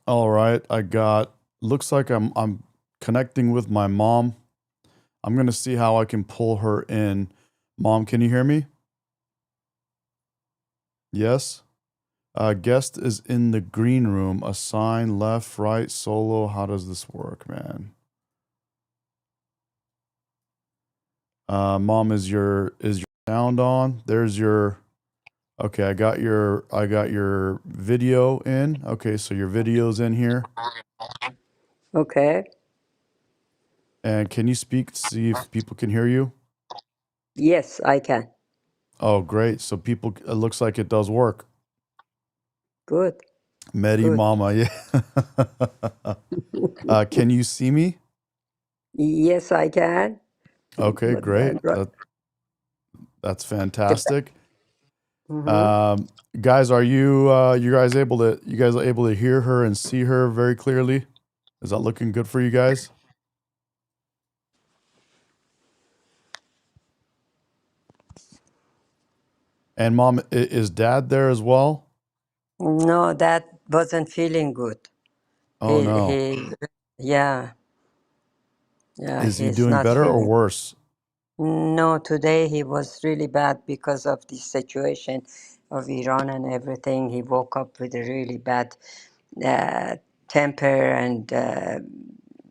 All right, looks like I'm connecting with my mom. I'm gonna see how I can pull her in. Mom, can you hear me? Yes? Guest is in the green room. Assign left, right, solo. How does this work, man? Mom, is your sound on? There's your Okay, I got your video in. Okay, so your video's in here. Okay. And can you speak to see if people can hear you? Yes, I can. Oh, great. So it looks like it does work. Good. Medi Good. Mama, yeah. Can you see me? Yes, I can. Okay, But great. That's fantastic. mm-hmm. Guys, are you guys able to hear her and see her very clearly? Is that looking good for you guys? And mom, is dad there as well? No, that wasn't feeling good. Oh no. Yeah, yeah, Is he he's doing not better or feeling. worse? No, today he was really bad because of the situation of Iran and everything. He woke up with a really bad uh, temper and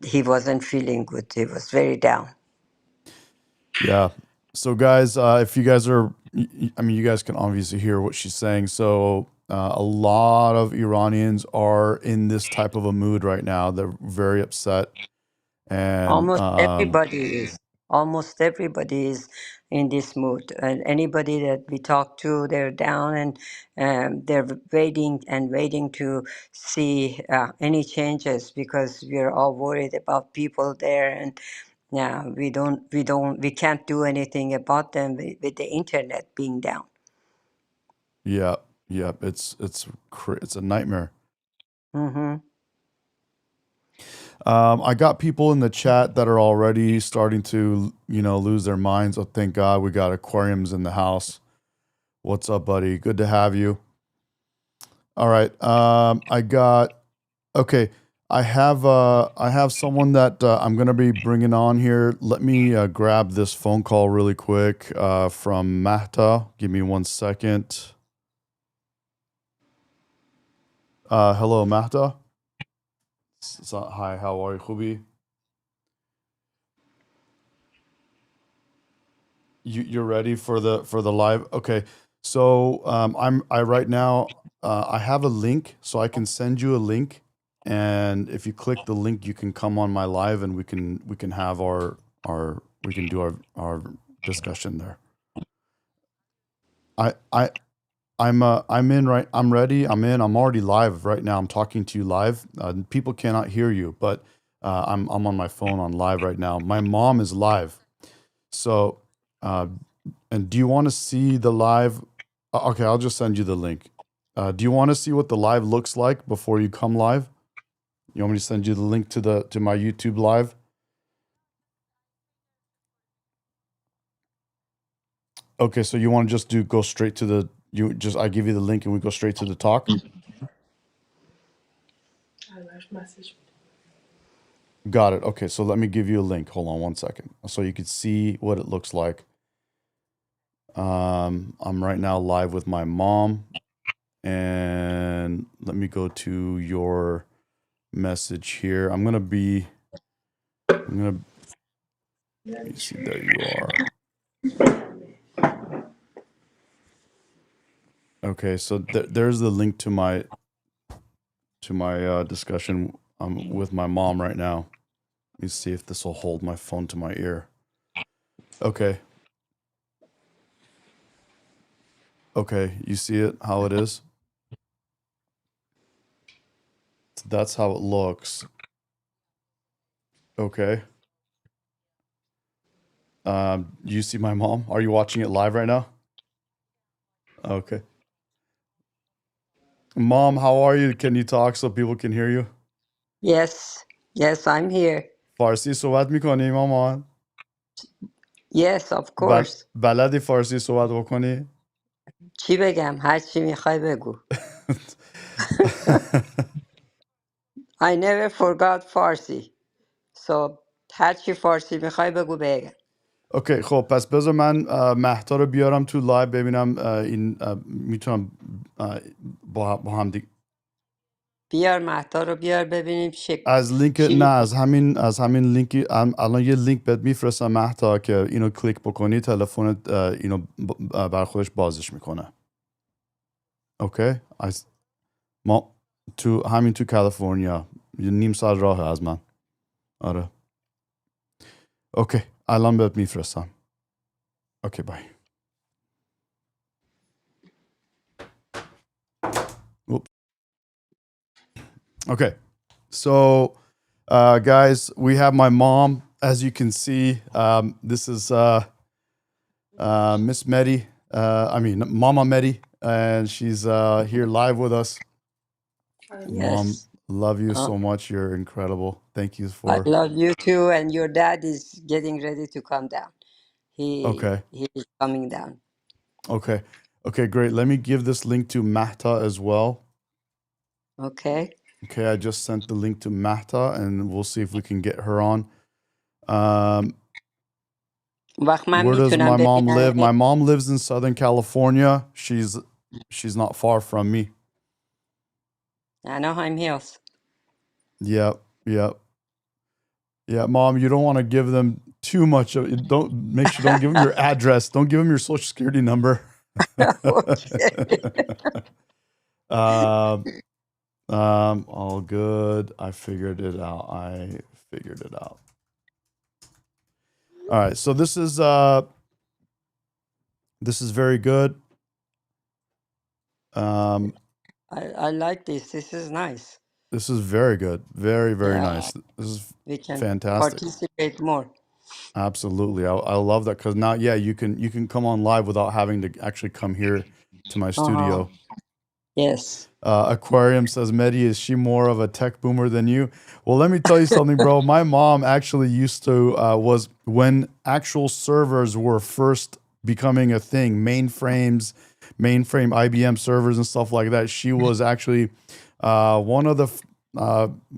he wasn't feeling good. He was very down. Yeah. So, guys, if you guys I mean, you guys can obviously hear what she's saying. So, a lot of Iranians are in this type of a mood right now. They're very upset. And, Almost everybody is. Almost everybody is in this mood. And anybody that we talk to, they're down and they're waiting and waiting to see any changes because we're all worried about people there. And yeah, we can't do anything about them with the internet being down. yeah, yeah, it's a nightmare. Mm-hmm. I got people in the chat that are already starting to, lose their minds. Oh, thank God we got aquariums in the house. What's up, buddy? Good to have you. All right. Okay. I have someone that I'm gonna be bringing on here. Let me grab this phone call really quick from Mahta. Give me 1 second. Hello, Mahta. Hi, how are you, Khubi? You're ready for the live? Okay. So I right now I have a link, so I can send you a link, and if you click the link, you can come on my live, and we can have we can do our discussion there. I I I'm in right. I'm ready. I'm in. I'm already live right now. I'm talking to you live. People cannot hear you, but I'm on my phone on live right now. My mom is live. So, uh, and do you want to see the live? Okay, I'll just send you the link. Do you want to see what the live looks like before you come live? You want me to send you the link to my YouTube live? Okay, so you want to just go straight to I give you the link and we go straight to the talk? Got it. Okay, so let me give you a link. Hold on 1 second, so you can see what it looks like. I'm right now live with my mom, and let me go to your message here. I'm gonna. Let me see. There you are. Okay, so there's the link to my discussion with my mom right now. Let me see if this will hold my phone to my ear. Okay. Okay, you see it how it is? That's how it looks. Okay. You see my mom? Are you watching it live right now? Okay. Mom, how are you? Can you talk so people can hear you? Yes, yes, I'm here. فارسی صحبت میکنی مامان؟ Yes, of course. بلدی فارسی صحبت بکنی؟ چی بگم؟ هر چی میخوای بگو. I never forgot Farsi. So هرچی فارسی میخوای بگو بگم. اوکی خب پس بذار من مهتا رو بیارم تو لایو ببینم این میتونم با هم بیار مهدا رو بیار ببینیم از لینک چی نه می‌خواد. از همین لینکی الان یه لینک بهت میفرستم مهتا که اینو کلیک بکنی تلفنت اینو بر خودش بازش میکنه. اوکی ما همین تو کالیفرنیا یه نیم ساعت راه از من. آره اوکی الان بهت میفرستم. اوکی بای. Okay, so guys, we have my mom. As you can see, this is Miss Mehdi. Mama Mehdi, and she's here live with us. Mom, Yes. love you so much. You're incredible. Thank you I for. love you too, and your dad is getting ready to come down. Okay, He is coming down. okay, okay, great. Let me give this link to Mahta as well. Okay. Okay, I just sent the link to Mahta, and we'll see if we can get her on. Um, وقت من Where does میتونم my mom live? ببینم. My mom lives in Southern California. She's not far from me. Anaheim Hills. Yep, yep. Yeah, mom, you don't want to give them too much of don't make sure don't give them your address. Don't give them your social security number. Okay. um, all good. I figured it out. All right, so this is very good. I like this. This is nice. This is very good. Very, very Yeah, nice. This is we can fantastic. participate more. Absolutely. I love that because now, yeah, you can come on live without having to actually come here to my studio. Yes. Aquarium says, Mehdi, is she more of a tech boomer than you? Well, let me tell you something, bro. My mom actually used to, was when actual servers were first becoming a thing, mainframe IBM servers and stuff like that. She was actually one of the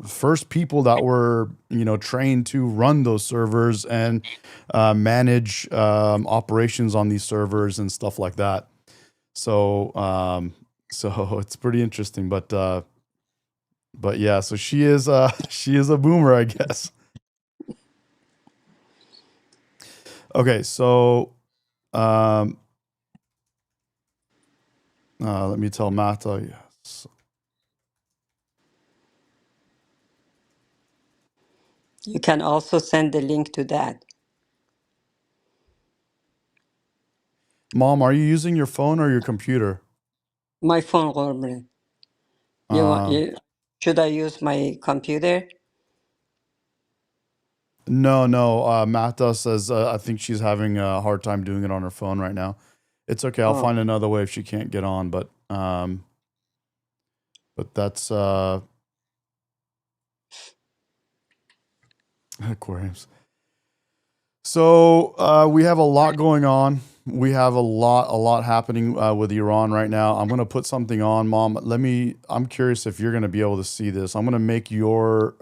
first people that were, trained to run those servers and manage operations on these servers and stuff like that. So, so it's pretty interesting, but yeah, so she is she is a boomer, I guess. Okay, so let me tell Mata. Yes. You can also send the link to that. Mom, are you using your phone or your computer? My phone, Gorman. Should I use my computer? No. Mata says I think she's having a hard time doing it on her phone right now. It's okay. I'll Oh, find another way if she can't get on, but that's aquariums. So we have a lot going on. We have a lot happening with Iran right now. I'm gonna put something on, Mom. I'm curious if you're gonna be able to see this. I'm gonna make your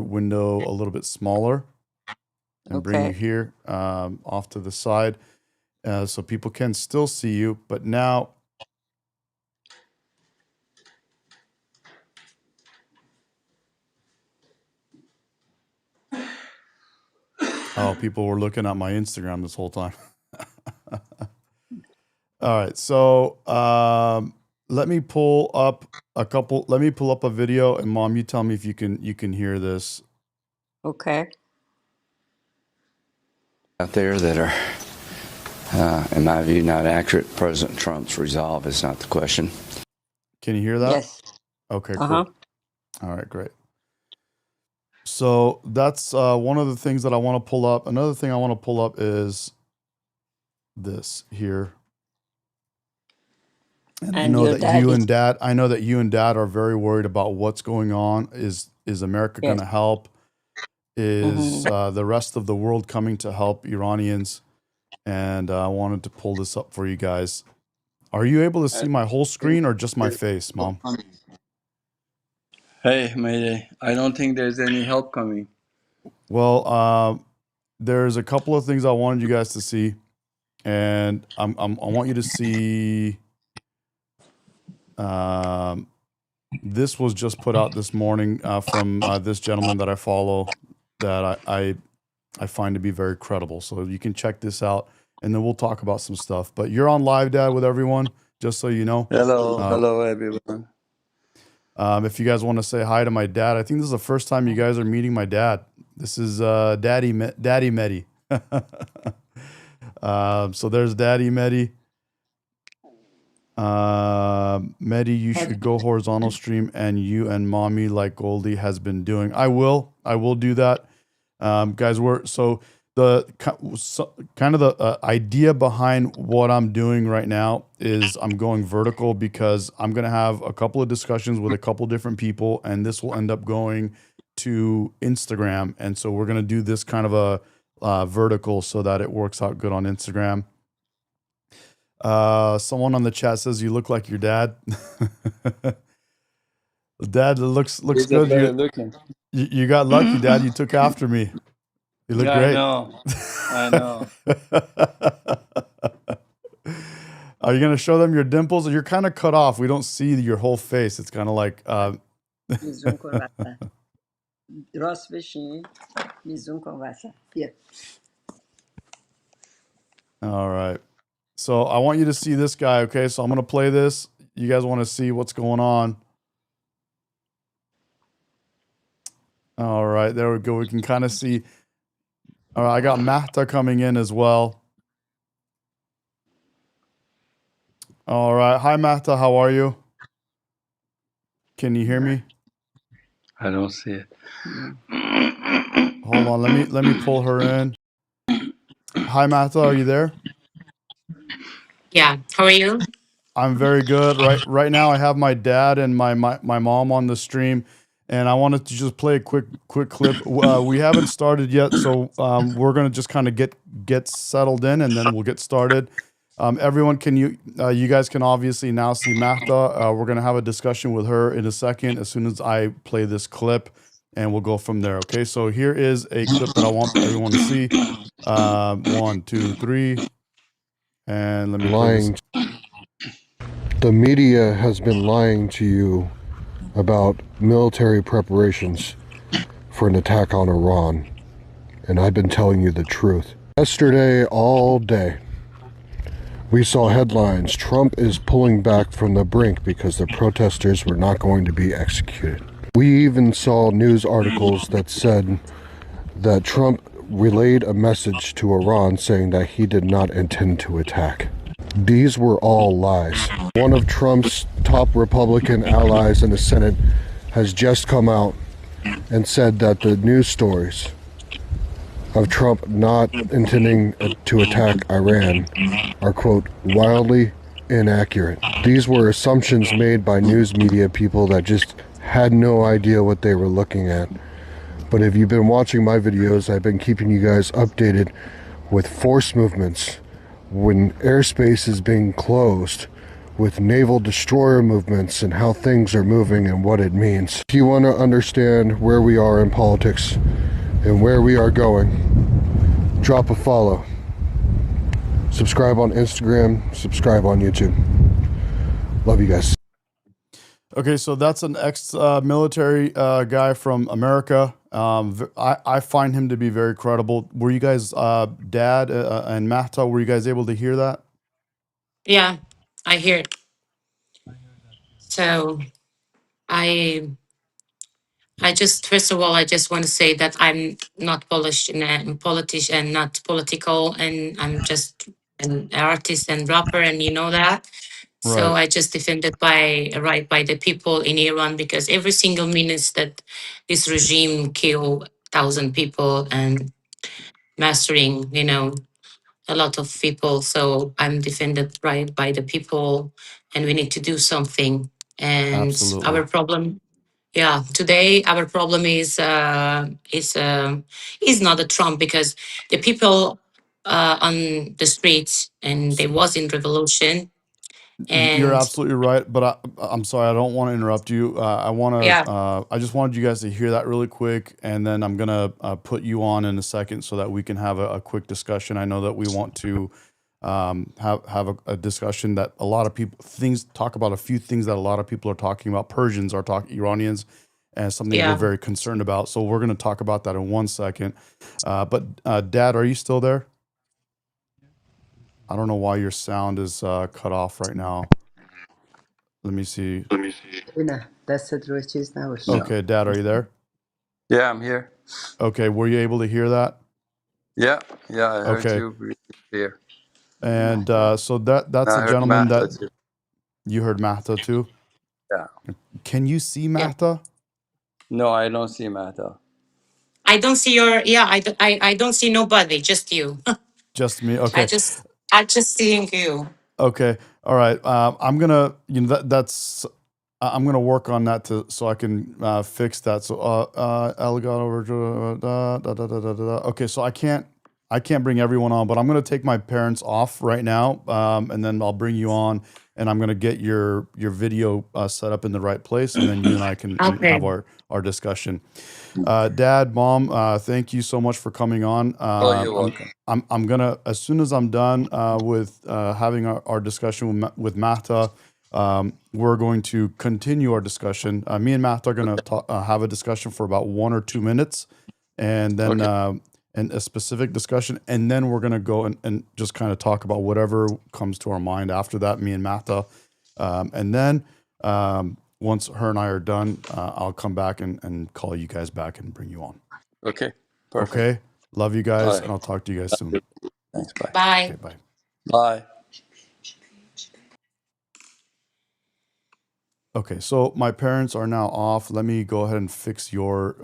window a little bit smaller and bring you okay. here off to the side so people can still see you. But now, oh, people were looking at my Instagram this whole time. All right, so let me pull up a video, and Mom, you tell me if you can hear this. Okay. Out there that are, in my view, not accurate. President Trump's resolve is not the question. Can you hear that? Yes. Okay, cool. All right, great. So that's one of the things that I want to pull up. Another thing I want to pull up is this here. And I know your that dad you is. and Dad are very worried about what's going on. Is America going Yes. to help? Is the rest of the world coming to help Iranians? And I wanted to pull this up for you guys. Are you able to see my whole screen or just my face, Mom? Hey, Mayday. I don't think there's any help coming. Well, there's a couple of things I wanted you guys to see, and I want you to see. Um, this was just put out this morning from this gentleman that I follow, that I find to be very credible. So you can check this out, and then we'll talk about some stuff. But you're on live, Dad, with everyone, just so you know. Hello, everyone. If you guys want to say hi to my dad, I think this is the first time you guys are meeting my dad. This is Daddy Mehdi. So there's Daddy Mehdi. Mehdi, you should go horizontal stream, and you and Mommy like Goldie has been doing. I will do that. Guys, the kind of the idea behind what I'm doing right now is I'm going vertical because I'm going to have a couple of discussions with a couple different people, and this will end up going to Instagram. And so we're going to do this kind of a vertical so that it works out good on Instagram. Someone on the chat says you look like your dad. Dad, looks He's good. better looking. You got lucky, Dad. You took after me. You look Yeah, great. I know. Are you gonna show them your dimples? You're kind of cut off. We don't see your whole face. It's kind of like. میزون کن وسط راست بشین میزون کن وسط بیا All right. So I want you to see this guy. Okay, so I'm gonna play this. You guys want to see what's going on? All right, there we go. We can kind of see. All right, I got Mahta coming in as well. All right, hi Mahta, how are you? Can you hear me? I don't see it. Hold on, let me pull her in. Hi Mahta, are you there? Yeah, how are you? I'm very good. Right now I have my dad and my mom on the stream, and I wanted to just play a quick clip. We haven't started yet, so we're gonna just kind of get settled in, and then we'll get started. Everyone, can you guys can obviously now see Mahta. We're gonna have a discussion with her in a second as soon as I play this clip, and we'll go from there. Okay, so here is a clip that I want everyone to see. 1, 2, 3, and let me play this. The media has been lying to you about military preparations for an attack on Iran, and I've been telling you the truth. Yesterday, all day, we saw headlines: Trump is pulling back from the brink because the protesters were not going to be executed. We even saw news articles that said that Trump relayed a message to Iran saying that he did not intend to attack. These were all lies. One of Trump's top Republican allies in the Senate has just come out and said that the news stories of Trump not intending to attack Iran are, quote, wildly inaccurate. These were assumptions made by news media people that just had no idea what they were looking at. But if you've been watching my videos, I've been keeping you guys updated with force movements, when airspace is being closed, with naval destroyer movements and how things are moving and what it means. If you want to understand where we are in politics and where we are going, drop a follow. Subscribe on Instagram, subscribe on YouTube. Love you guys. Okay, so that's an ex-military guy from America. I find him to be very credible. Were you guys, Dad and Mahta, were you guys able to hear that? Yeah, I hear it. So I just, first of all, I just want to say that I'm not Polish and politician, not political, and I'm just an artist and rapper, and you know that. So Right. I just defended by the people in Iran, because every single minute that this regime kill 1,000 people and mastering, a lot of people. So I'm defended by the people, and we need to do something. And Absolutely. our problem, yeah, today our problem is not a Trump, because the people on the streets, and there was in revolution, You're And absolutely right, but I'm sorry, I don't want to interrupt you. yeah, I just wanted you guys to hear that really quick, and then I'm gonna put you on in a second so that we can have a quick discussion. I know that we want to have a discussion that a lot of people talk about a few things that a lot of people are talking about. Persians are talking Iranians, and something we're yeah, very concerned about. So we're gonna talk about that in 1 second. But Dad, are you still there? I don't know why your sound is cut off right now. Let me see. نه دستت روی چیز نباشه. No. Okay, Dad, are you there? Yeah, I'm here. Okay, were you able to hear that? Yeah, yeah, I heard Okay, you really clear. and مهداد so that's And a I heard gentleman that Mahta too. you heard Mahta too. Yeah. Can you see yeah. Mahta? No, I don't see Mahta. I don't see your, yeah, I don't see nobody, just you. Just me. I Okay, just, I just seeing you. okay, all right. I'm gonna, that's. I'm gonna work on that so I can fix that. So, Elgato, okay, so I can't bring everyone on, but I'm gonna take my parents off right now, and then I'll bring you on, and I'm gonna get your video set up in the right place, and then you and I can have Okay. our discussion. Dad, Mom, thank you so much for coming on. Oh, you're welcome. I'm gonna, as soon as I'm done with having our discussion with Mahta, we're going to continue our discussion. Me and Mahta are gonna have a discussion for about 1 or 2 minutes, and then Okay. and a specific discussion, and then we're gonna go and just kind of talk about whatever comes to our mind after that. Me and Mahta, and then. Once her and I are done, I'll come back and call you guys back and bring you on. Okay. Perfect. Okay? Love you All guys, right. and I'll talk to you guys soon. Thanks. Bye. Bye. Okay, bye. Bye. Okay, so my parents are now off. Let me go ahead and fix your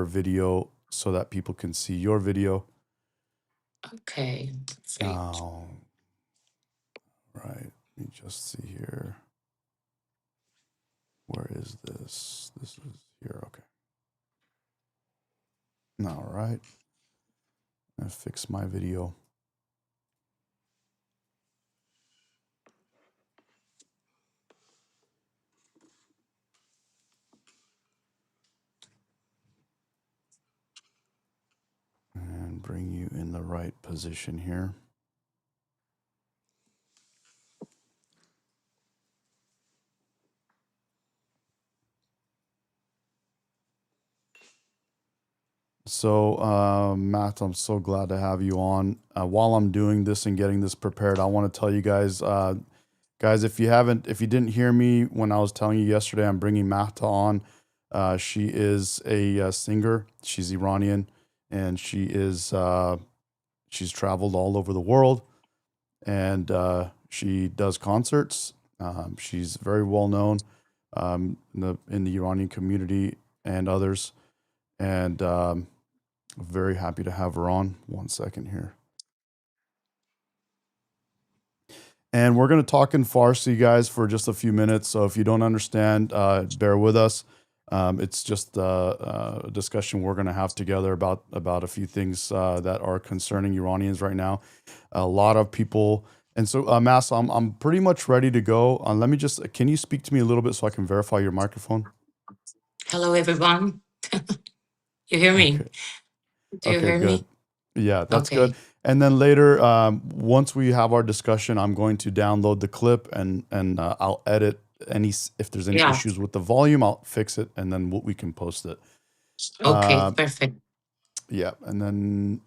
video so that people can see your video. Okay. Right. Let me just see here. Where is this? This is here. Okay. All right. I'm gonna fix my video. And bring you in the right position here. So, Matt, I'm so glad to have you on. While I'm doing this and getting this prepared, I want to tell you guys, if you didn't hear me when I was telling you yesterday, I'm bringing Mahta on. She is a singer. She's Iranian, and she's traveled all over the world, and she does concerts. She's very well known in the Iranian community and others, and very happy to have her on. 1 second here. And we're going to talk in Farsi, guys, for just a few minutes. So if you don't understand, bear with us. It's just a discussion we're going to have together about a few things that are concerning Iranians right now. A lot of people. And so, Mas, I'm pretty much ready to go. Let me just, can you speak to me a little bit so I can verify your microphone? Hello, everyone. You hear me? Okay. Do you Okay, hear good. me? Yeah, that's good. Okay. And then later, once we have our discussion, I'm going to download the clip and I'll edit if there's any Yeah. issues with the volume, I'll fix it and then we can post it. Okay. Perfect. Yeah, and then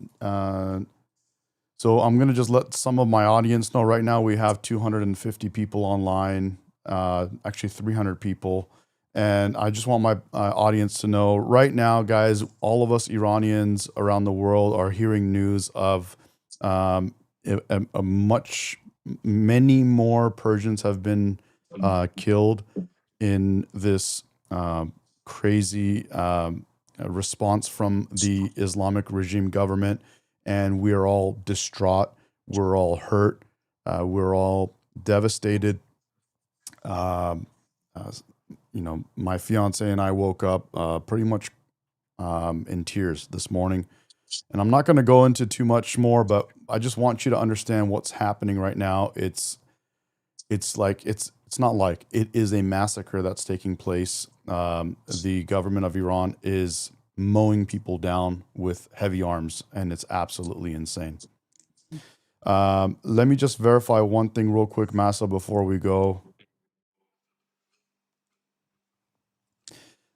so I'm gonna just let some of my audience know. Right now, we have 250 people online, actually 300 people. And I just want my audience to know right now, guys, all of us Iranians around the world are hearing news of many more Persians have been killed in this crazy response from the Islamic regime government. And we are all distraught. We're all hurt. We're all devastated. My fiance and I woke up pretty much in tears this morning. And I'm not going to go into too much more, but I just want you to understand what's happening right now. It's it's not like it is a massacre that's taking place. The government of Iran is mowing people down with heavy arms, and it's absolutely insane. Let me just verify one thing real quick, Massa, before we go.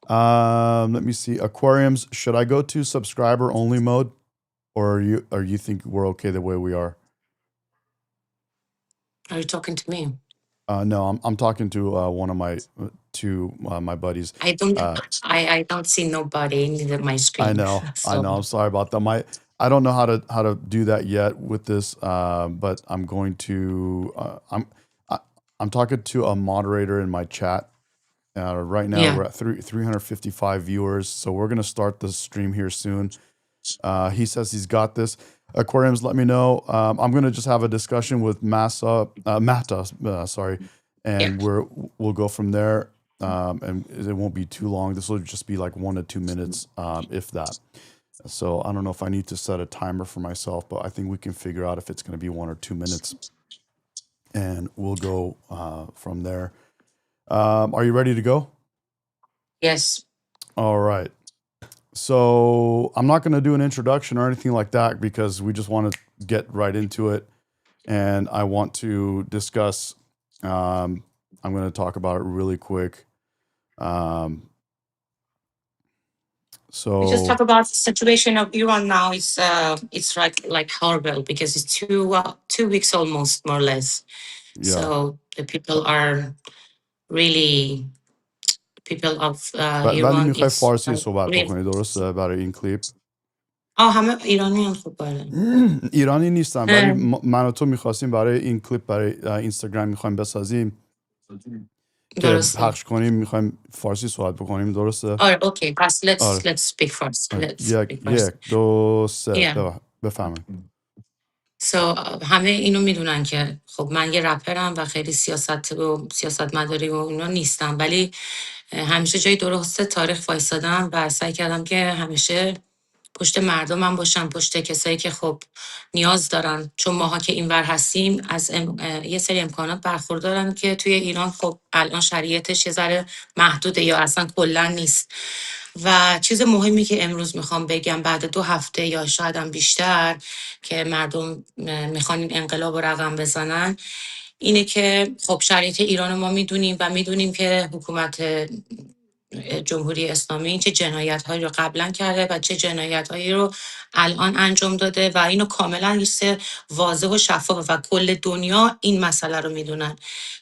Let me see. Aquariums, should I go to subscriber only mode, or you think we're okay the way we are? Are you talking to me? No, I'm talking to one of my my buddies. I don't see nobody in my I screen. know. So I'm sorry about that. I don't know how to do that yet with this, but I'm going to. I'm talking to a moderator in my chat. Right now yeah. we're at 355 viewers, so we're gonna start the stream here soon. He says he's got this. Aquariums, let me know. I'm gonna just have a discussion with Mata, sorry, and we'll go from there. And it won't be too long. This will just be like 1 to 2 minutes, if that. So I don't know if I need to set a timer for myself, but I think we can figure out if it's going to be 1 or 2 minutes, and we'll go from there. Are you ready to go? Yes. All right. So I'm not going to do an introduction or anything like that because we just want to get right into it, and I want to discuss. I'm going to talk about it really quick. We just talk So about the situation of Iran now. It's like horrible because it's 2 weeks almost, more or less. yeah, So the people are really people of ولی Iran. میخوای It's فارسی صحبت really بکنی درسته برای این کلیپ؟ همه ایرانی هم خوب بله. ایرانی نیستم ولی من و تو میخواستیم برای این کلیپ برای اینستاگرام میخوایم بسازیم که درسته. پخش کنیم، میخوایم فارسی صحبت بکنیم درسته؟ اوکی پس آره. let's speak first. یک دو سه Yeah. بفهمید. همه اینو میدونن که خب من یه رپرم و خیلی سیاستمداری و اینا نیستم، ولی همیشه جای درست تاریخ وایسادم و سعی کردم که همیشه پشت مردمم باشم، پشت کسایی که خب نیاز دارن، چون ماها که اینور هستیم از یه سری امکانات برخوردارن که توی ایران خب الان شرایطش یه ذره محدوده یا اصلا کلا نیست. و چیز مهمی که امروز میخوام بگم بعد 2 هفته یا شاید هم بیشتر که مردم میخوان این انقلاب رو رقم بزنن اینه که خب شرایط ایران ما میدونیم و میدونیم که حکومت جمهوری اسلامی چه جنایت‌هایی رو قبلا کرده و چه جنایت‌هایی رو الان انجام داده و اینو کاملا یه واضح و شفاف و کل دنیا این مسئله رو میدونن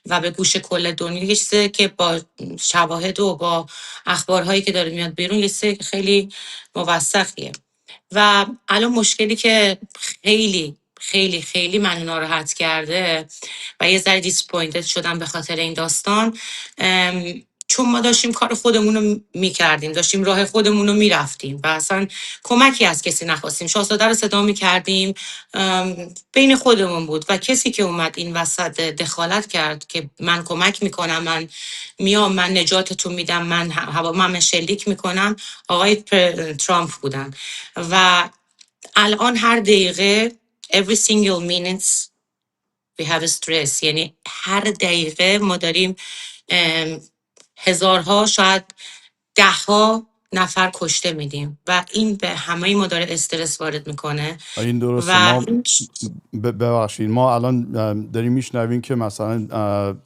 و به گوش کل دنیا یه چیزی که با شواهد و با اخبارهایی که داره میاد بیرون یه چیز خیلی موثقیه. و الان مشکلی که خیلی خیلی خیلی من ناراحت کرده و یه ذره دیسپوینتد شدم به خاطر این داستان، چون ما داشتیم کار خودمون رو میکردیم، داشتیم راه خودمون رو میرفتیم و اصلا کمکی از کسی نخواستیم، شاهزاده رو صدا میکردیم، بین خودمون بود و کسی که اومد این وسط دخالت کرد که من کمک میکنم، من میام، من نجاتتون میدم، من شلیک میکنم، آقای ترامپ بودن. و الان هر دقیقه every single minutes we have stress، یعنی هر دقیقه ما داریم هزارها شاید 10 نفر کشته میدیم و این به همه ما داره استرس وارد میکنه. این درسته. و ما ببخشید ما الان داریم میشنویم که مثلا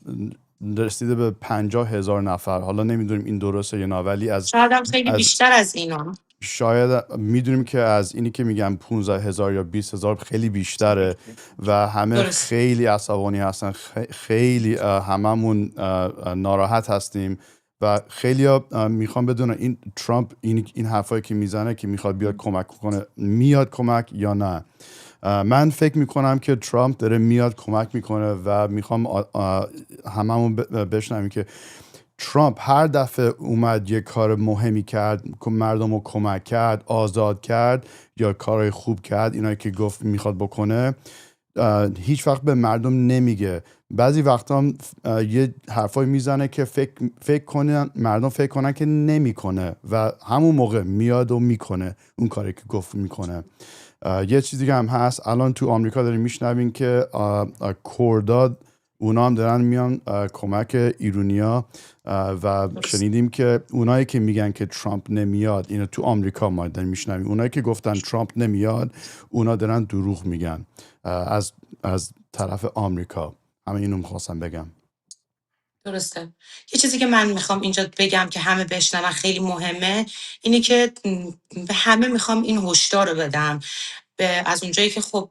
رسیده به 50,000 نفر. حالا نمیدونیم این درسته یا نه، ولی شاید هم خیلی بیشتر از اینا، شاید میدونیم که از اینی که میگن 15,000 یا 20,000 خیلی بیشتره و همه درست. خیلی عصبانی هستن، خیلی هممون ناراحت هستیم و خیلی میخوان بدونن این ترامپ این حرفایی که میزنه که میخواد بیاد کمک کنه، میاد کمک یا نه. من فکر میکنم که ترامپ داره میاد کمک میکنه و میخوام هممون بشنویم که ترامپ هر دفعه اومد یه کار مهمی کرد، مردم رو کمک کرد، آزاد کرد یا کارهای خوب کرد، اینایی که گفت میخواد بکنه، هیچ وقت به مردم نمیگه. بعضی وقتا هم یه حرفای میزنه که فکر کنن مردم فکر کنن که نمیکنه و همون موقع میاد و میکنه اون کاری که گفت میکنه. یه چیزی هم هست، الان تو آمریکا داریم میشنویم که کرداد اونا هم دارن میان کمک ایرانیا و شنیدیم که اونایی که میگن که ترامپ نمیاد، اینو تو آمریکا ما داریم میشنویم، اونایی که گفتن ترامپ نمیاد اونا دارن دروغ میگن از طرف آمریکا. همه اینو میخواستم بگم. درسته. یه چیزی که من میخوام اینجا بگم که همه بشنون خیلی مهمه اینه که به همه میخوام این هشدار رو بدم، از اونجایی که خب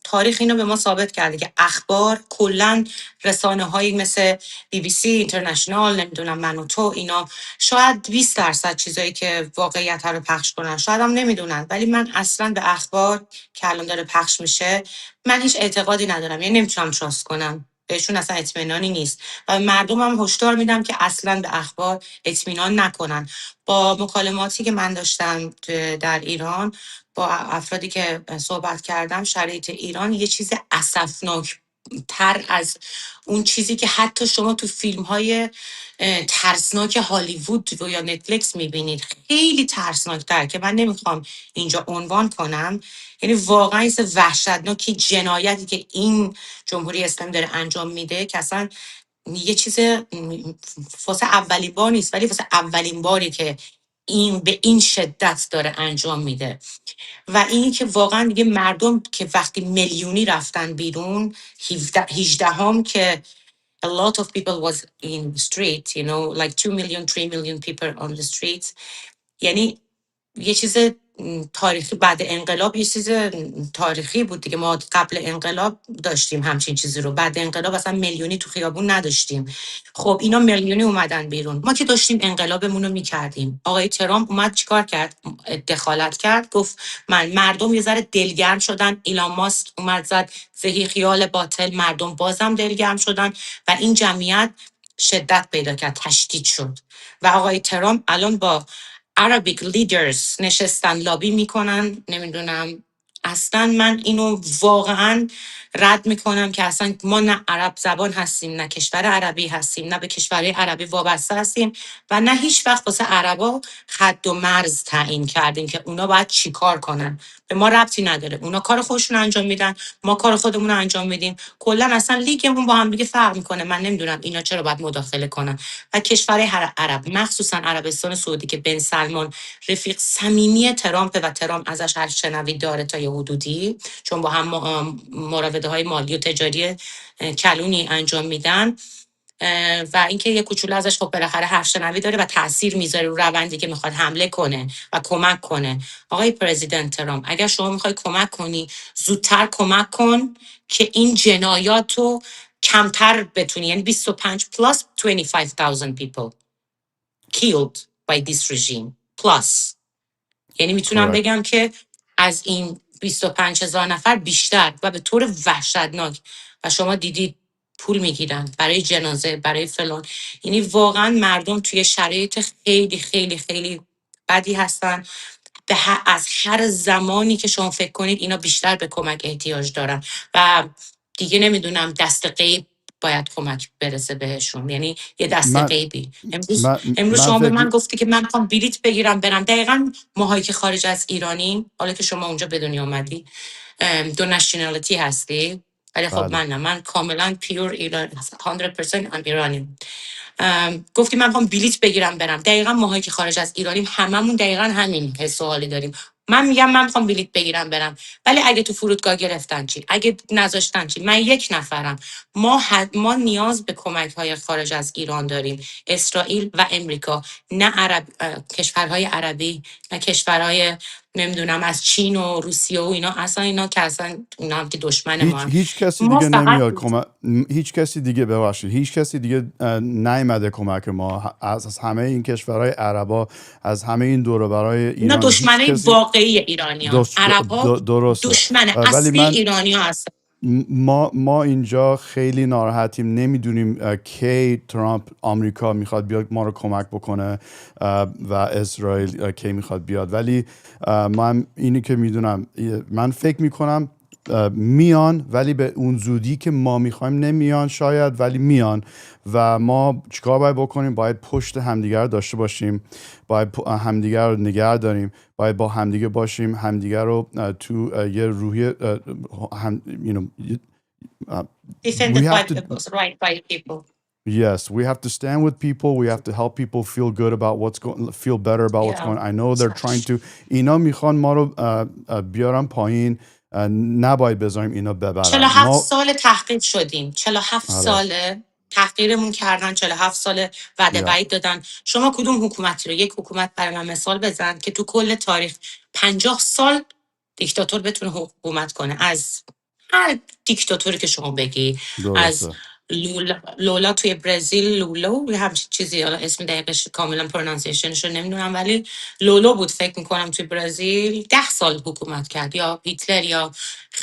تاریخ اینو به ما ثابت کرده که اخبار کلا رسانه هایی مثل بی بی سی اینترنشنال، نمیدونم من و تو، اینا شاید 20% چیزایی که واقعیت رو پخش کنن، شاید هم نمیدونن، ولی من اصلا به اخبار که الان داره پخش میشه من هیچ اعتقادی ندارم، یعنی نمیتونم تراست کنم بهشون، اصلا اطمینانی نیست و مردمم هشدار میدم که اصلا به اخبار اطمینان نکنن. با مکالماتی که من داشتم در ایران با افرادی که صحبت کردم، شرایط ایران یه چیز اسفناک تر از اون چیزی که حتی شما تو فیلم های ترسناک هالیوود و یا نتفلیکس میبینید، خیلی ترسناک تر که من نمیخوام اینجا عنوان کنم. یعنی واقعا یه وحشتناکی، جنایتی که این جمهوری اسلامی داره انجام میده که اصلا یه چیز واسه اولین بار نیست، ولی واسه اولین باری که این به این شدت داره انجام میده. و اینی که واقعا دیگه مردم که وقتی میلیونی رفتن بیرون، 18 هم که a lot of people was in the street, you know, like 2 million, 3 million people on the streets. یعنی یه چیز تاریخی بعد انقلاب، یه چیز تاریخی بود دیگه. ما قبل انقلاب داشتیم همچین چیزی رو، بعد انقلاب اصلا میلیونی تو خیابون نداشتیم. خب اینا میلیونی اومدن بیرون، ما که داشتیم انقلابمون رو میکردیم. آقای ترامپ اومد چیکار کرد؟ دخالت کرد، گفت مردم یه ذره دلگرم شدن، ایلان ماسک اومد زد زهی خیال باطل، مردم بازم دلگرم شدن و این جمعیت شدت پیدا کرد، تشدید شد. و آقای ترامپ الان با Arabic leaders نشستن لابی میکنن، نمیدونم. اصلا من اینو واقعا رد میکنم که اصلا ما نه عرب زبان هستیم، نه کشور عربی هستیم، نه به کشورهای عربی وابسته هستیم و نه هیچ وقت واسه عربا حد و مرز تعیین کردیم که اونا باید چی کار کنن. به ما ربطی نداره، اونا کار خودشون انجام میدن، ما کار خودمون رو انجام میدیم. کلا اصلا لیگمون با هم دیگه فرق میکنه. من نمیدونم اینا چرا باید مداخله کنن. و کشورهای عرب، مخصوصا عربستان سعودی که بن سلمان رفیق صمیمی ترامپ و ترامپ ازش هر شنوی داره تا یه حدودی، چون با هم مراوده های مالی و تجاری کلونی انجام میدن و اینکه یه کوچولو ازش خب بالاخره حرف شنوی داره و تاثیر میذاره رو روندی که میخواد حمله کنه و کمک کنه. آقای پرزیدنت ترامپ، اگر شما میخوای کمک کنی زودتر کمک کن که این جنایات رو کمتر بتونی، یعنی 25 plus 25,000 people killed by this regime plus، یعنی میتونم correct. بگم که از این 25,000 نفر بیشتر و به طور وحشتناک. و شما دیدید پول میگیرن برای جنازه، برای فلان. یعنی واقعا مردم توی شرایط خیلی خیلی خیلی بدی هستن. از هر زمانی که شما فکر کنید اینا بیشتر به کمک احتیاج دارن و دیگه نمیدونم دست غیب باید کمک برسه بهشون، یعنی یه دست من غیبی. امروز من شما به فکر من گفتی که من میخوام بلیت بگیرم برم. دقیقاً ماهایی که خارج از ایرانی، حالا که شما اونجا به دنیا اومدی، دو نشنالیتی هستی، ولی خب بله. من کاملا پیور ایران، 100% ام ایرانی. گفتی من میخوام بلیت بگیرم برم. دقیقاً ماهایی که خارج از ایرانیم هممون دقیقاً همین حس و حالی داریم. من میگم من میخوام بلیت بگیرم برم، ولی اگه تو فرودگاه گرفتن چی؟ اگه نذاشتن چی؟ من یک نفرم. ما نیاز به کمک های خارج از ایران داریم، اسرائیل و امریکا، نه کشورهای عربی، نه کشورهای نمیدونم از چین و روسیه و اینا. اصلا اینا که اصلا اینا هم که دشمن ما هم. هیچ کسی ما دیگه فقط نمیاد کمک. هیچ کسی دیگه، ببخشید، هیچ کسی دیگه نیامده کمک ما از همه این کشورهای عربا، از همه این دور و برای اینا ایران. هیچ دشمنای کسی واقعی ایرانیان. عرب ها درسته. دشمن ولی اصلی من ایرانی ها هستن. ما اینجا خیلی ناراحتیم، نمیدونیم کی ترامپ آمریکا میخواد بیاد ما رو کمک بکنه و اسرائیل کی میخواد بیاد. ولی من اینی که میدونم، من فکر میکنم میان، ولی به اون زودی که ما میخوایم نمیان شاید، ولی میان. و ما چیکار باید بکنیم؟ باید پشت همدیگر رو داشته باشیم، باید همدیگر رو نگه داریم، باید با همدیگه باشیم، همدیگر رو تو یه روحی Defended we have by to, right by people. yes, we have to stand with people. We have to help people feel good about what's going, feel better about what's Yeah. going. I know they're trying to. اینا میخوان ما رو بیارن پایین. نباید بذاریم اینا ببرن. 47 ما سال تحقیر شدیم. 47 آره. سال تحقیرمون کردن. 47 سال وعده Yeah. وعید دادن. شما کدوم حکومتی رو، یک حکومت برای من مثال بزن که تو کل تاریخ 50 سال دیکتاتور بتونه حکومت کنه. از هر دیکتاتوری که شما بگی، از درسته. لولا توی برزیل، لولو یه همچین چیزی، حالا اسم دقیقش کاملا پرونانسیشنش رو نمیدونم، ولی لولو بود فکر میکنم توی برزیل 10 سال حکومت کرد، یا هیتلر یا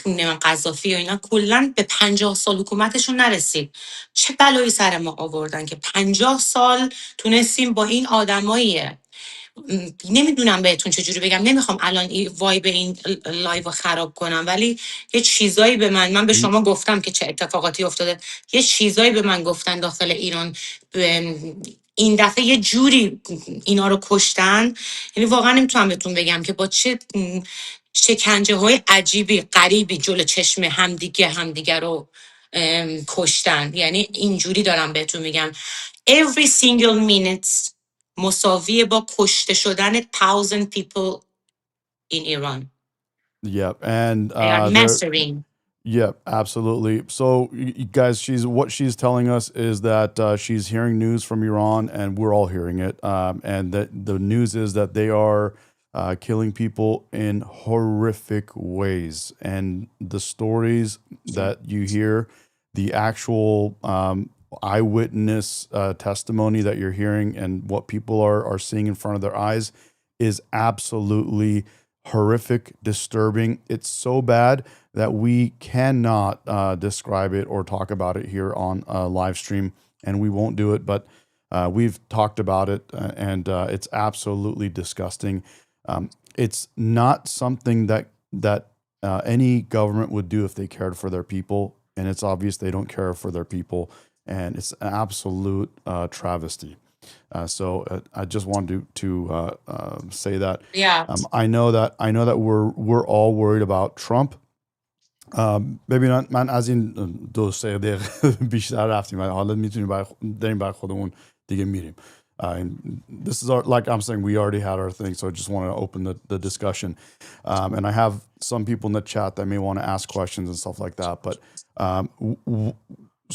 نمیدونم قذافی و اینا کلا به 50 سال حکومتشون نرسید. چه بلایی سر ما آوردن که 50 سال تونستیم با این آدمایی، نمیدونم بهتون چجوری بگم، نمیخوام الان وای به این لایو رو خراب کنم، ولی یه چیزایی به من به شما گفتم که چه اتفاقاتی افتاده. یه چیزایی به من گفتن داخل ایران، این دفعه یه جوری اینا رو کشتن، یعنی واقعا نمیتونم بهتون بگم که با چه شکنجه های عجیبی غریبی جلو چشم همدیگه رو کشتن. یعنی اینجوری دارم بهتون میگم every single minute مساویه با کشته شدن 1000 people in Iran. Yep. And They are there. massacring. Yeah, absolutely. So, guys, what she's telling us is that she's hearing news from Iran, and we're all hearing it. And that the news is that they are killing people in horrific ways. And the stories that you hear, the actual eyewitness testimony that you're hearing, and what people are seeing in front of their eyes, is absolutely horrific, disturbing. It's so bad that we cannot describe it or talk about it here on a live stream, and we won't do it. But we've talked about it, and it's absolutely disgusting. It's not something that any government would do if they cared for their people, and it's obvious they don't care for their people, and it's an absolute travesty. So I just wanted to say that. Yeah. I know that we're all worried about Trump. ببینن من از این 2-3 دقیقه بیشتر رفتیم و حالا میتونیم داریم برای خودمون دیگه میریم. This is our, like I'm saying, we already had our thing, so I just want to open the discussion. And I have some people in the chat that may want to ask questions and stuff like that. But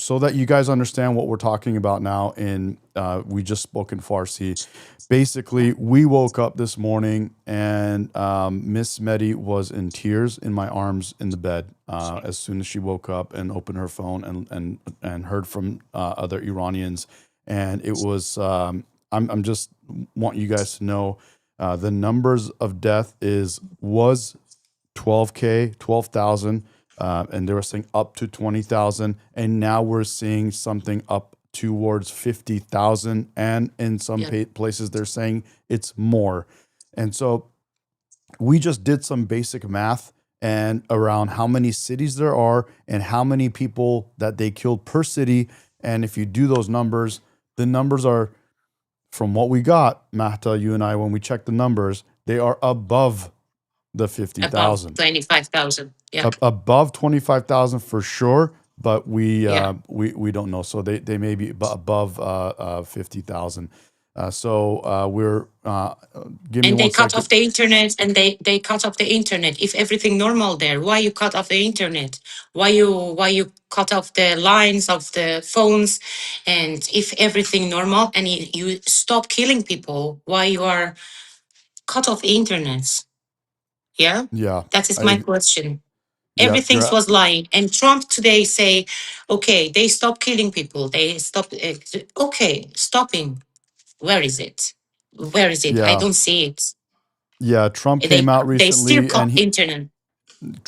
so that you guys understand what we're talking about now, we just spoke in Farsi. Basically, we woke up this morning and Miss Mehdi was in tears in my arms in the bed as soon as she woke up and opened her phone and heard from other Iranians. And it was, I'm just want you guys to know the numbers of death was 12,000. And they were saying up to 20,000, and now we're seeing something up towards 50,000, and in some places they're saying it's more. And so we just did some basic math and around how many cities there are and how many people that they killed per city. And if you do those numbers, the numbers are, from what we got, Mahta, you and I, when we check the numbers, they are above the 50,000. Above 25,000. Yeah. Above 25,000 for sure, but we don't know. So they may be above 50,000. So we're give me And they one cut second. off the internet, and they cut off the internet. If everything normal there, why you cut off the internet? Why you cut off the lines of the phones? And if everything normal and you stop killing people, why you are cut off the internet? Yeah, Yeah, that is my question. yeah, Everything was lying, and Trump today say, okay, they stop killing people. They stop. Okay, stopping. Where is it? Where is it? I yeah, don't see it. yeah. Trump came out They still recently, cut and internet.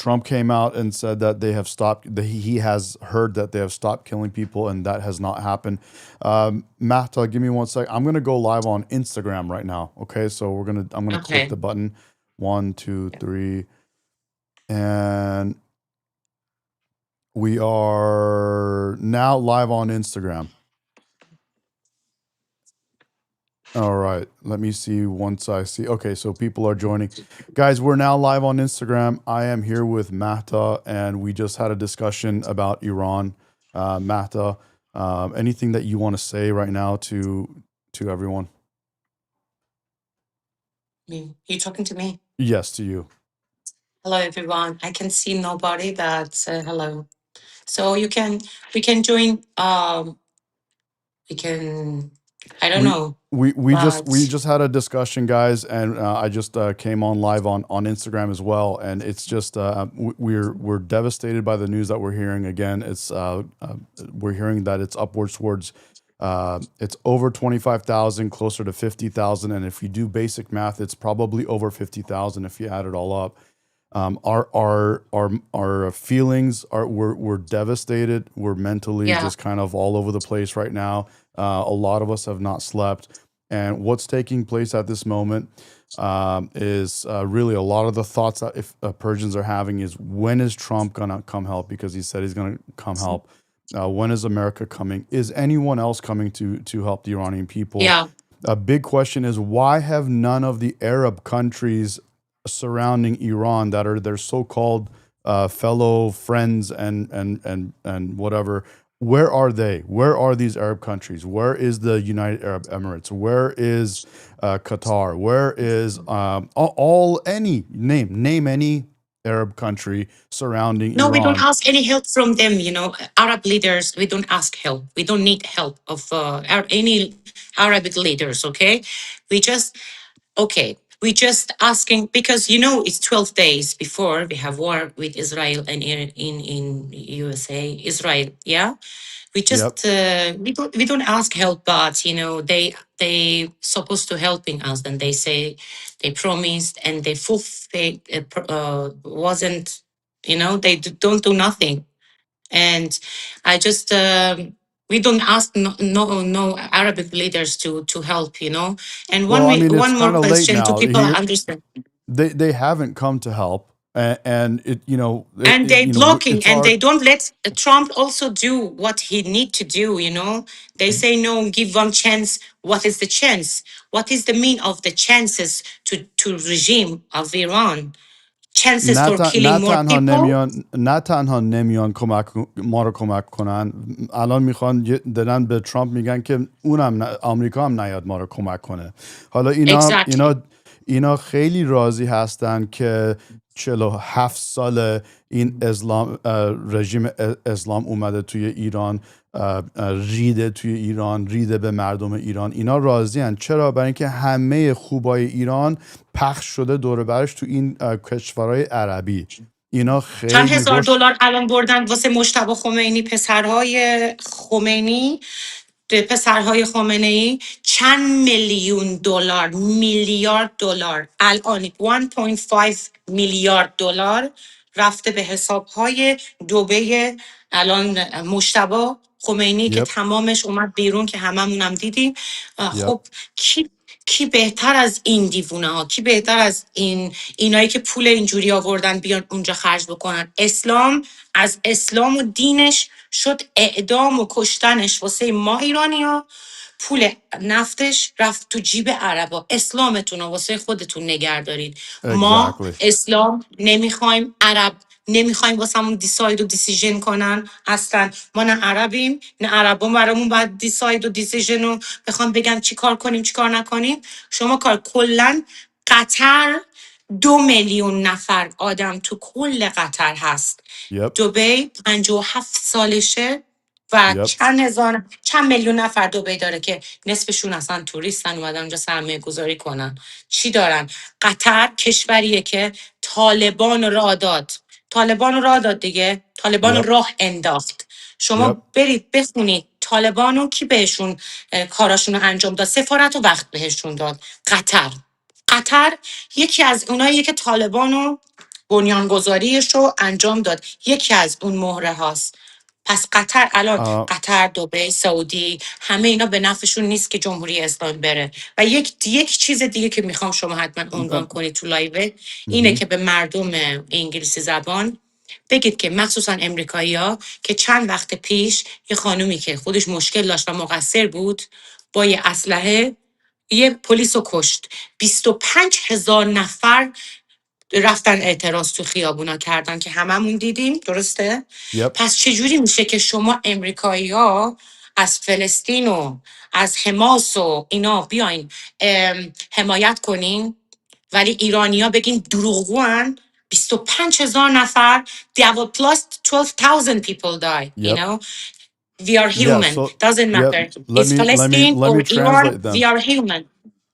Trump came out and said that they have stopped. That he has heard that they have stopped killing people, and that has not happened. Mahta, give me one sec. I'm gonna go live on Instagram right now. Okay, so I'm gonna click Okay. the button. 1, 2, 3, and we are now live on Instagram. All right. Let me see once I see. Okay, so people are joining. Guys, we're now live on Instagram. I am here with Mahta, and we just had a discussion about Iran. Mahta, anything that you want to say right now to everyone? Me. You talking to me? Yes, to you. Hello, everyone. I can see nobody, but hello. So we can join. We can. I don't We know, we but just had a discussion, guys, and I just came on live on Instagram as well, and it's just we're devastated by the news that we're hearing. Again, it's we're hearing that it's upwards towards it's over 25,000, closer to 50,000, and if you do basic math, it's probably over 50,000 if you add it all up. Our feelings are we're devastated. We're mentally yeah, just kind of all over the place right now. A lot of us have not slept, and what's taking place at this moment is really a lot of the thoughts that if Persians are having is, when is Trump gonna come help? Because he said he's gonna come help. When is America coming? Is anyone else coming to help the Iranian people? yeah. A big question is, why have none of the Arab countries surrounding Iran that are their so-called fellow friends and whatever, where are they? Where are these Arab countries? Where is the United Arab Emirates? Where is Qatar? Where is any name any Arab country surrounding No, we don't Iran? ask any help from them. Arab leaders. We don't ask help. We don't need help of any Arabic leaders. Okay, we just okay. We just asking because it's 12 days before we have war with Israel and in USA, Israel. Yeah, we Yep. just we don't ask help, but they supposed to helping us, and they say they promised and they fulfill wasn't, they don't do nothing. And I just we don't ask no Arabic leaders to help. And Well, I mean, it's one more kind of late question to now. people Here, understand. they haven't come to help, and it And they blocking it's and hard. they don't let Trump also do what he need to do. They say no, give one chance. What is the chance? What is the mean of the chances to regime of Iran? Chances for killing more people? نه تنها نمیان کمک ما رو کمک کنن، الان میخوان دارن به ترامپ میگن که اونم آمریکا هم نیاد ما رو کمک کنه. حالا Exactly. اینا خیلی راضی هستن که 47 سال این رژیم اسلام اومده توی ایران، ریده توی ایران، ریده به مردم ایران. اینا راضی هن. چرا؟ برای اینکه همه خوبای ایران پخش شده دور برش تو این کشورهای عربی. اینا چند خیلی هزار روش. دلار الان بردن واسه مجتبی خمینی، پسرهای خمینی، پسرهای خامنه ای چند میلیون دلار، میلیارد دلار، الان 1.5 میلیارد دلار رفته به حسابهای دبی الان مجتبی خمینی که یپ تمامش اومد بیرون که هممونم دیدیم. یپ خب کی بهتر از این دیوونه ها، کی بهتر از اینایی که پول اینجوری آوردن بیان اونجا خرج بکنن؟ اسلام از اسلام و دینش شد اعدام و کشتنش واسه ما ایرانی. پول نفتش رفت تو جیب عربا. اسلامتون رو واسه خودتون نگه دارید. ما exactly. اسلام نمیخوایم، عرب نمیخوایم واسمون دیساید و دیسیژن کنن. اصلا ما نه عربیم نه عربا برامون باید دیساید و دیسیژن رو بخوام بگن چی کار کنیم چی کار نکنیم. شما کار کلن قطر 2 میلیون نفر آدم تو کل قطر هست. یپ دبی 57 سالشه و یپ چند میلیون نفر دبی داره که نصفشون اصلا توریستن اومدن اونجا سرمایه گذاری کنن. چی دارن؟ قطر کشوریه که طالبان رو راه داد. طالبان رو راه داد دیگه. طالبان رو یپ راه انداخت. یپ شما برید بخونید طالبانو کی بهشون کاراشون رو انجام داد؟ سفارت و وقت بهشون داد. قطر یکی از اوناییه که طالبانو بنیانگذاریش رو انجام داد. یکی از اون مهره هاست. پس قطر الان قطر، دبی، سعودی، همه اینا به نفعشون نیست که جمهوری اسلامی بره. و یک چیز دیگه که میخوام شما حتما عنوان کنید تو لایو اینه که به مردم انگلیسی زبان بگید که مخصوصا امریکایی ها که چند وقت پیش یه خانومی که خودش مشکل داشت و مقصر بود با یه اسلحه یه پلیس رو کشت. 25,000 نفر رفتن اعتراض تو خیابونا کردن که هممون دیدیم، درسته؟ Yep. پس چجوری میشه که شما امریکایی ها از فلسطین و از حماس و اینا بیاین حمایت کنین، ولی ایرانیا بگین دروغگوان؟ 25,000 نفر, there were plus 12,000 people die, you Yep. know? We are Yeah. human, So, doesn't yep. matter. Let It's me let me Palestine let or me Iran, translate we them. are human.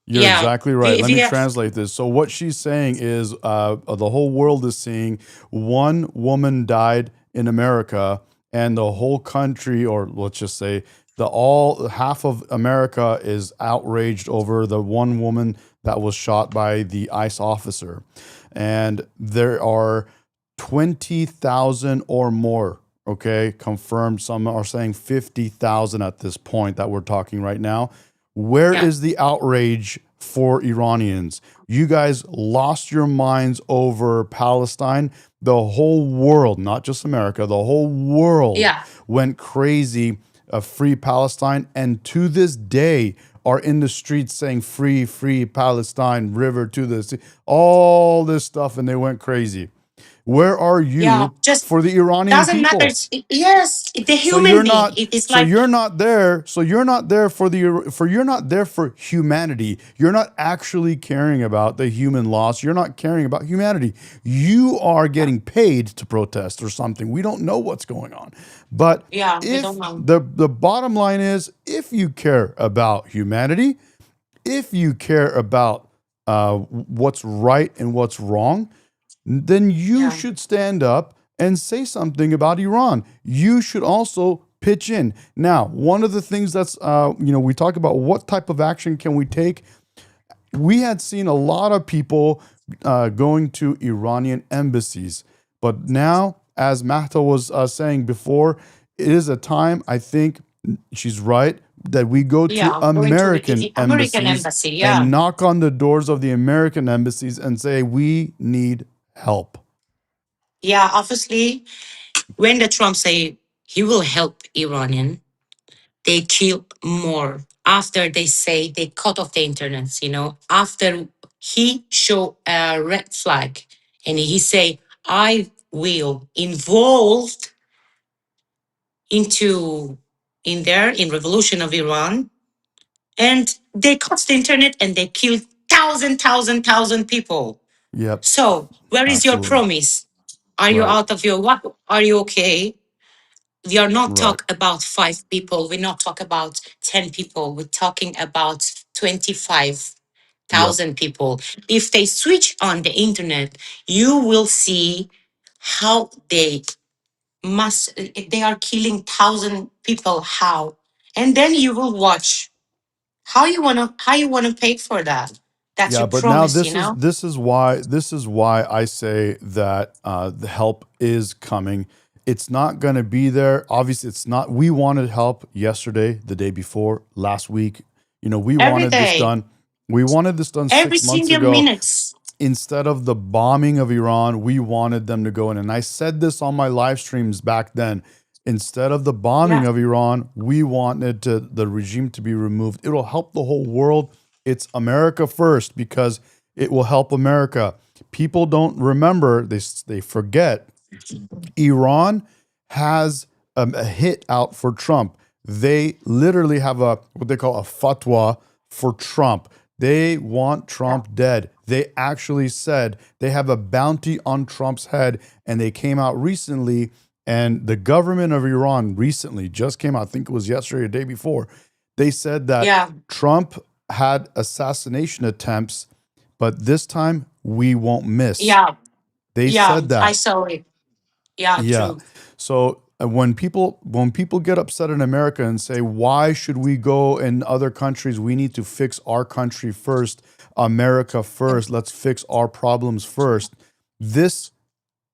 You're Yeah, exactly right. Let me we are, translate this. So what she's saying is, the whole world is seeing one woman died in America, and the whole country, or let's just say the all half of America, is outraged over the one woman that was shot by the ICE officer, and there are 20,000 or more. Okay, confirmed. Some are saying 50,000 at this point that we're talking right now. Where yeah, is the outrage for Iranians? You guys lost your minds over Palestine. The whole world, not just America, the whole world yeah, went crazy. Free Palestine, and to this day are in the streets saying free, free Palestine, river to the sea, all this stuff, and they went crazy. Where are yeah. you Just for the Iranian doesn't matter. people? Yes, the So human you're being. not It's so like, you're not there. So you're not there for you're not there for humanity. You're not actually caring about the human loss. You're not caring about humanity. You are getting paid to protest or something. We don't know what's going on. But yeah, we don't if know. the bottom line is, if you care about humanity, if you care about what's right and what's wrong, then you Yeah, should stand up and say something about Iran. You should also pitch in. Now, one of the things that's, we talk about what type of action can we take. We had seen a lot of people going to Iranian embassies, but now, as Mahta was saying before, it is a time, I think she's right, that we go to yeah. Going to American the American embassies embassy. and Yeah, knock on the doors of the American embassies and say, we need help. yeah. Obviously, when the Trump say he will help Iranian, they kill more. After they say they cut off the internet, after he show a red flag and he say, I will involved into in revolution of Iran, and they cut the internet and they kill thousand people. Yep, So where is your absolutely. promise? Are you Right, out of your what? Are you okay? We are not right. talk about 5 people. We not talk about 10 people. We're talking about Yep. 25,000 people. If they switch on the internet, you will see how they are killing 1,000 people. How? And then you will watch how you wanna pay for that. That's Yeah, your but now promise, you this is know? this is why I say that the help is coming. It's not going to be there. Obviously, it's not. We wanted help yesterday, the day before, last week. We Every wanted this day, done. We wanted this done every 6 months single ago. minute. Instead of the bombing of Iran, we wanted them to go in. And I said this on my live streams back then. Instead of the bombing Yeah, of Iran, we wanted the regime to be removed. It'll help the whole world. It's America first because it will help America. People don't remember, they forget Iran has a hit out for Trump. They literally have what they call a fatwa for Trump. They want yeah, Trump dead. They actually said they have a bounty on Trump's head, and they came out recently. And the government of Iran recently just came out, I think it was yesterday or the day before. They said that yeah, Trump had assassination attempts, but this time we won't miss. yeah, They yeah. said I that. saw it. Yeah, Yeah. true. So when people get upset in America and say, why should we go in other countries? We need to fix our country first, America first. Let's fix our problems first. This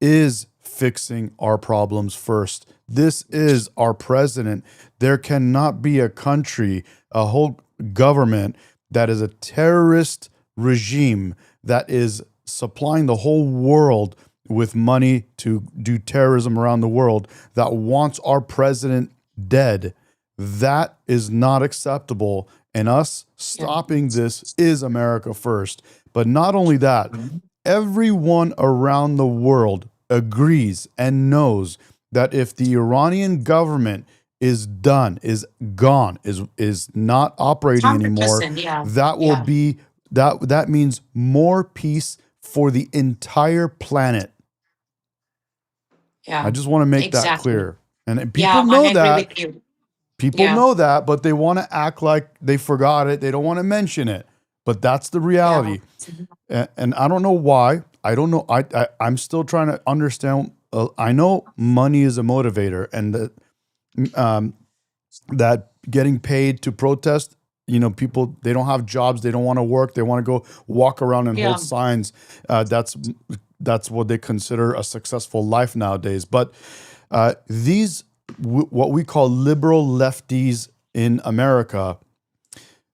is fixing our problems first. This is our president. There cannot be a country, a whole government that is a terrorist regime that is supplying the whole world with money to do terrorism around the world, that wants our president dead. That is not acceptable. And us Yeah. stopping this is America first. But not only that, everyone around the world agrees and knows that if the Iranian government is done, is gone, is not operating anymore, 100%. Yeah. that will Yeah. be that means more peace for the entire planet. I Yeah. just want to make that Exactly. clear. And people Yeah, I know agree that. with you. People Yeah. know that, but they want to act like they forgot it. They don't want to mention it. But that's the Yeah. reality. And I don't know why. I don't know. I'm still trying to understand. I know money is a motivator, and that getting paid to protest. People, they don't have jobs. They don't want to work. They want to go walk around and hold Yeah. signs. That's what they consider a successful life nowadays. But what we call liberal lefties in America,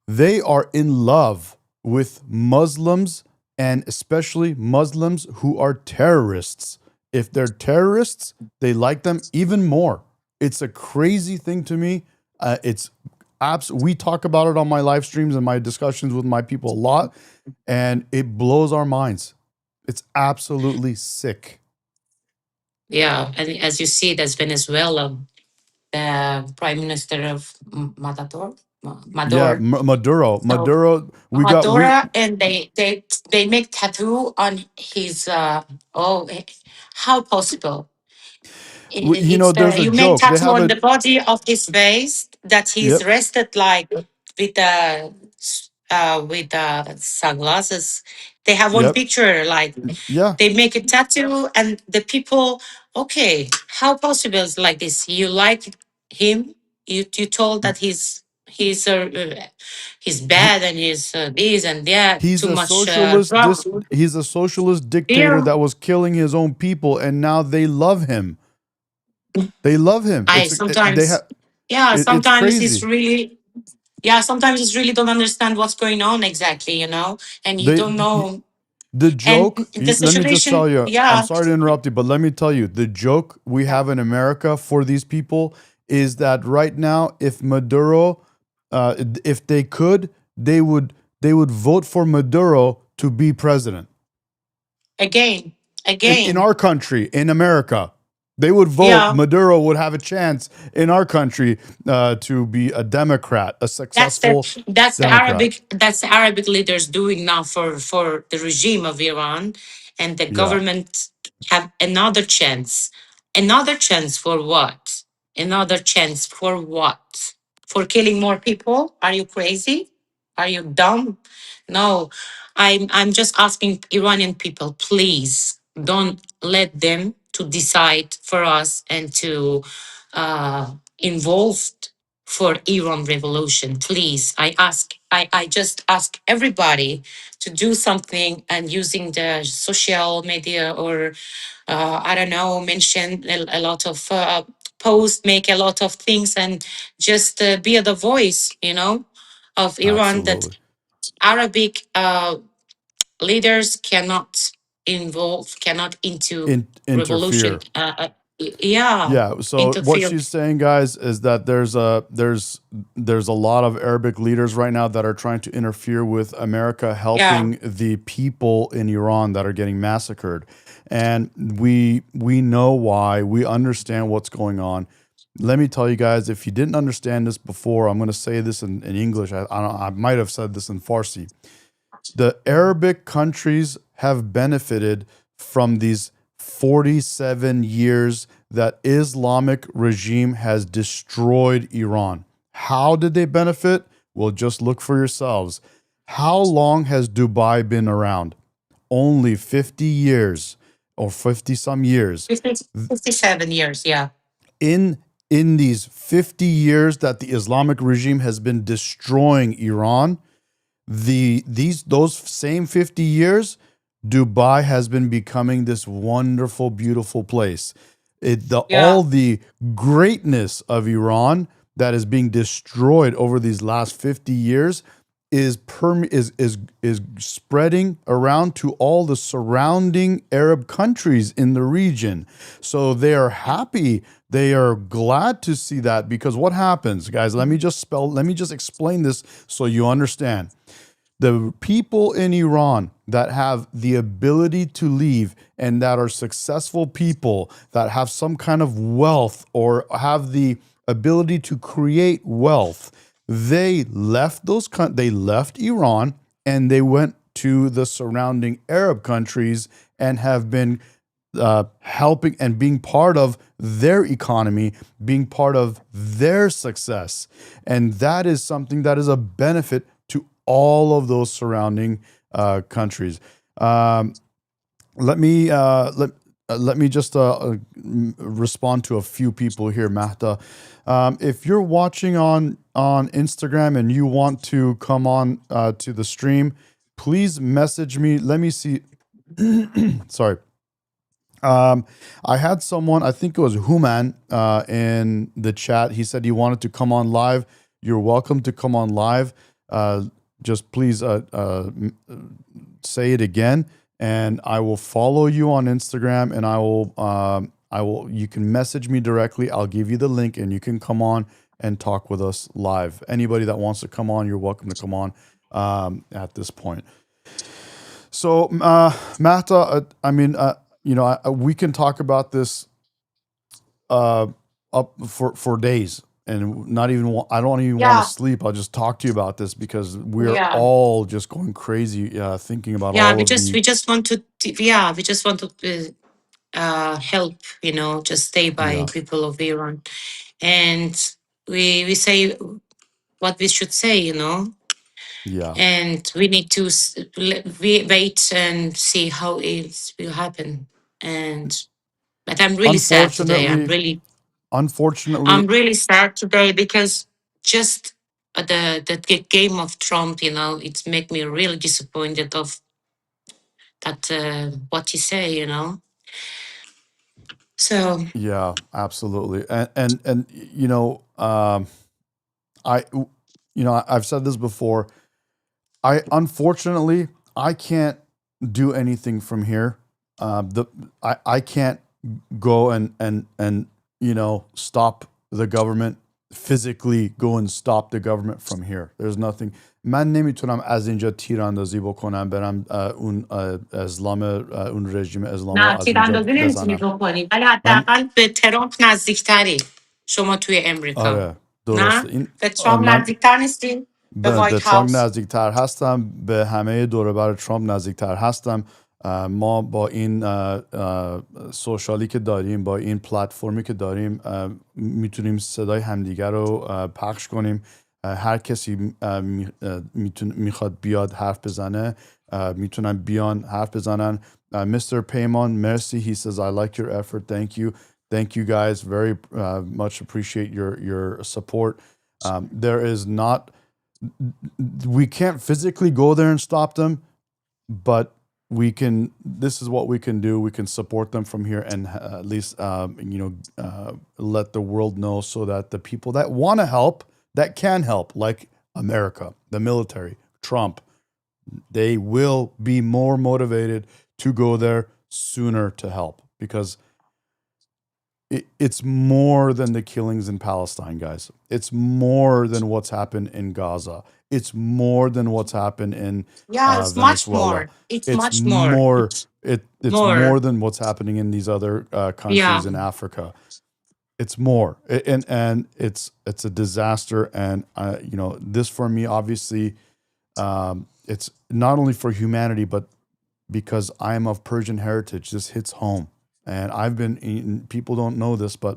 they are in love with Muslims, and especially Muslims who are terrorists. If they're terrorists, they like them even more. It's a crazy thing to me. We talk about it on my live streams and my discussions with my people a lot, and it blows our minds. It's absolutely sick. Yeah. And as you see, that's Venezuela, the prime minister of Yeah, Maduro. Maduro. So Maduro. Maduro, and they make tattoo on his. Oh, how possible? It's There's a you make joke. They tattoo have on a the body of his face that he's Yep, rested like with sunglasses. They have one yep, picture like yeah. they make a tattoo and the people. Okay, how possible is like this? You like him? You told that he's He bad and he's this and that he's too a much socialist. drugs. He's a socialist dictator Yeah, that was killing his own people, and now they love him. They love him. I They sometimes have. yeah It's sometimes it's crazy. really yeah sometimes it's really don't understand what's going on exactly, and you They don't know. The And joke, the let me just tell situation, you, I'm yeah, sorry to interrupt you, but let me tell you, the joke we yeah, have in America for these people is that right now, if Maduro, if they could, they would vote for Maduro to be president. again, In again, our country, in America, they would vote. yeah. Maduro would have a chance in our country to be a Democrat, a That's the successful that's the Democrat. Arabic leaders doing now for the regime of Iran, and the Yeah, government have another chance for what? Another chance for what? For killing more people? Are you crazy? Are you dumb? No, I'm just asking Iranian people, please don't let them to decide for us and to involved for Iran revolution. Please, I just ask everybody to do something and using the social media or I don't know, mention a lot of posts, make a lot of things, and just be the voice, of Iran that absolutely. Arabic leaders cannot cannot into revolution. Interfere. Yeah, Yeah. So what interfere. she's saying, guys, is that there's a lot of Arabic leaders right now that are trying to interfere with America Yeah. helping the people in Iran that are getting massacred, and we know why. We understand what's going on. Let me tell you guys, if you didn't understand this before, I'm going to say this in English. I might have said this in Farsi. The Arabic countries have benefited from these 47 years that Islamic regime has destroyed Iran. How did they benefit? Well, just look for yourselves. How long has Dubai been around? Only 50 years or 50 some years. 57 years, yeah. In these 50 years that the Islamic regime has been destroying Iran, those same 50 years, Dubai has been becoming this wonderful, beautiful place. Yeah. All the greatness of Iran that is being destroyed over these last 50 years is spreading around to all the surrounding Arab countries in the region. So they are happy. They are glad to see that, because what happens, guys? Let me just explain this so you understand. The people in Iran that have the ability to leave and that are successful people that have some kind of wealth or have the ability to create wealth, they left they left Iran and they went to the surrounding Arab countries and have been helping and being part of their economy, being part of their success. And that is something that is a benefit to all of those surrounding countries. Let me just respond to a few people here, Mahta. If you're watching on Instagram and you want to come on to the stream, please message me. Let me see. Sorry. I had someone, I think it was Human, in the chat. He said he wanted to come on live. You're welcome to come on live. Just please say it again, and I will follow you on Instagram, and you can message me directly. I'll give you the link, and you can come on and talk with us live. Anybody that wants to come on, you're welcome to come on at this point. So, Mahta, we can talk about this up for days, and not even I don't even want to sleep. I'll just talk to you about this because we're all just going crazy thinking about all of we just want to help, just stay by people of Iran, and we say what we should say, and we need to wait and see how it will happen. But I'm really sad today. Unfortunately, I'm really sad today because just the game of Trump, it's make me really disappointed of that what he say, So yeah, absolutely, and I've said this before. Unfortunately, I can't do anything from here. I can't go and stop the government, physically go and stop the government from here. There's nothing. من نمیتونم از اینجا تیراندازی بکنم برم اون اسلام اون رژیم اسلام رو نه از اینجا تیراندازی نمیتونی بزنم. بکنی ولی من حداقل به ترامپ نزدیکتری شما توی امریکا. آره درسته نه این به ترامپ من نزدیکتر نیستی؟ به به وایت ترامپ هاوس؟ نزدیکتر هستم، به همه دور و بر ترامپ نزدیکتر هستم. ما با این سوشالی که داریم، با این پلتفرمی که داریم، میتونیم صدای همدیگر رو پخش کنیم. هر کسی میخواد بیاد حرف بزنه، میتونن بیان حرف بزنن. Mr. Payman, merci. He says, I like your effort. Thank you guys. Very much appreciate your support. There is not, we can't physically go there and stop them, but we can, this is what we can do. We can support them from here and at least, let the world know so that the people that want to help, that can help, like America, the military, Trump, they will be more motivated to go there sooner to help, because it's more than the killings in Palestine, guys. It's more than what's happened in Gaza. It's more than what's happened in It's Venezuela. much more. It's much more. It's more. more than what's happening in these other countries in Africa. It's more, and it's a disaster. And this for me, obviously, it's not only for humanity, but because I am of Persian heritage, this hits home. And I've been, people don't know this, but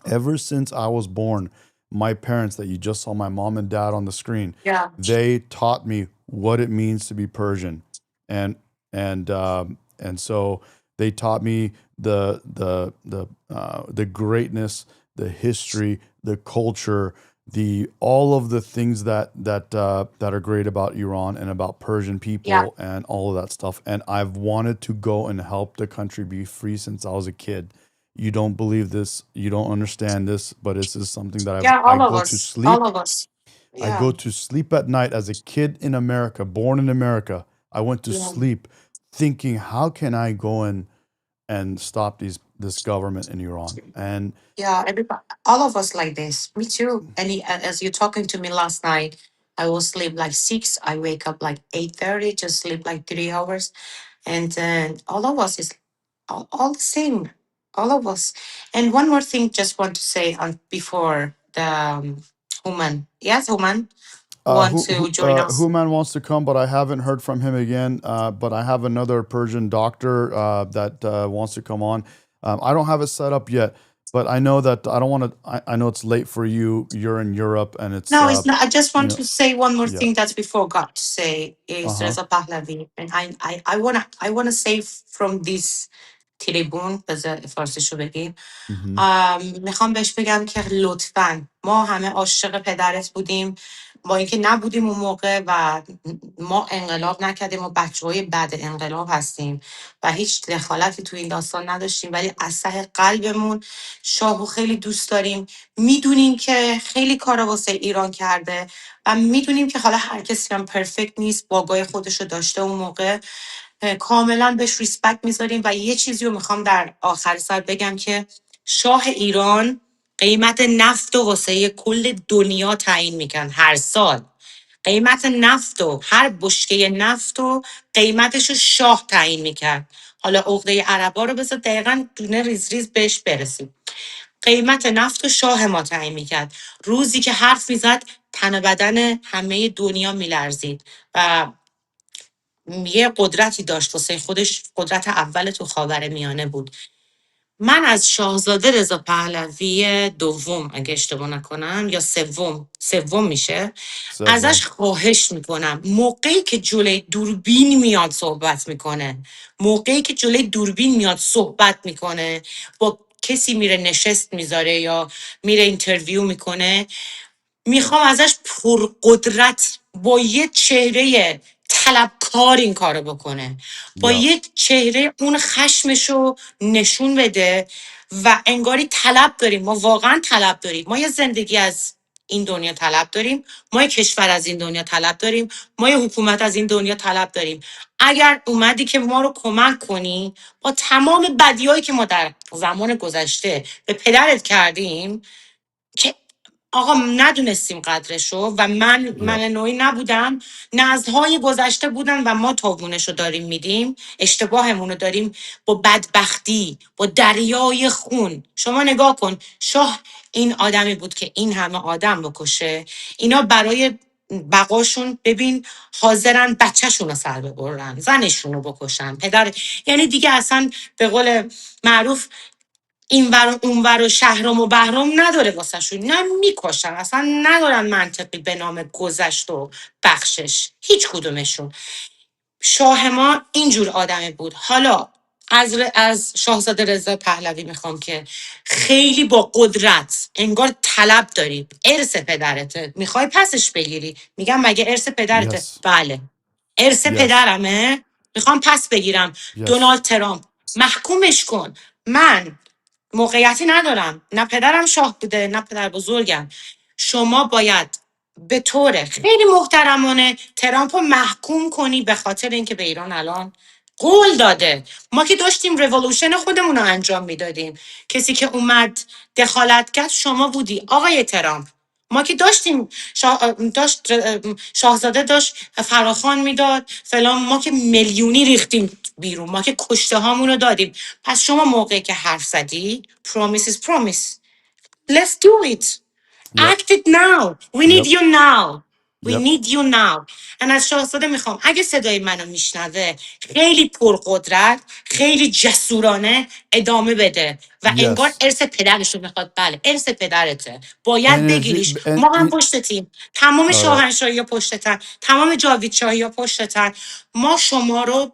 ever since I was born, my parents that you just saw, my mom and dad on the screen, they taught me what it means to be Persian. And so they taught me the greatness, the history, the culture, all of the things that are great about Iran and about Persian people and all of that stuff. And I've wanted to go and help the country be free since I was a kid. You don't believe this, you don't understand this, but this is something that I go to sleep. All of us. I go Yeah, to sleep at night as a kid in America, born in America. I went to yeah, sleep thinking, how can I go and stop this government in Iran? And yeah. Everybody, all of us like this. Me too. And as you're talking to me last night, I will sleep like 6. I wake up like 8:30. Just sleep like 3 hours. And all of us is all the same. All of us. And one more thing, just want to say on before the Human. Yes, Human want to join us. Human wants to come, but I haven't heard from him again. But I have another Persian doctor that wants to come on. I don't have it set up yet, but I know that I don't want to. I know it's late for you. You're in Europe, and it's No, it's not. I just you want know, to say one more yeah. thing that we forgot to say Uh is huh. Reza Pahlavi. And I wanna say from this tribune, بذار فارسیشو بگیم. Mm-hmm. میخوام بهش بگم که لطفاً ما همه عاشق پدرت بودیم، با اینکه نبودیم اون موقع و ما انقلاب نکردیم و بچه های بعد انقلاب هستیم و هیچ دخالتی تو این داستان نداشتیم، ولی از ته قلبمون شاهو خیلی دوست داریم. میدونیم که خیلی کارا واسه ایران کرده و میدونیم که حالا هر کسی هم پرفکت نیست، باگای خودشو داشته اون موقع. کاملا بهش ریسپکت میذاریم و یه چیزی رو میخوام در آخر سر بگم که شاه ایران قیمت نفت و واسه کل دنیا تعیین میکن هر سال. قیمت نفت و هر بشکه نفت و قیمتش رو شاه تعیین میکرد. حالا عقده عربا رو بذار دقیقا دونه ریز ریز بهش برسیم. قیمت نفت و شاه ما تعیین میکرد. روزی که حرف میزد تن و بدن همه دنیا میلرزید و یه قدرتی داشت واسه خودش. قدرت اول تو خاور میانه بود. من از شاهزاده رضا پهلوی دوم اگه اشتباه نکنم یا سوم میشه، ازش Sevom. خواهش میکنم موقعی که جلوی دوربین میاد صحبت میکنه، موقعی که جلوی دوربین میاد صحبت میکنه، با کسی میره نشست میذاره یا میره اینترویو میکنه، میخوام ازش پرقدرت با یه چهره طلبکار این کارو بکنه، با Yep. یه چهره اون خشمشو نشون بده و انگاری طلب داریم. ما واقعا طلب داریم. ما یه زندگی از این دنیا طلب داریم، ما یه کشور از این دنیا طلب داریم، ما یه حکومت از این دنیا طلب داریم. اگر اومدی که ما رو کمک کنی با تمام بدیایی که ما در زمان گذشته به پدرت کردیم که آقا ندونستیم قدرشو و من Yep. نوعی نبودم، نسل‌های گذشته بودن و ما تاوونشو داریم میدیم، اشتباهمونو داریم با بدبختی، با دریای خون. شما نگاه کن، شاه این آدمی بود که این همه آدم بکشه. اینا برای بقاشون ببین حاضرن بچهشون رو سر ببرن، زنشون رو بکشن، پدر. یعنی دیگه اصلا به قول معروف این ور و اون ور و شهرام و بهرام نداره واسه شون. نه میکشن، اصلا ندارن منطقی به نام گذشت و بخشش هیچ کدومشون. شاه ما اینجور آدمی بود. حالا از شاهزاده رضا پهلوی میخوام که خیلی با قدرت انگار طلب داری، ارث پدرته میخوای پسش بگیری. میگم مگه ارث پدرته؟ Yes. بله ارث Yes. پدرمه، میخوام پس بگیرم. Yes. دونالد ترامپ محکومش کن. من موقعیتی ندارم، نه پدرم شاه بوده نه پدر بزرگم. شما باید به طور خیلی محترمانه ترامپ رو محکوم کنی به خاطر اینکه به ایران الان قول داده. ما که داشتیم رولوشن خودمون رو انجام میدادیم، کسی که اومد دخالت کرد شما بودی آقای ترامپ. ما که داشتیم شاهزاده داشت فراخوان میداد فلان، ما که میلیونی ریختیم بیرون، ما که کشته هامون رو دادیم. پس شما موقعی که حرف زدی promise is promise. Let's do it. Yep. Act it now. We need Yep. you now. We Yep. need you now. and از شاهزاده میخوام اگه صدای منو میشنوه خیلی پرقدرت، خیلی جسورانه ادامه بده و انگار Yes. ارث پدرش رو میخواد. بله ارث پدرته، باید Energy بگیریش. and ما هم پشتتیم، تمام all right. شاهنشاهی ها پشتتن، تمام جاوید شاهی ها پشتتن. ما شما رو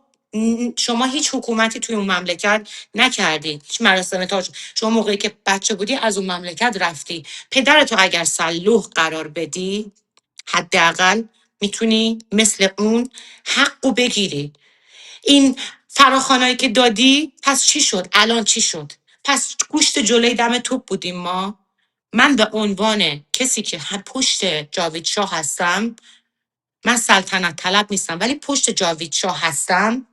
شما هیچ حکومتی توی اون مملکت نکردی، هیچ مراسم تاج. شما موقعی که بچه بودی از اون مملکت رفتی. پدرتو اگر سلوح قرار بدی حداقل میتونی مثل اون حقو بگیری. این فراخوانایی که دادی پس چی شد؟ الان چی شد؟ پس گوشت جلوی دم توپ بودیم ما. من به عنوان کسی که پشت جاوید شاه هستم، من سلطنت طلب نیستم ولی پشت جاوید شاه هستم،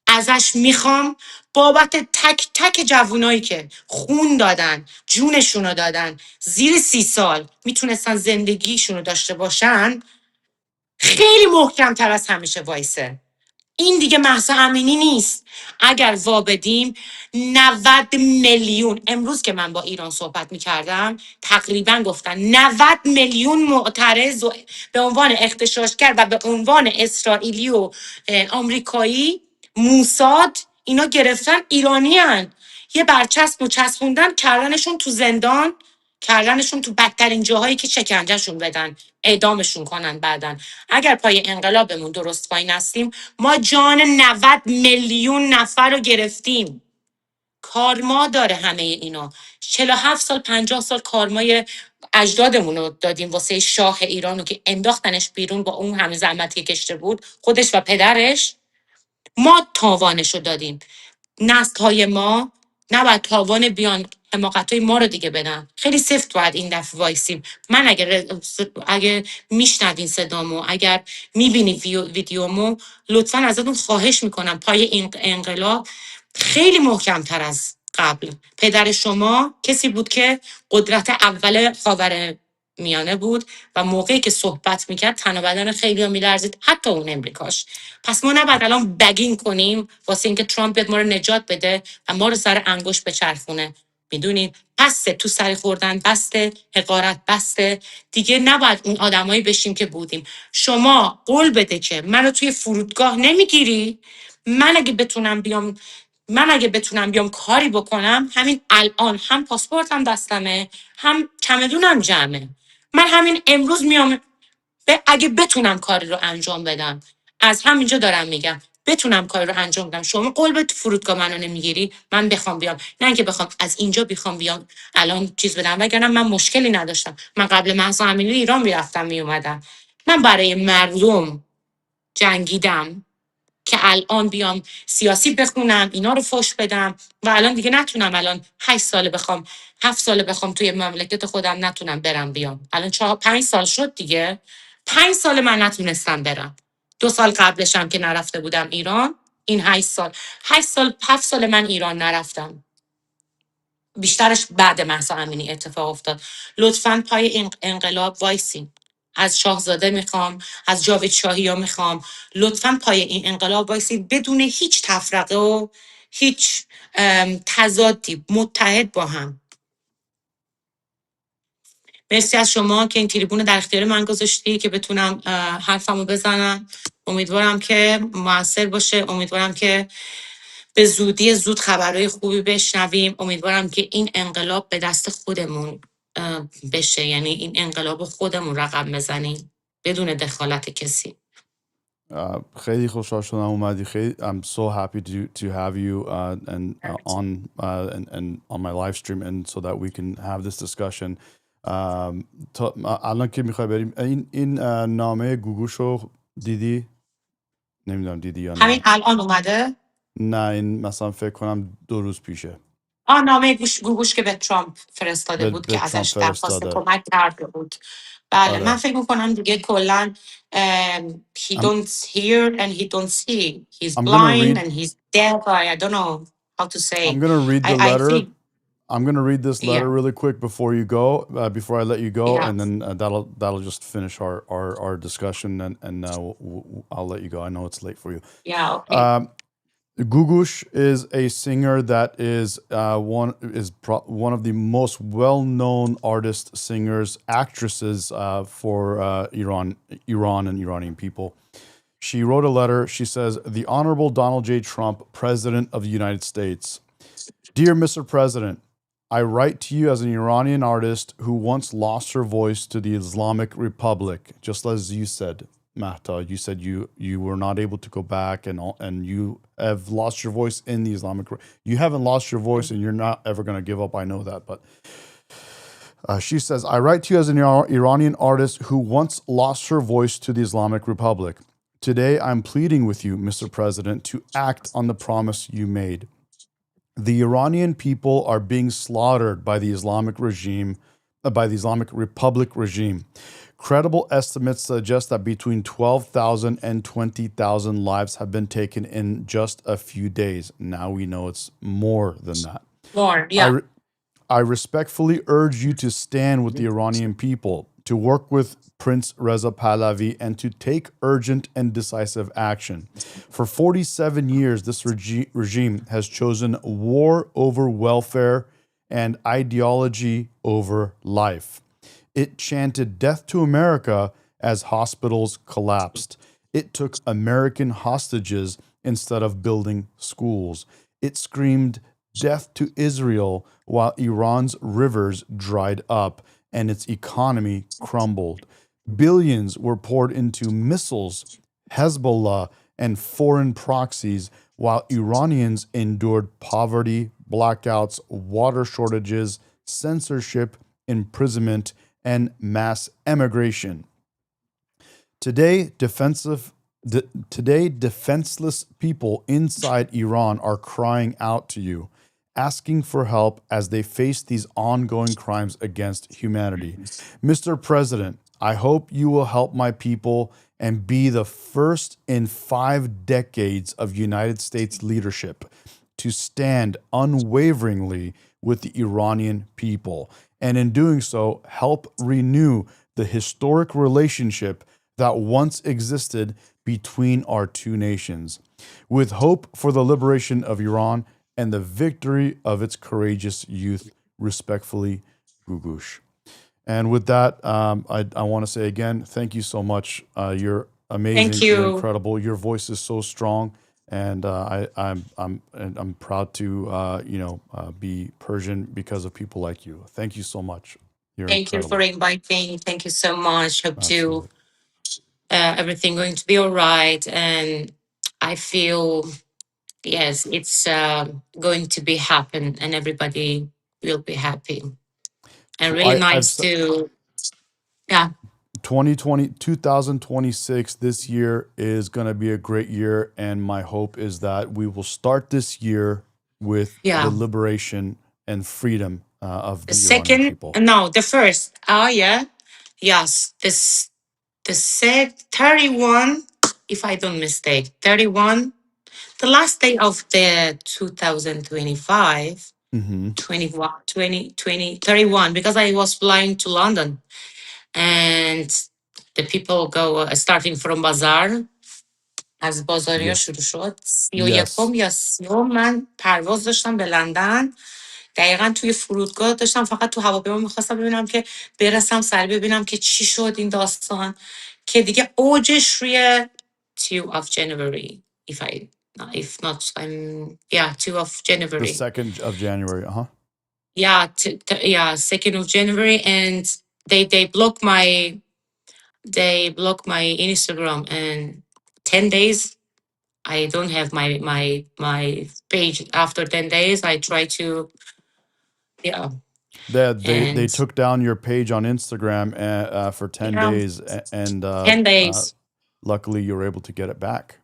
ازش میخوام بابت تک تک جوونایی که خون دادن، جونشونو دادن، زیر 30 سال میتونستن زندگیشونو داشته باشن، خیلی محکم تر از همیشه وایسه. این دیگه مهسا امینی نیست. اگر وا بدیم 90 میلیون، امروز که من با ایران صحبت میکردم تقریبا گفتن 90 میلیون معترض و به عنوان اغتشاشگر و به عنوان اسرائیلی و آمریکایی موساد اینا گرفتن ایرانی هن. یه برچسب چسبوندن کردنشون تو زندان، کردنشون تو بدترین جاهایی که شکنجهشون بدن، اعدامشون کنن بعدن. اگر پای انقلابمون درست پای نستیم ما جان 90 میلیون نفر رو گرفتیم. کارما داره همه اینا. 47 سال 50 سال کارمای اجدادمون رو دادیم واسه شاه ایران رو که انداختنش بیرون با اون همه زحمتی که کشته بود خودش و پدرش. ما تاوانش رو دادیم. نسل‌های ما نباید تاوان بیان حماقت‌های ما رو دیگه بدن. خیلی سفت باید این دفعه وایسیم. من اگه میشنوین صدامو، اگر میبینی ویدیومو، لطفا ازتون خواهش میکنم پای این انقلاب خیلی محکم‌تر از قبل. پدر شما کسی بود که قدرت اول خاور میانه بود و موقعی که صحبت میکرد تن و بدن خیلی ها میلرزید، حتی اون امریکاش. پس ما نباید الان بگین کنیم واسه اینکه ترامپ بیاد ما رو نجات بده و ما رو سر انگشت بچرخونه. میدونید بسته تو سر خوردن، بسته حقارت، بسته دیگه. نباید اون آدمایی بشیم که بودیم. شما قول بده که منو توی فرودگاه نمیگیری. من اگه بتونم بیام کاری بکنم همین الان، هم پاسپورتم دستمه هم چمدونم جمعه، من همین امروز میام. اگه بتونم کاری رو انجام بدم، از همینجا دارم میگم بتونم کاری رو انجام بدم، شما قول به فرودگاه منو نمیگیری، من بخوام بیام، نه اینکه بخوام از اینجا بخوام بیام الان چیز بدم. وگرنه من مشکلی نداشتم، من قبل مهسا امینی ایران میرفتم میومدم. من برای مردم جنگیدم که الان بیام سیاسی بخونم، اینا رو فوش بدم و الان دیگه نتونم. الان 8 ساله بخوام، 7 ساله بخوام توی مملکت خودم نتونم برم بیام. الان 5 سال شد دیگه. 5 سال من نتونستم برم. 2 سال قبلشم که نرفته بودم ایران. این 8 سال 7 سال من ایران نرفتم. بیشترش بعد مهسا امینی اتفاق افتاد. لطفاً پای این انقلاب وایسین. از شاهزاده میخوام، از جاوید شاهی ها میخوام، لطفاً پای این انقلاب وایسین بدون هیچ تفرقه و هیچ تضادی، متحد با هم. مرسی از شما که این تریبون در اختیار من گذاشتی که بتونم حرفمو بزنم. امیدوارم که موثر باشه، امیدوارم که به زودی زود خبرهای خوبی بشنویم. امیدوارم که این انقلاب به دست خودمون بشه، یعنی این انقلاب خودمون رقم بزنیم بدون دخالت کسی. خیلی خوشحال شدم اومدی. خیلی I'm so happy to have you and on my live stream and so that we can have this discussion. الان که میخوای بریم این نامه گوگوشو دیدی؟ نمیدونم دیدی یا نه. همین الان اومده؟ نه این مثلا فکر کنم 2 روز پیشه. نامه گوگوش که به ترامپ فرستاده بود به که ترامپ ازش درخواست فرستاده. کمک کرده بود. بله آره. من فکر میکنم دیگه کلن he don't hear and he don't see. He's blind and he's deaf. I don't know how to say. I'm gonna read the I letter. think, I'm gonna read this letter yeah. really quick before you go, before I let you go, Yeah. and then that'll just finish our discussion, and I'll let you go. I know it's late for you. Yeah, okay. Gugush is a singer that is one of the most well-known artists, singers, actresses for Iran and Iranian people. She wrote a letter. She says, "The Honorable Donald J. Trump, President of the United States. Dear Mr. President, I write to you as an Iranian artist who once lost her voice to the Islamic Republic, just as you said, Mahta. You said you were not able to go back and you have lost your voice in the Islamic. You haven't lost your voice and you're not ever going to give up. I know that, but." She says, "I write to you as an Iranian artist who once lost her voice to the Islamic Republic. Today, I'm pleading with you, Mr. President, to act on the promise you made. The Iranian people are being slaughtered by the Islamic regime, by the Islamic Republic regime. Credible estimates suggest that between 12,000 and 20,000 lives have been taken in just a few days. Now we know it's more than that. More, I, yeah. I respectfully urge you to stand with the Iranian people, to work with Prince Reza Pahlavi, and to take urgent and decisive action. For 47 years, this regime has chosen war over welfare and ideology over life. It chanted death to America as hospitals collapsed. It took American hostages instead of building schools. It screamed death to Israel while Iran's rivers dried up and its economy crumbled. Billions were poured into missiles, Hezbollah, and foreign proxies while Iranians endured poverty, blackouts, water shortages, censorship, imprisonment, and mass emigration. Today, defenseless people inside Iran are crying out to you, asking for help as they face these ongoing crimes against humanity. Mr. President, I hope you will help my people and be the first in 5 decades of United States leadership to stand unwaveringly with the Iranian people, and in doing so, help renew the historic relationship that once existed between our two nations, with hope for the liberation of Iran and the victory of its courageous youth. Respectfully, Gugush. And with that, I want to say again, thank you so much. You're Thank amazing. You're you. incredible. Your voice is so strong, and I'm proud to be Persian because of people like you. Thank you so much. You're Thank you for incredible. inviting. Thank you so much. Hope to Absolutely. everything going to be all right. And I feel, yes, it's going to be happen and everybody will be happy. And really I've nice to, yeah, 2026, this year is going to be a great year, and my hope is that we will start this year with the yeah. liberation and freedom of The the Iranian second, people. no, the first. Oh, yeah. Yes. This, the 31, if I don't mistake, 31, the last day of the 2025, Hmm. 21, 20, 20, 31, because I was flying to London and the people go starting from Bazaar. از بازاریا Yes. شروع شد 31 Yes. یا 30 من پرواز داشتم به لندن. دقیقا توی فرودگاه داشتم فقط تو هواپیما میخواستم ببینم که برسم سری ببینم که چی شد این داستان که دیگه اوجش روی 2 of January if not I'm 2 of The January 2nd of January. Uh-huh. yeah 2nd of January and they block my Instagram and 10 days I don't have my page after 10 days. I try to, yeah, They and took down your page on Instagram for 10 yeah, days, and 10 days. luckily you were able to get it back.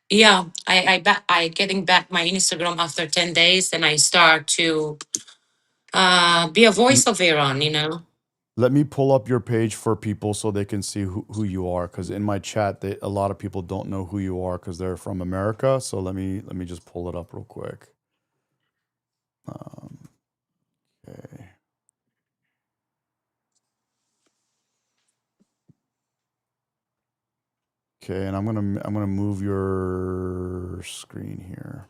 Yeah, I getting back my Instagram after 10 days and I start to be a voice of Iran, you know. Let me pull up your page for people so they can see who you are. Because in my chat, a lot of people don't know who you are because they're from America. So let me just pull it up real quick. Okay. Okay, and I'm gonna move your screen here.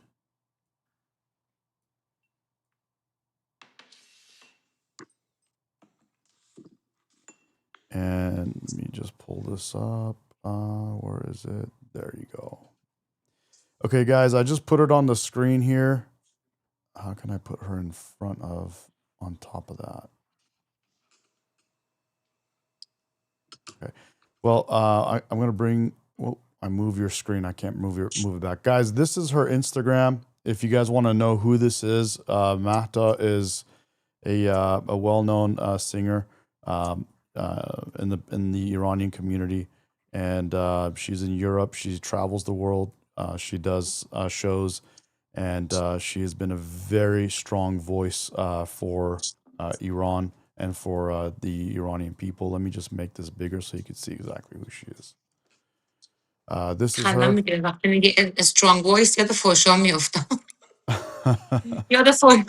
And let me just pull this up. Where is it? There you go. Okay, guys, I just put it on the screen here. How can I put her in front of, on top of that? Okay. Well, I'm gonna bring. Well, I move your screen. I can't move it back, guys. This is her Instagram. If you guys want to know who this is, Mahta is a well-known singer in the Iranian community, and she's in Europe. She travels the world. She does shows, and she has been a very strong voice for Iran and for the Iranian people. Let me just make this bigger so you can see exactly who she is. This is خندم her. میگیره وقتی میگه strong voice یاد فوشا میافتم یاد فوش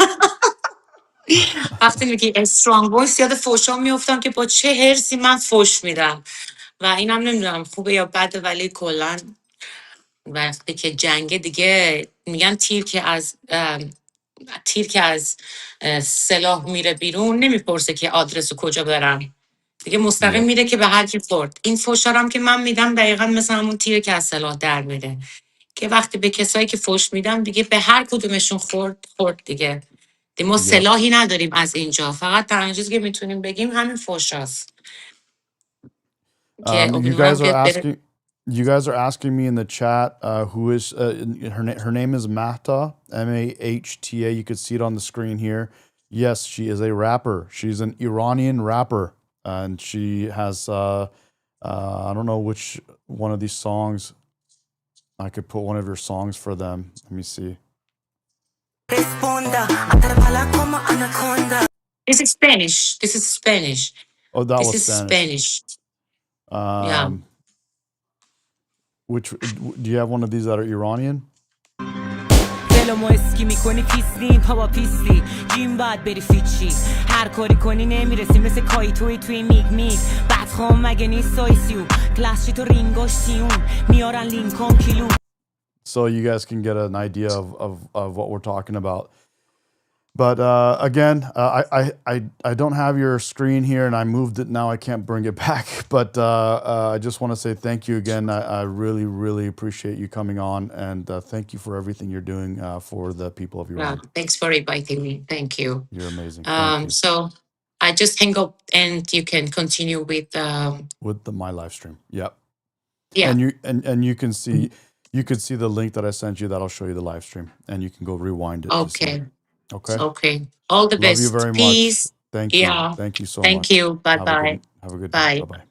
وقتی میگی strong voice یاد فوشا میافتم که با چه حرصی من فوش میدم و اینم نمیدونم خوبه یا بده ولی کلا وقتی که جنگ دیگه میگن تیر که از سلاح میره بیرون نمیپرسه که آدرس کجا برم دیگه مستقیم Yep. میره که به هر کی خورد این فوشارم که من میدم دقیقا مثل همون تیر که از سلاح در میره که وقتی به کسایی که فوش میدم دیگه به هر کدومشون خورد دیگه ما Yep. سلاحی نداریم از اینجا فقط تنها چیزی که میتونیم بگیم همین فوشاست که You امیدوارم guys are که بره asking. You guys are asking me in the chat who is her name is Mahta, Mahta. You could see it on the screen here. Yes, she is a rapper. She's an Iranian rapper, and she has I don't know which one of these songs. I could put one of your songs for them. Let me see. This is Spanish. This is Spanish. Oh, that This was is Spanish. Spanish. Yeah. Which do you have one of these that are Iranian? دلمو اسکی میکنی پیستی پا پیستی جیم باید بری فیچی هر کاری کنی نمیرسی مثل توی میگ بدخوام مگه نیست سایسیو کلاس تو رینگاش سیون میارن لینکن کیلو. So you guys can get an idea of what we're talking about. But again, I don't have your screen here, and I moved it. Now I can't bring it back. But I just want to say thank you again. I really, really appreciate you coming on, and thank you for everything you're doing for the people of Iran. Thanks for inviting me. Thank you. You're amazing. Thank you. So I just hang up and you can continue with my live stream. Yep. Yeah. And you can see the link that I sent you. That'll show you the live stream, and you can go rewind it. Okay. Okay. Okay. All the best. Love you very Peace. much. Thank Yeah. you. Thank you so Thank much. you. Bye-bye. Have a good Bye. night. Bye-bye.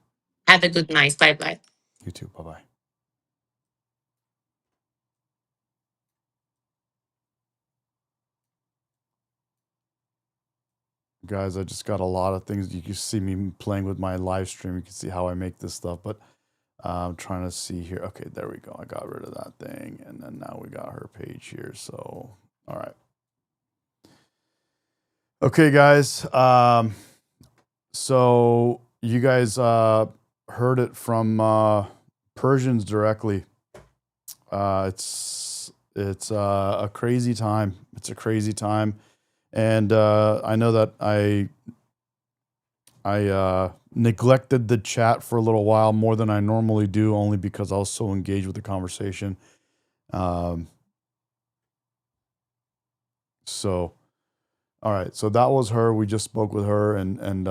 Have a good night. Bye-bye. You too. Bye-bye. Guys, I just got a lot of things. You can see me playing with my live stream. You can see how I make this stuff, but I'm trying to see here. Okay, there we go. I got rid of that thing, and then now we got her page here. So, all right. Okay, guys. So you guys heard it from Persians directly. It's a crazy time. It's a crazy time. And I know that I neglected the chat for a little while more than I normally do, only because I was so engaged with the conversation. So, all right. So that was her. We just spoke with her, and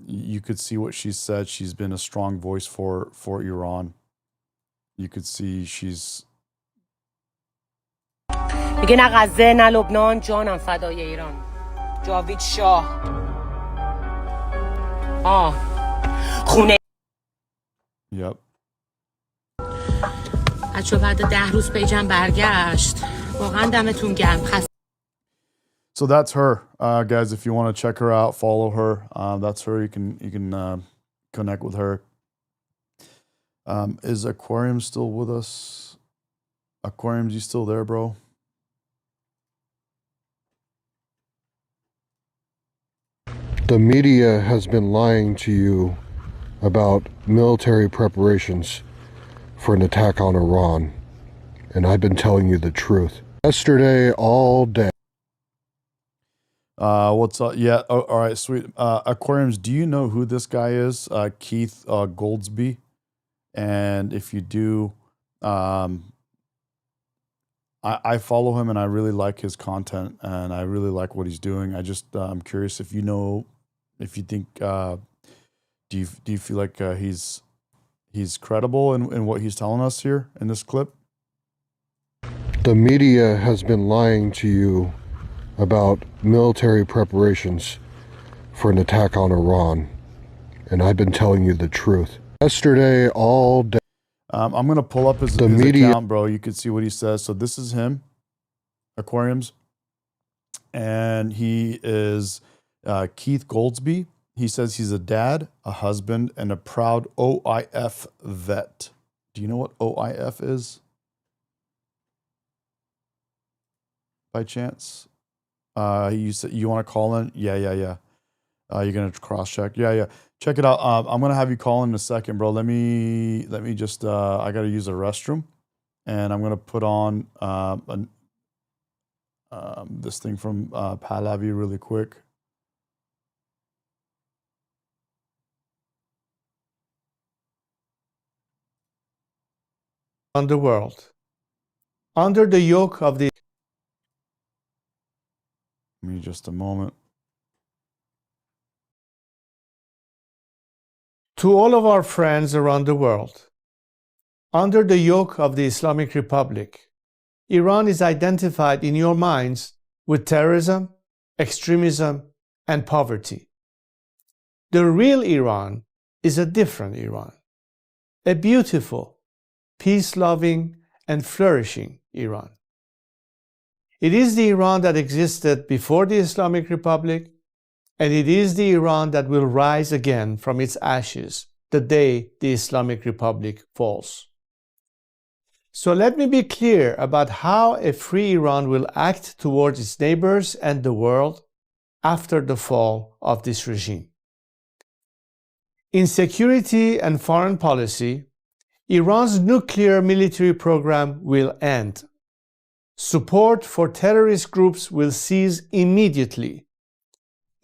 you could see what she said. She's been a strong voice for Iran. You could see she's. میگه نه غزه نه لبنان جانم فدای ایران جاوید شاه خونه. Yep. بچه بعد 10 روز پیجم برگشت واقعا دمتون گرم. So that's her, guys. If you want to check her out, follow her. That's her. You can connect with her. Is Aquarium still with us? Aquarium, you still there, bro? The media has been lying to you about military preparations for an attack on Iran, and I've been telling you the truth. Yesterday, all day. What's up? Yeah. Oh, all right. Sweet. Aquariums, do you know who this guy is? Keith Goldsby. And if you do, I follow him and I really like his content and I really like what he's doing. I'm curious if you know, if you think, do you feel like he's credible in what he's telling us here in this clip? The media has been lying to you about military preparations for an attack on Iran, and I've been telling you the truth. Yesterday, all day. I'm going to pull up his account, bro. You can see what he says. So this is him, Aquariums. And he is Keith Goldsby. He says he's a dad, a husband, and a proud OIF vet. Do you know what OIF is? By chance? You said you want to call in? Yeah. You're gonna cross check. Yeah. Check it out. I'm gonna have you call in a second, bro. Let me just. I gotta use the restroom, and I'm gonna put on this thing from Pahlavi really quick. On the world, under the yoke of the. Give me just a moment. To all of our friends around the world, under the yoke of the Islamic Republic, Iran is identified in your minds with terrorism, extremism, and poverty. The real Iran is a different Iran, a beautiful, peace-loving, and flourishing Iran. It is the Iran that existed before the Islamic Republic, and it is the Iran that will rise again from its ashes the day the Islamic Republic falls. So let me be clear about how a free Iran will act towards its neighbors and the world after the fall of this regime. In security and foreign policy, Iran's nuclear military program will end. Support for terrorist groups will cease immediately.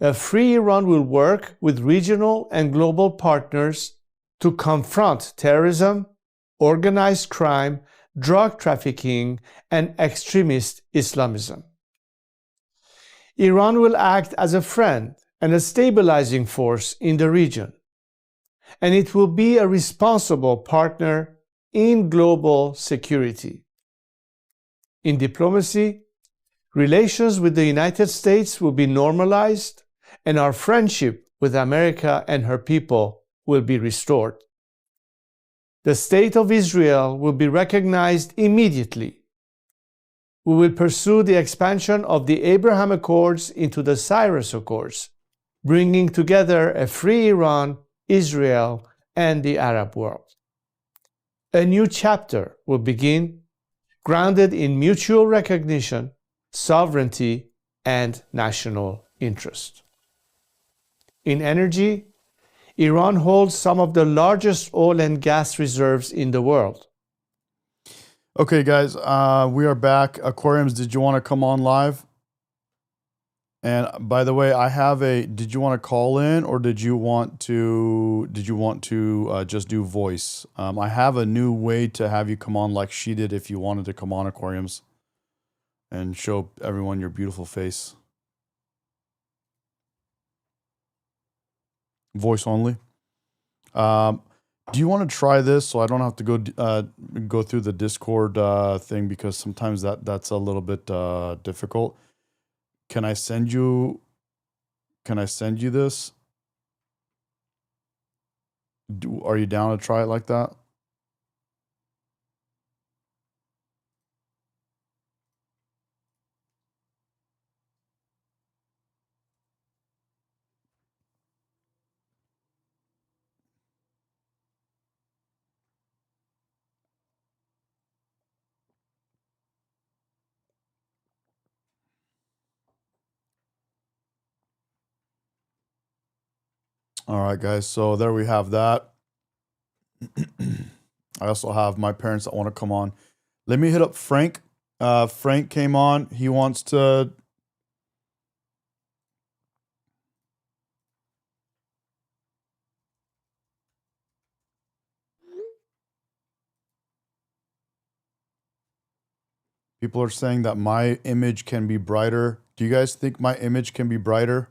A free Iran will work with regional and global partners to confront terrorism, organized crime, drug trafficking, and extremist Islamism. Iran will act as a friend and a stabilizing force in the region, and it will be a responsible partner in global security. In diplomacy, relations with the United States will be normalized, and our friendship with America and her people will be restored. The State of Israel will be recognized immediately. We will pursue the expansion of the Abraham Accords into the Cyrus Accords, bringing together a free Iran, Israel, and the Arab world. A new chapter will begin, grounded in mutual recognition, sovereignty, and national interest. In energy, Iran holds some of the largest oil and gas reserves in the world. Okay, guys, we are back. Aquariums, did you want to come on live? And by the way, I have did you want to call in or did you want to just do voice? I have a new way to have you come on like she did if you wanted to come on, Aquariums, and show everyone your beautiful face. Voice only. Do you want to try this so I don't have to go through the Discord thing because sometimes that's a little bit difficult. Can I send you this? Are you down to try it like that? All right, guys. So there we have that. I also have my parents that want to come on. Let me hit up Frank. Frank came on. He wants to. People are saying that my image can be brighter. Do you guys think my image can be brighter?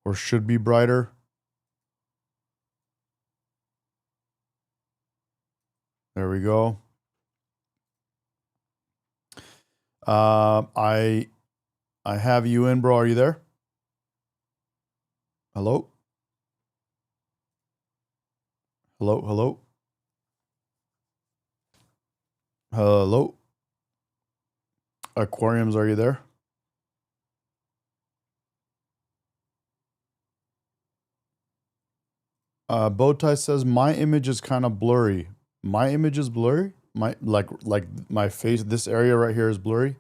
Or should be brighter? There we go. I have you in, bro. Are you there? Hello? Hello, hello, hello. Aquariums, are you there? Bowtie says my image is kind of blurry. My image is blurry. My like my face. This area right here is blurry.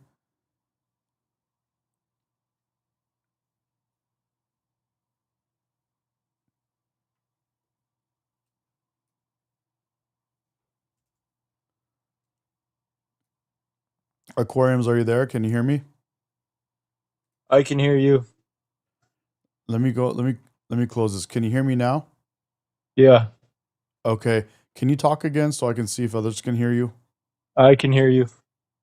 Aquariums, are you there? Can you hear me? I can hear you. Let me go. Let me close this. Can you hear me now? Yeah, Okay. Can you talk again so I can see if others can hear you? I can hear you.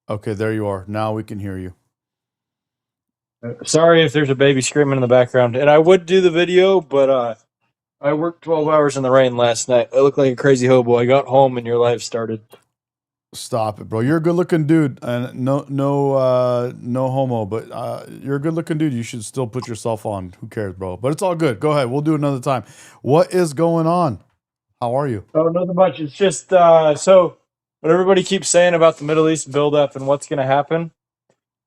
Okay, there you are. Now we can hear you. Sorry if there's a baby screaming in the background. And I would do the video, but I worked 12 hours in the rain last night. I look like a crazy hobo. I got home and your live started. Stop it, bro. You're a good-looking dude, and no homo, but you're a good-looking dude. You should still put yourself on. Who cares, bro? But it's all good. Go ahead. We'll do it another time. What is going on? How are you? Oh, nothing much. It's just so what everybody keeps saying about the Middle East buildup and what's going to happen.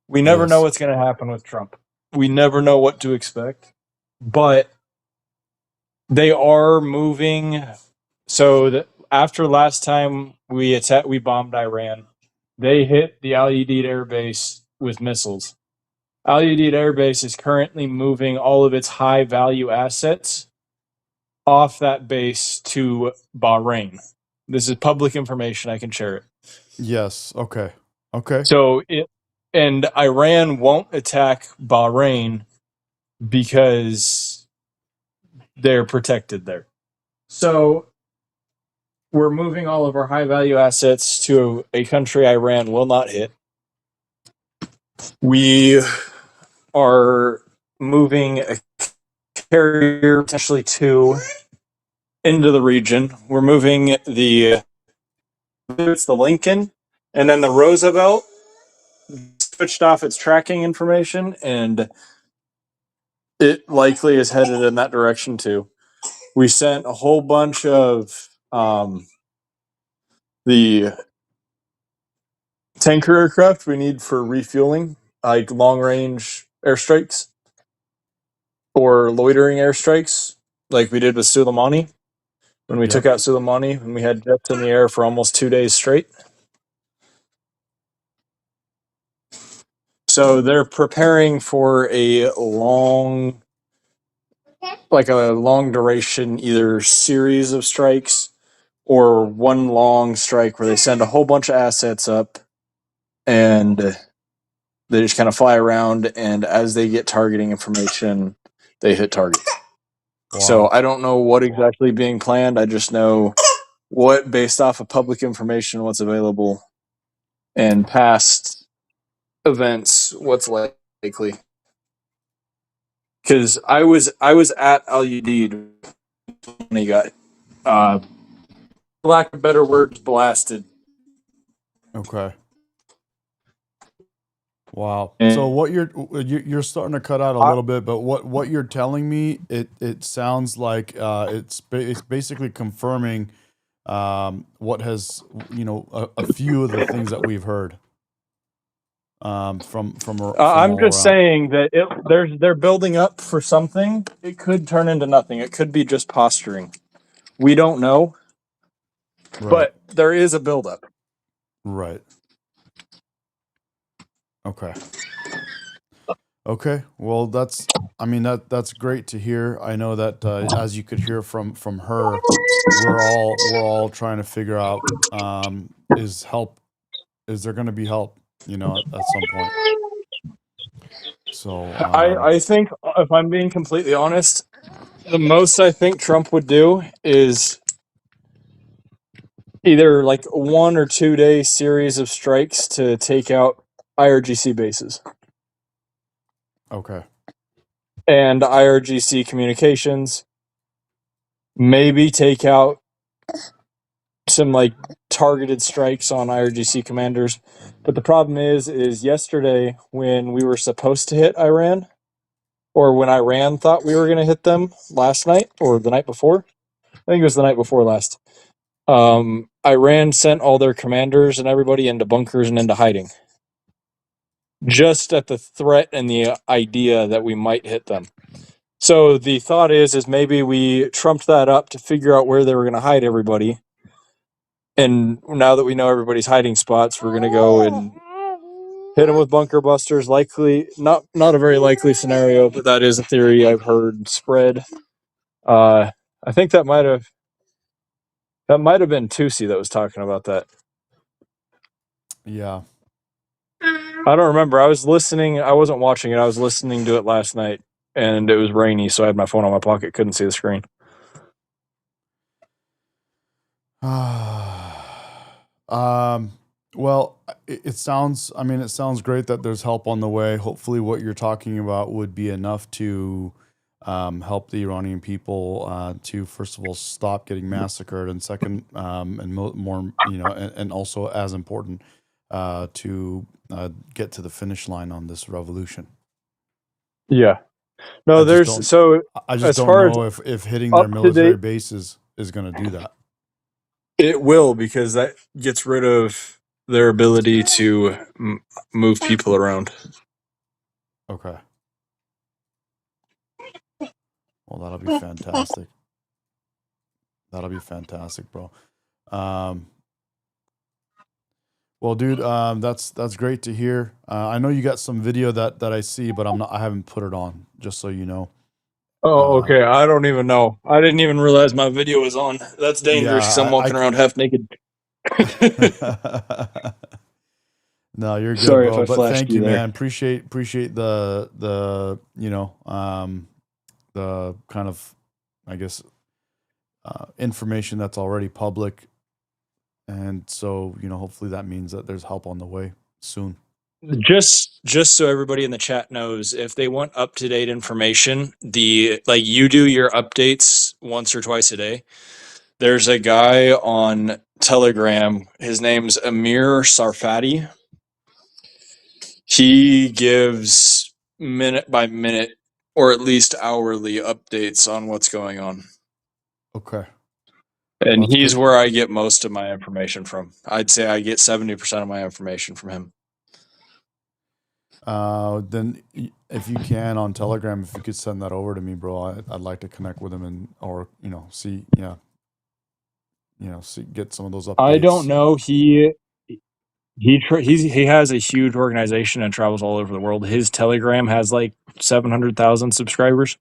We never know Yes. what's going to happen with Trump. We never know what to expect. But they are moving. So that after last time we bombed Iran, they hit the Al Udeid air base with missiles. Al Udeid air base is currently moving all of its high value assets off that base to Bahrain. This is public information. I can share it. Yes. Okay. Okay. So and Iran won't attack Bahrain because they're protected there. So we're moving all of our high value assets to a country Iran will not hit. We are moving a carrier potentially two into the region. We're moving it's the Lincoln, and then the Roosevelt switched off its tracking information, and it likely is headed in that direction too. We sent a whole bunch of the tanker aircraft we need for refueling, like long range airstrikes or loitering airstrikes, like we did with Soleimani when we took Yep. out Soleimani, and we had jets in the air for almost 2 days straight. So they're preparing for a long duration, either series of strikes or one long strike where they send a whole bunch of assets up and they just kind of fly around, and as they get targeting information, they hit targets. Wow. So I don't know what exactly being planned. I just know what, based off of public information, what's available, and past events, what's likely. Because I was at Al Udeid when he got, for lack of better words, blasted. Okay. Wow. And So what you're starting to cut out a little bit, but what you're telling me, it sounds like it's basically confirming what has a few of the things that we've heard from I'm all just around. saying that they're building up for something. It could turn into nothing. It could be just posturing. We don't know, Right. but there is a buildup. Right. Okay. Okay. Well, that's great to hear. I know that as you could hear from her, we're all trying to figure out is there going to be help, at some point. So I think, if I'm being completely honest, the most I think Trump would do is either like a 1 or 2 day series of strikes to take out IRGC bases okay. and IRGC communications. Maybe take out some like targeted strikes on IRGC commanders. But the problem is yesterday when we were supposed to hit Iran, or when Iran thought we were going to hit them last night or the night before, I think it was the night before last. Iran sent all their commanders and everybody into bunkers and into hiding, just at the threat and the idea that we might hit them. So the thought is maybe we trumped that up to figure out where they were going to hide everybody. And now that we know everybody's hiding spots, we're going to go and hit them with bunker busters. Likely, not a very likely scenario, but that is a theory I've heard spread. I think that might have been Tusi that was talking about that. Yeah. I don't remember. I was listening. I wasn't watching it. I was listening to it last night, and it was rainy, so I had my phone on my pocket. Couldn't see the screen. Well, it sounds, I mean, it sounds great that there's help on the way. Hopefully what you're talking about would be enough to help the Iranian people to, first of all, stop getting massacred, and second, and more, and also as important, to get to the finish line on this revolution. Yeah. No, I just as don't far as know if hitting their up to military date, bases is going to do that. it will, because that gets rid of their ability to move people around. Okay. Well, that'll be fantastic. That'll be fantastic, bro. Well, dude, that's great to hear. I know you got some video that I see, but I haven't put it on, just so you know. Oh, okay. I don't even know. I didn't even realize my video was on. That's dangerous because I'm Yeah, walking around half naked. No, you're good, Sorry if bro. I But flashed thank you you, there. man. Appreciate the the kind of, I guess, information that's already public, and so hopefully that means that there's help on the way soon. Just so everybody in the chat knows, if they want up to date information, you do your updates once or twice a day. There's a guy on Telegram. His name's Amir Sarfati. He gives minute by minute, or at least hourly, updates on what's going on. Okay. And Well, that's he's good. where I get most of my information from. I'd say I get 70% of my information from him. Then if you can, on Telegram, if you could send that over to me, bro, I'd like to connect with him, and or see, get some of those I don't updates. know. He has a huge organization and travels all over the world. His Telegram has like 700,000 subscribers.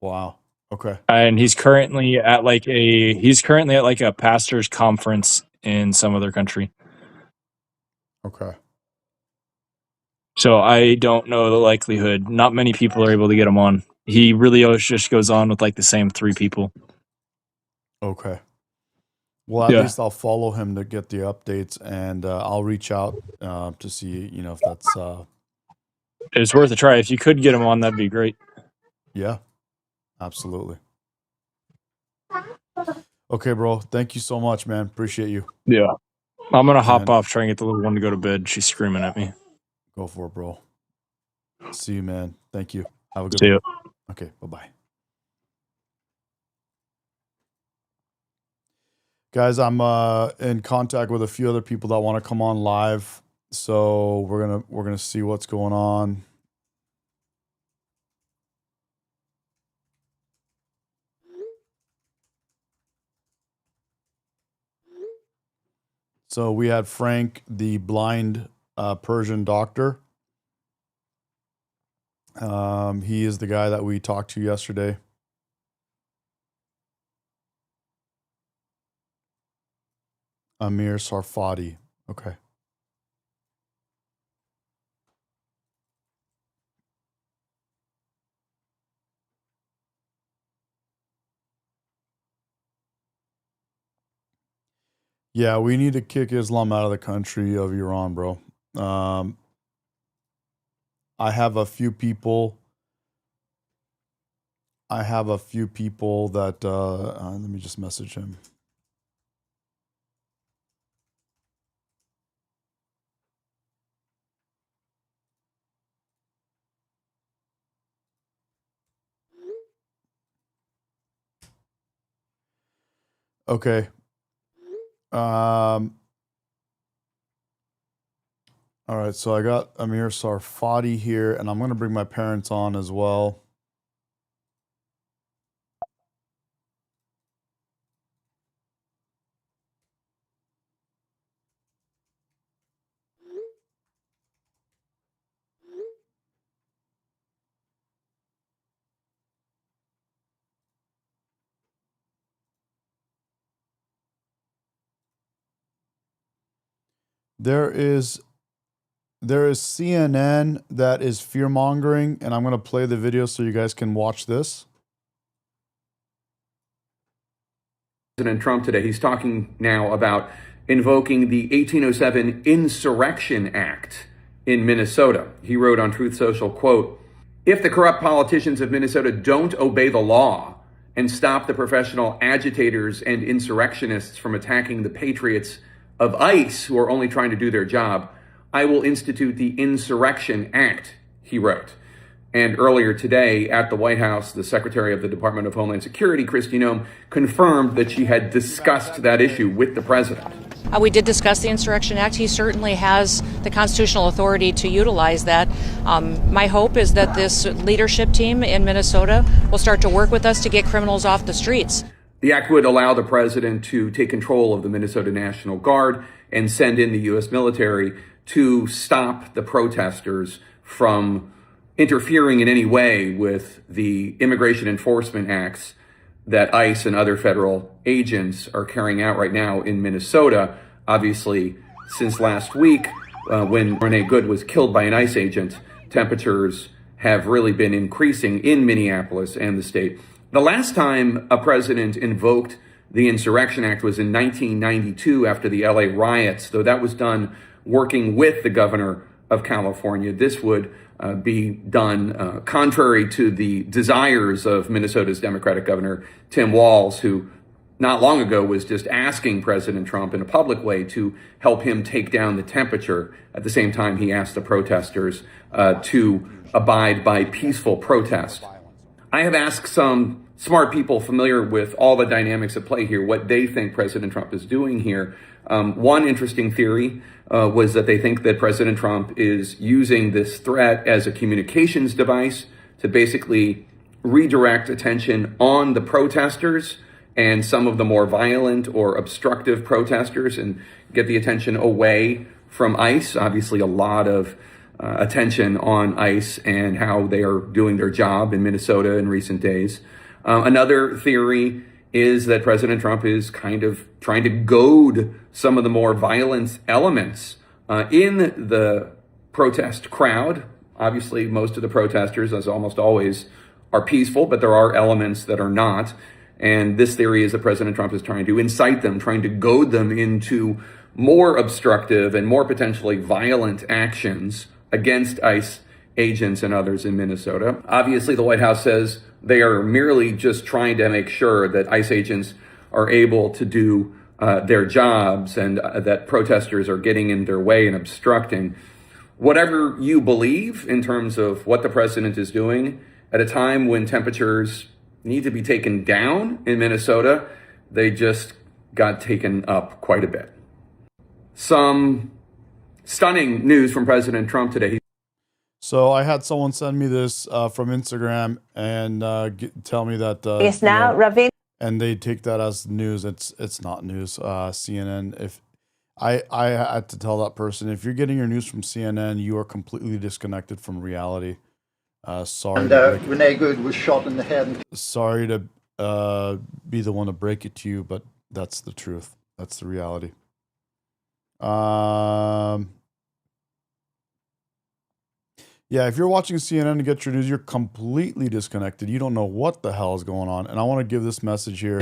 Wow. Okay. And he's currently at like a pastor's conference in some other country. Okay. So I don't know the likelihood. Not many people are able to get him on. He really always just goes on with like the same 3 people. Okay. Well, at Yeah. least I'll follow him to get the updates, and I'll reach out to see, if that's It's worth a try. If you could get him on, that'd be great. yeah, absolutely. Okay, bro. Thank you so much, man. Appreciate you. Yeah. I'm going to hop And off, try and get the little one to go to bed. She's screaming at me. go for it, bro. See you, man. Thank you. Have a good See one. ya. Okay, bye-bye. Guys, I'm in contact with a few other people that want to come on live, so we're gonna see what's going on. So we had Frank, the blind Persian doctor. He is the guy that we talked to yesterday. Amir Sarfati. Okay. Yeah, we need to kick Islam out of the country of Iran, bro. I have a few people. That let me just message him. Okay. All right, so I got Amir Sarfati here, and I'm going to bring my parents on as well. There is CNN that is fear-mongering, and I'm going to play the video so you guys can watch this. President Trump today, he's talking now about invoking the 1807 Insurrection Act in Minnesota. He wrote on Truth Social, quote, "If the corrupt politicians of Minnesota don't obey the law and stop the professional agitators and insurrectionists from attacking the patriots of ICE who are only trying to do their job, I will institute the Insurrection Act," he wrote. And earlier today at the White House, the Secretary of the Department of Homeland Security, Kristi Noem, confirmed that she had discussed that issue with the president. We did discuss the Insurrection Act. He certainly has the constitutional authority to utilize that. My hope is that this leadership team in Minnesota will start to work with us to get criminals off the streets. The act would allow the president to take control of the Minnesota National Guard and send in the U.S. military to stop the protesters from interfering in any way with the immigration enforcement acts that ICE and other federal agents are carrying out right now in Minnesota. Obviously, since last week, when Renee Good was killed by an ICE agent, temperatures have really been increasing in Minneapolis and the state. The last time a president invoked the Insurrection Act was in 1992 after the LA riots, though that was done working with the governor of California. This would be done contrary to the desires of Minnesota's Democratic Governor Tim Walz, who not long ago was just asking President Trump in a public way to help him take down the temperature. At the same time, he asked the protesters to abide by peaceful protest. I have asked some smart people familiar with all the dynamics at play here what they think President Trump is doing here. One interesting theory was that they think that President Trump is using this threat as a communications device to basically redirect attention on the protesters and some of the more violent or obstructive protesters and get the attention away from ICE. Obviously, a lot of attention on ICE and how they are doing their job in Minnesota in recent days. Another theory is that President Trump is kind of trying to goad some of the more violent elements in the protest crowd. Obviously, most of the protesters, as almost always, are peaceful, but there are elements that are not. And this theory is that President Trump is trying to incite them, trying to goad them into more obstructive and more potentially violent actions against ICE agents and others in Minnesota. Obviously, the White House says they are merely just trying to make sure that ICE agents are able to do their jobs and that protesters are getting in their way and obstructing. Whatever you believe in terms of what the president is doing at a time when temperatures need to be taken down in Minnesota, they just got taken up quite a bit. Some stunning news from President Trump today. So I had someone send me this from Instagram and tell me that Yes, now, Ravin. And they take that as news. It's not news. CNN. If I had to tell that person, if you're getting your news from CNN, you are completely disconnected from reality. Sorry. And Renee Good was shot in the head. Sorry to be the one to break it to you, but that's the truth. That's the reality. Yeah, if you're watching CNN to get your news, you're completely disconnected. You don't know what the hell is going on. And I want to give this message here.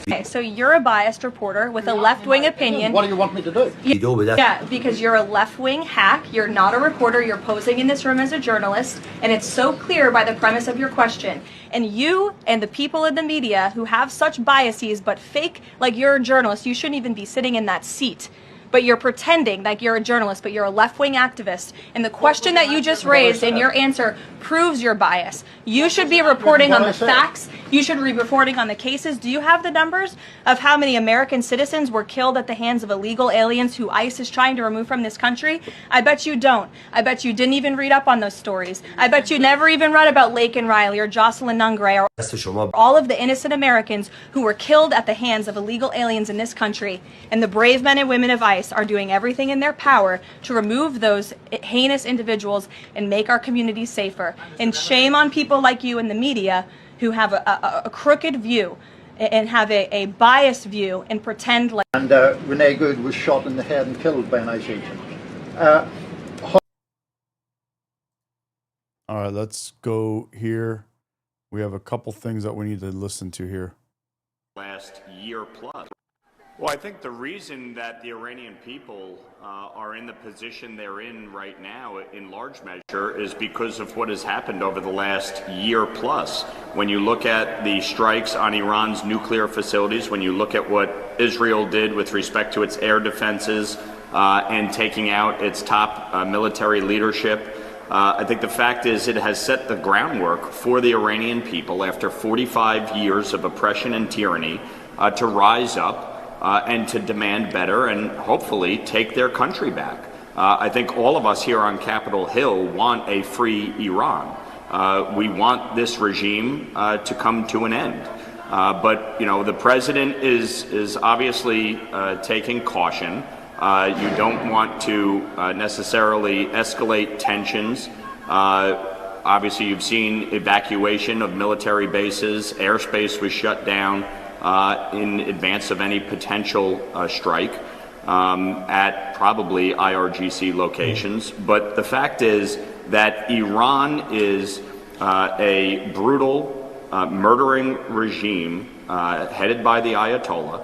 Okay, so you're a biased reporter with a left-wing opinion. What do you want me to do? Yeah, because you're a left-wing hack. You're not a reporter. You're posing in this room as a journalist. And it's so clear by the premise of your question. And you and the people in the media who have such biases but fake like you're a journalist, you shouldn't even be sitting in that seat. but you're pretending like you're a journalist, but you're a left-wing activist. And the question that you just raised and your answer proves your bias. You should be reporting on the facts. You should be reporting on the cases. Do you have the numbers of how many American citizens were killed at the hands of illegal aliens who ICE is trying to remove from this country? I bet you don't. I bet you didn't even read up on those stories. I bet you never even read about Laken Riley or Jocelyn Nungray or all of the innocent Americans who were killed at the hands of illegal aliens in this country. And the brave men and women of ICE are doing everything in their power to remove those heinous individuals and make our communities safer. And shame on people like you in the media who have a crooked view and have a biased view and pretend like... And Renee Good was shot in the head and killed by an ICE agent. All right, let's go here. We have a couple things that we need to listen to here. Last year plus. Well, I think the reason that the Iranian people are in the position they're in right now, in large measure, is because of what has happened over the last year plus. When you look at the strikes on Iran's nuclear facilities, when you look at what Israel did with respect to its air defenses and taking out its top military leadership, I think the fact is it has set the groundwork for the Iranian people after 45 years of oppression and tyranny to rise up and to demand better and hopefully take their country back. I think all of us here on Capitol Hill want a free Iran. We want this regime to come to an end. But, you know, the president is obviously taking caution. You don't want to necessarily escalate tensions. Obviously, you've seen evacuation of military bases. Airspace was shut down in advance of any potential strike at probably IRGC locations. But the fact is that Iran is a brutal, murdering regime headed by the Ayatollah,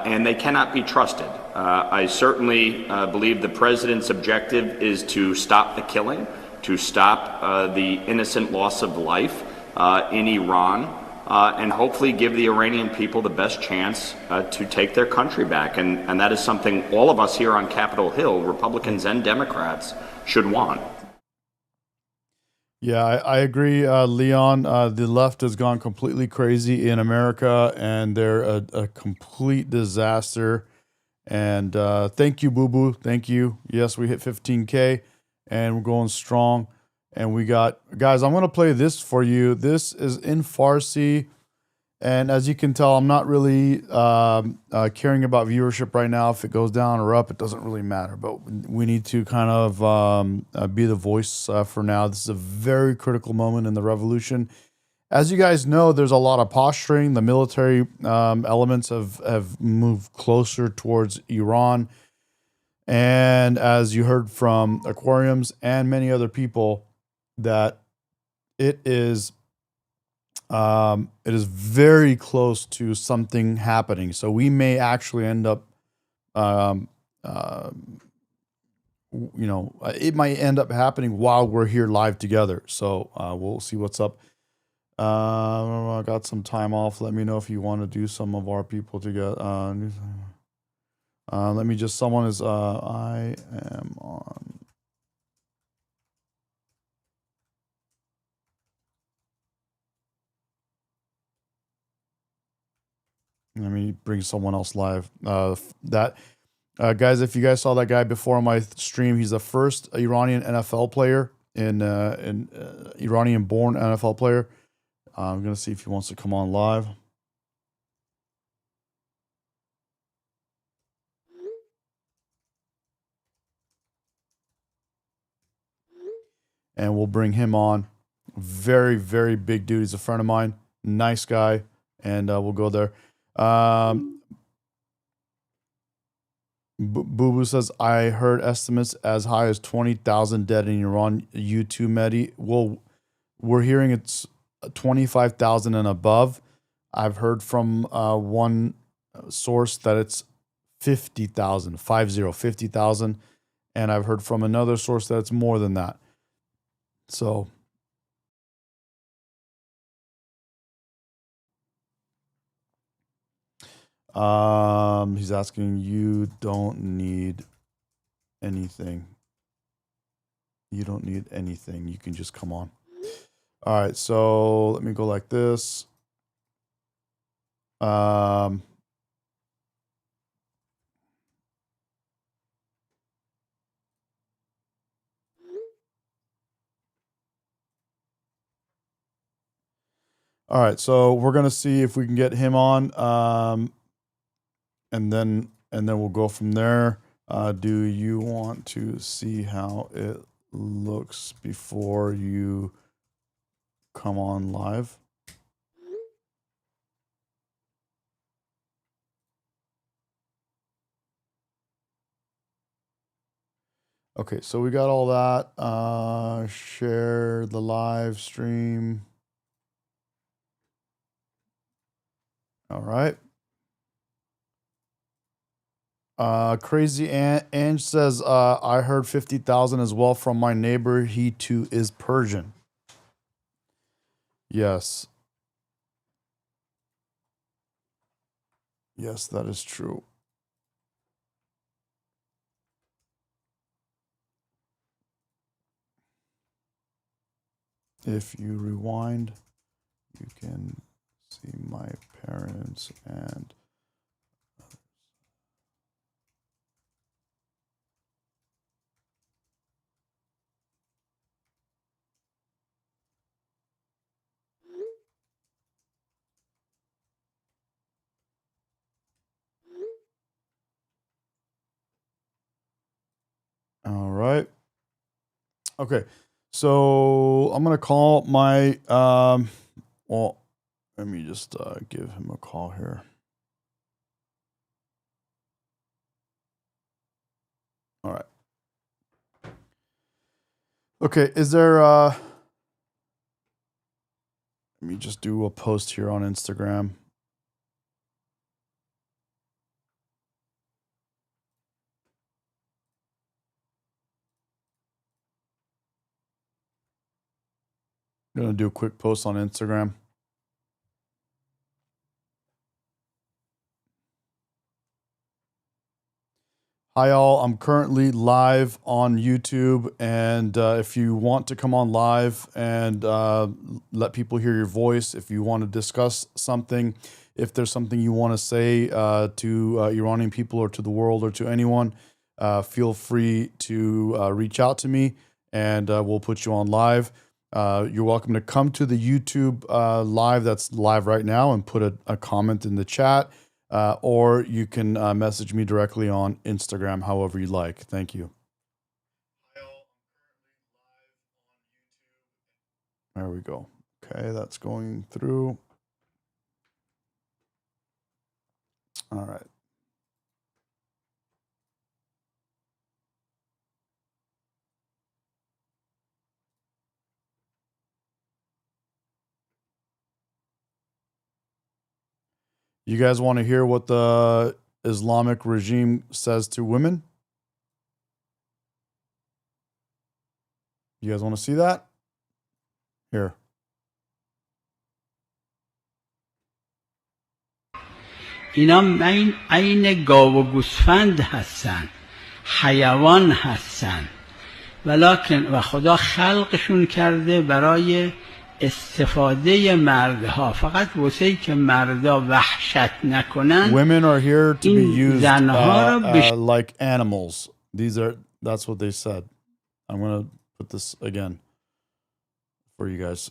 and they cannot be trusted. I certainly believe the president's objective is to stop the killing, to stop the innocent loss of life in Iran, and hopefully give the Iranian people the best chance to take their country back. And that is something all of us here on Capitol Hill, Republicans and Democrats, should want. Yeah, I agree, Leon. The left has gone completely crazy in America, and they're a complete disaster. And thank you, Boo Boo. Thank you. Yes, we hit 15K, and we're going strong. And we got, guys, I'm going to play this for you. This is in Farsi. And as you can tell, I'm not really caring about viewership right now. If it goes down or up, it doesn't really matter. But we need to kind of be the voice for now. This is a very critical moment in the revolution. As you guys know, there's a lot of posturing. The military elements have moved closer towards Iran. And as you heard from Aquariums and many other people, that it is very close to something happening. So we may actually end up, it might end up happening while we're here live together. So we'll see what's up. I got some time off. Let me know if you want to do some of our people together. Let me just, someone is, I am on. Let me bring someone else live. Guys, if you guys saw that guy before on my stream, he's the first Iranian NFL player Iranian-born NFL player. I'm gonna see if he wants to come on live. And we'll bring him on. Very, very big dude. He's a friend of mine. Nice guy. And we'll go there. Boo Boo says, I heard estimates as high as 20,000 dead in Iran. You too, Mehdi. Well, we're hearing it's 25,000 and above. I've heard from one source that it's 50,000, 50,000. And I've heard from another source that it's more than that. So He's asking, you don't need anything. You don't need anything. You can just come on. All right, so let me go like this. All right, so we're gonna see if we can get him on, and then we'll go from there. Do you want to see how it looks before you come on live? Okay, so we got all that. Share the live stream. All right. Crazy Ange says, I heard 50,000 as well from my neighbor. He too is Persian. Yes. Yes, that is true. If you rewind, you can see my parents and all right. Okay. So I'm going to call my, well, let me just give him a call here. All right. Okay. Is there, let me just do a post here on Instagram. I'm going to do a quick post on Instagram. Hi, all. I'm currently live on YouTube. And if you want to come on live and let people hear your voice, if you want to discuss something, if there's something you want to say to Iranian people or to the world or to anyone, feel free to reach out to me and we'll put you on live. You're welcome to come to the YouTube live that's live right now and put a comment in the chat, or you can message me directly on Instagram, however you like. Thank you. There we go. Okay, that's going through. All right. You guys want to hear what the Islamic regime says to women? You guys want to see that? Here. اینا عین گاو و گوسفند هستن، حیوان هستن، ولکن و خدا خلقشون کرده برای استفاده مردها، فقط واسه که مردا وحشت نکنن. Women are here to be used like animals. That's what they said. I'm going to put this again for you guys.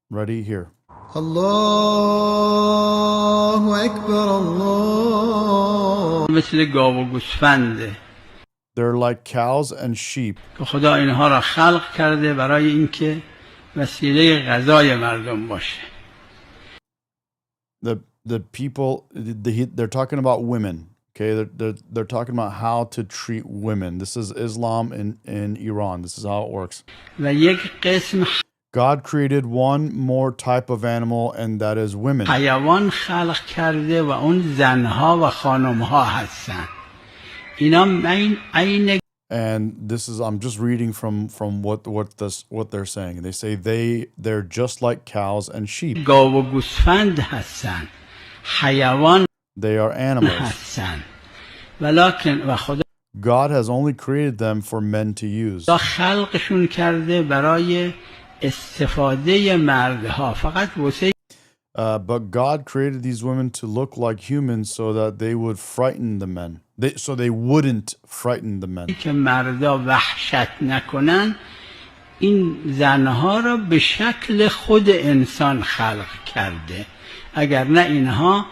Ready? Here. Allahu Akbar, Allah. مثل گاو و گوسفنده. They're like cows and sheep. خدا اینها را خلق کرده برای اینکه وسیله غذای مردم باشه. The people, they're talking about women. Okay, they're talking about how to treat women. This is Islam in Iran. This is how it works. و یک قسم God created one more type of animal, and that is women. حیوان خلق کرده و اون زنها و خانمها هستن. اینا عین And this is, I'm just reading from what they're saying. They say they're just like cows and sheep. گاو و گوسفند هستن حیوان They are animals. هستن ولکن و خدا God has only created them for men to use. خلقشون کرده برای استفاده مردها فقط واسه But God created these women to look like humans so that they would frighten the men. So they wouldn't frighten the men. که مردا وحشت نکنن این زنها را به شکل خود انسان خلق کرده اگر نه اینها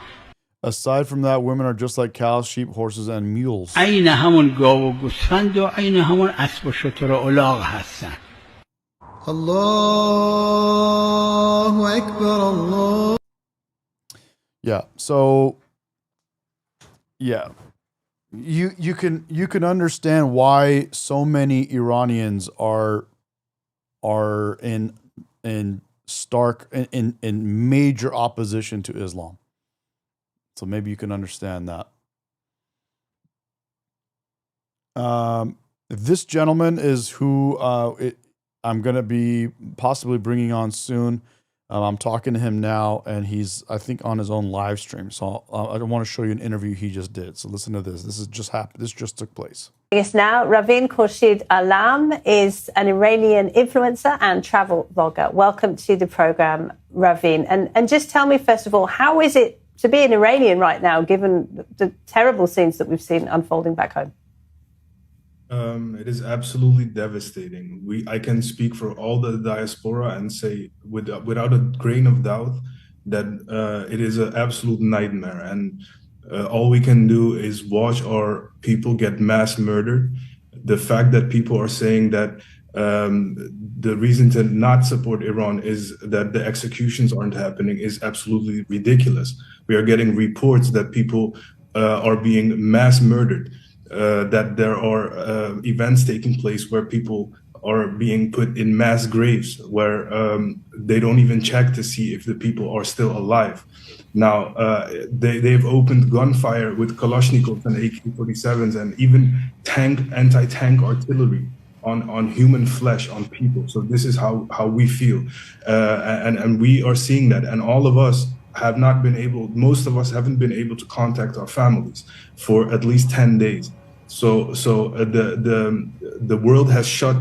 Aside from that, women are just like cows, sheep, horses, and mules. عین همون گاو و گوسفند و عین همون اسب و شتر و الاغ هستن. Allahu Akbar, Allah. Yeah. So, yeah, you can understand why so many Iranians are in stark in major opposition to Islam. So maybe you can understand that. This gentleman is who I'm going to be possibly bringing on soon. I'm talking to him now, and he's, I think, on his own live stream. So I want to show you an interview he just did. So listen to this. This is just happened. This just took place. Yes, now Ravin Khurshid Alam is an Iranian influencer and travel vlogger. Welcome to the program, Ravin. And just tell me, first of all, how is it to be an Iranian right now, given the terrible scenes that we've seen unfolding back home? It is absolutely devastating. I can speak for all the diaspora and say without a grain of doubt that it is an absolute nightmare. And all we can do is watch our people get mass murdered. The fact that people are saying that the reason to not support Iran is that the executions aren't happening is absolutely ridiculous. We are getting reports that people are being mass murdered, that there are events taking place where people are being put in mass graves, where they don't even check to see if the people are still alive. Now, they've opened gunfire with Kalashnikovs and AK-47s and even anti-tank artillery on human flesh, on people. So this is how we feel. And we are seeing that. And all of us have not been able, most of us haven't been able to contact our families for at least 10 days. So the world has shut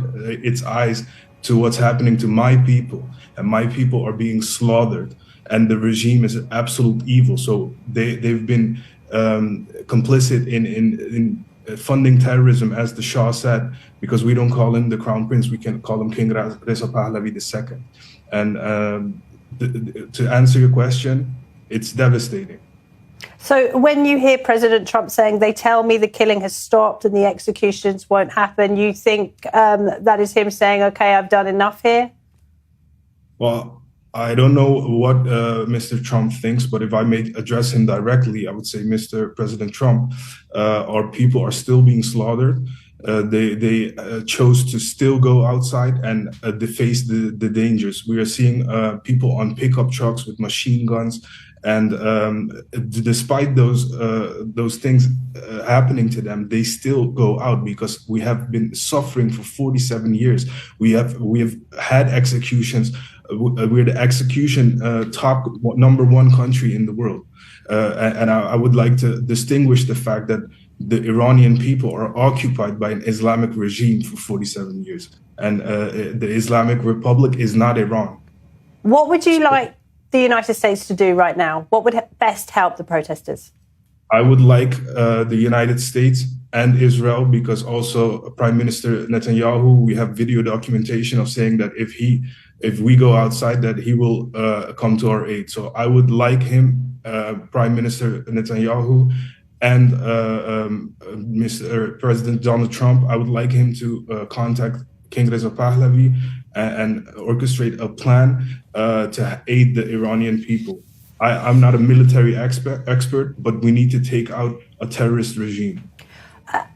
its eyes to what's happening to my people, and my people are being slaughtered, and the regime is absolute evil. So they've been complicit in funding terrorism, as the Shah said, because we don't call him the Crown Prince, we can call him King Reza Pahlavi II. And to answer your question, it's devastating. So when you hear President Trump saying, they tell me the killing has stopped and the executions won't happen, you think that is him saying, okay, I've done enough here? Well, I don't know what Mr. Trump thinks, but if I may address him directly, I would say, Mr. President Trump, our people are still being slaughtered. They chose to still go outside and face the dangers. We are seeing people on pickup trucks with machine guns. And despite those things happening to them, they still go out because we have been suffering for 47 years. We have had executions. We're the execution top #1 country in the world. And I would like to distinguish the fact that the Iranian people are occupied by an Islamic regime for 47 years. And the Islamic Republic is not Iran. What would you like the United States to do right now? What would best help the protesters? I would like the United States and Israel, because also Prime Minister Netanyahu, we have video documentation of saying that if we go outside, that he will come to our aid. So I would like him, Prime Minister Netanyahu, and Mr. President Donald Trump, I would like him to contact King Reza Pahlavi and orchestrate a plan to aid the Iranian people. I'm not a military expert, but we need to take out a terrorist regime.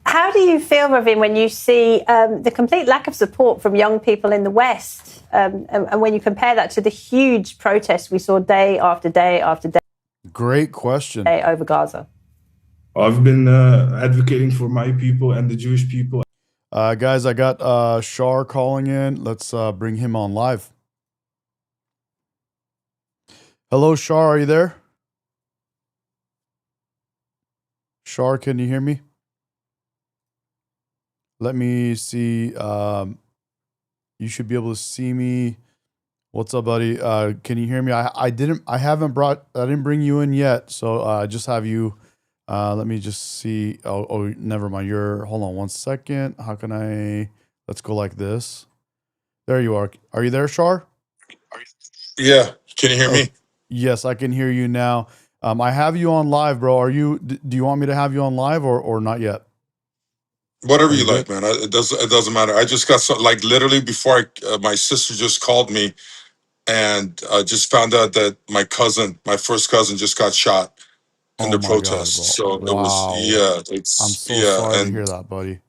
How do you feel, Ravin, when you see the complete lack of support from young people in the West, and when you compare that to the huge protests we saw day after day after day? Great question. Over Gaza. I've been advocating for my people and the Jewish people. Guys, I got Shar calling in. Let's bring him on live. Hello, Shar, are you there? Shar, can you hear me? Let me see. You should be able to see me. What's up, buddy? Can you hear me? I didn't bring you in yet, so I just have you. Let me just see. Oh, never mind. Hold on 1 second. How can I? Let's go like this. There you are. Are you there, Shar? Yeah. Can you hear me? Yes, I can hear you now. I have you on live, bro. Do you want me to have you on live or not yet? Whatever Are you you like, good? man. It doesn't matter. I just got like literally before my sister just called me and just found out that my first cousin just got shot in Oh the my God, protest. bro. So it was, Wow. yeah, I'm so sorry to hear and that, buddy.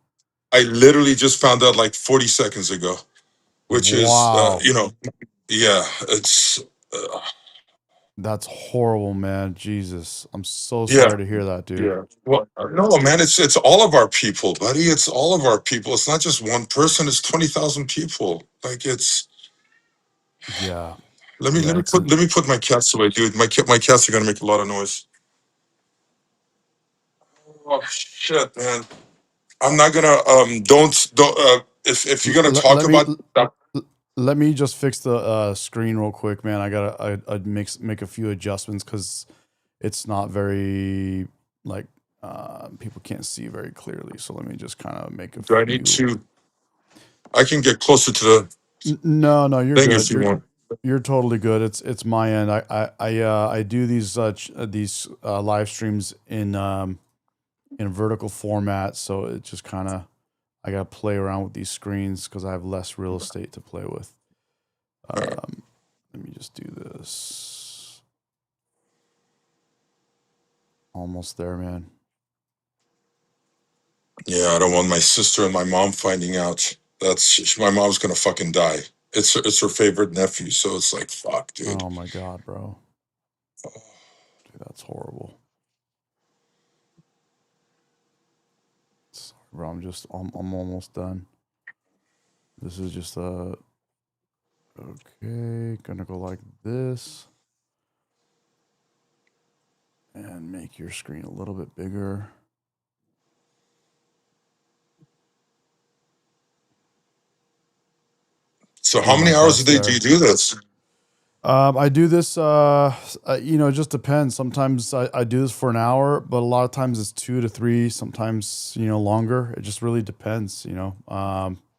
I literally just found out like 40 seconds ago, which is, Wow. yeah, it's, That's horrible, man. Jesus. I'm so yeah, sorry to hear that, dude. yeah. Well, no, man, it's all of our people, buddy. It's all of our people. It's not just one person. It's 20,000 people. Like it's. Yeah. Let me Yeah, let me it's put let me put my cats away, dude. My cats are gonna make a lot of noise. Oh shit, man. I'm not gonna don't if you're gonna talk let me about that. let me just fix the screen real quick, man. I gotta I make a few adjustments because it's not very like people can't see very clearly. So let me just kind of make a Do I need few. to I can get closer to the No, you're thing if good. you want. You're totally good. It's my end. I do these live streams in vertical format, so it just kind of I gotta play around with these screens because I have less real estate to play with. Let me just do this. Almost there, man. Yeah, I don't want my sister and my mom finding out. My mom's gonna fucking die. It's her favorite nephew, so it's like fuck, dude. Oh my God, bro. Dude, that's horrible. Sorry, bro. I'm almost done. This is just okay. Gonna go like this. And make your screen a little bit bigger. So Do how my many hours a best day do there. you do this? I do this, it just depends. Sometimes I do this for an hour, but a lot of times it's 2 to 3, sometimes, longer. It just really depends, it's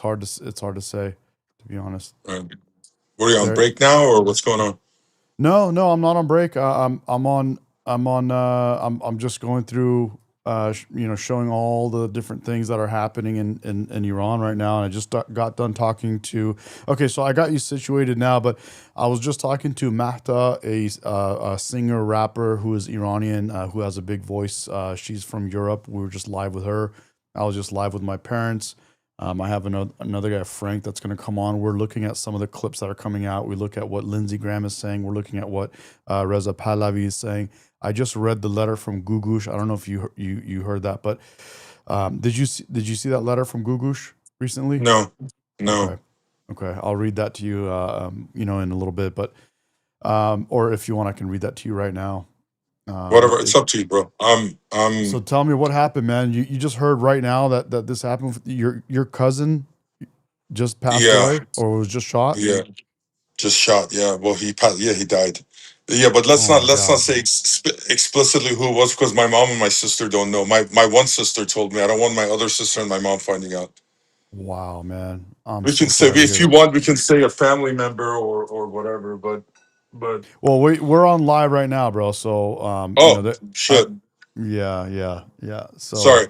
hard to say, to be honest. Right. What are you on There, break now or what's going on? No, I'm not on break. I'm just going through, showing all the different things that are happening in Iran right now. And I just got done talking to. Okay, so I got you situated now, but I was just talking to Mahta, a singer rapper who is Iranian, who has a big voice. She's from Europe. We were just live with her. I was just live with my parents. I have another guy, Frank, that's going to come on. We're looking at some of the clips that are coming out. We look at what Lindsey Graham is saying. We're looking at what Reza Pahlavi is saying. I just read the letter from Gugush. I don't know if you heard that, but did you see that letter from Gugush recently? No. Okay, I'll read that to you, in a little bit. But or if you want, I can read that to you right now. Whatever, it's up to you, bro. So tell me what happened, man. You just heard right now that this happened with your cousin just passed Yeah, away or was just shot? yeah, just shot. Yeah, well, he passed. Yeah, he died. Yeah, but let's Oh not my let's not God, say bro. explicitly who it was because my mom and my sister don't know. My one sister told me. I don't want my other sister and my mom finding out. Wow, man. I'm We can so say sorry to if hear you that. want, we can say a family member or whatever. But Well, we're on live right now, bro. So oh that shit, yeah. So sorry.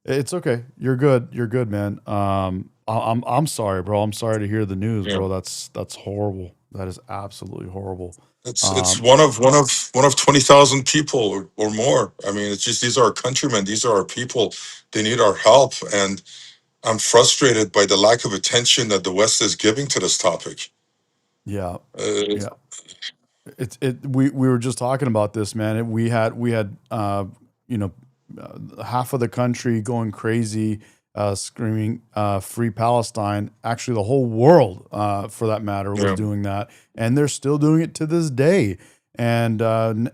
it's okay. You're good. You're good, man. I'm sorry, bro. I'm sorry to hear the news, Yeah, bro. That's horrible. That is absolutely horrible. it's one of 20,000 people or more. I mean, it's just these are our countrymen. These are our people. They need our help and. I'm frustrated by the lack of attention that the West is giving to this topic. Yeah. Uh, Yeah. We were just talking about this, man. We had half of the country going crazy screaming "Free Palestine." Actually, the whole world, for that matter, was Yeah. doing that, and they're still doing it to this day. And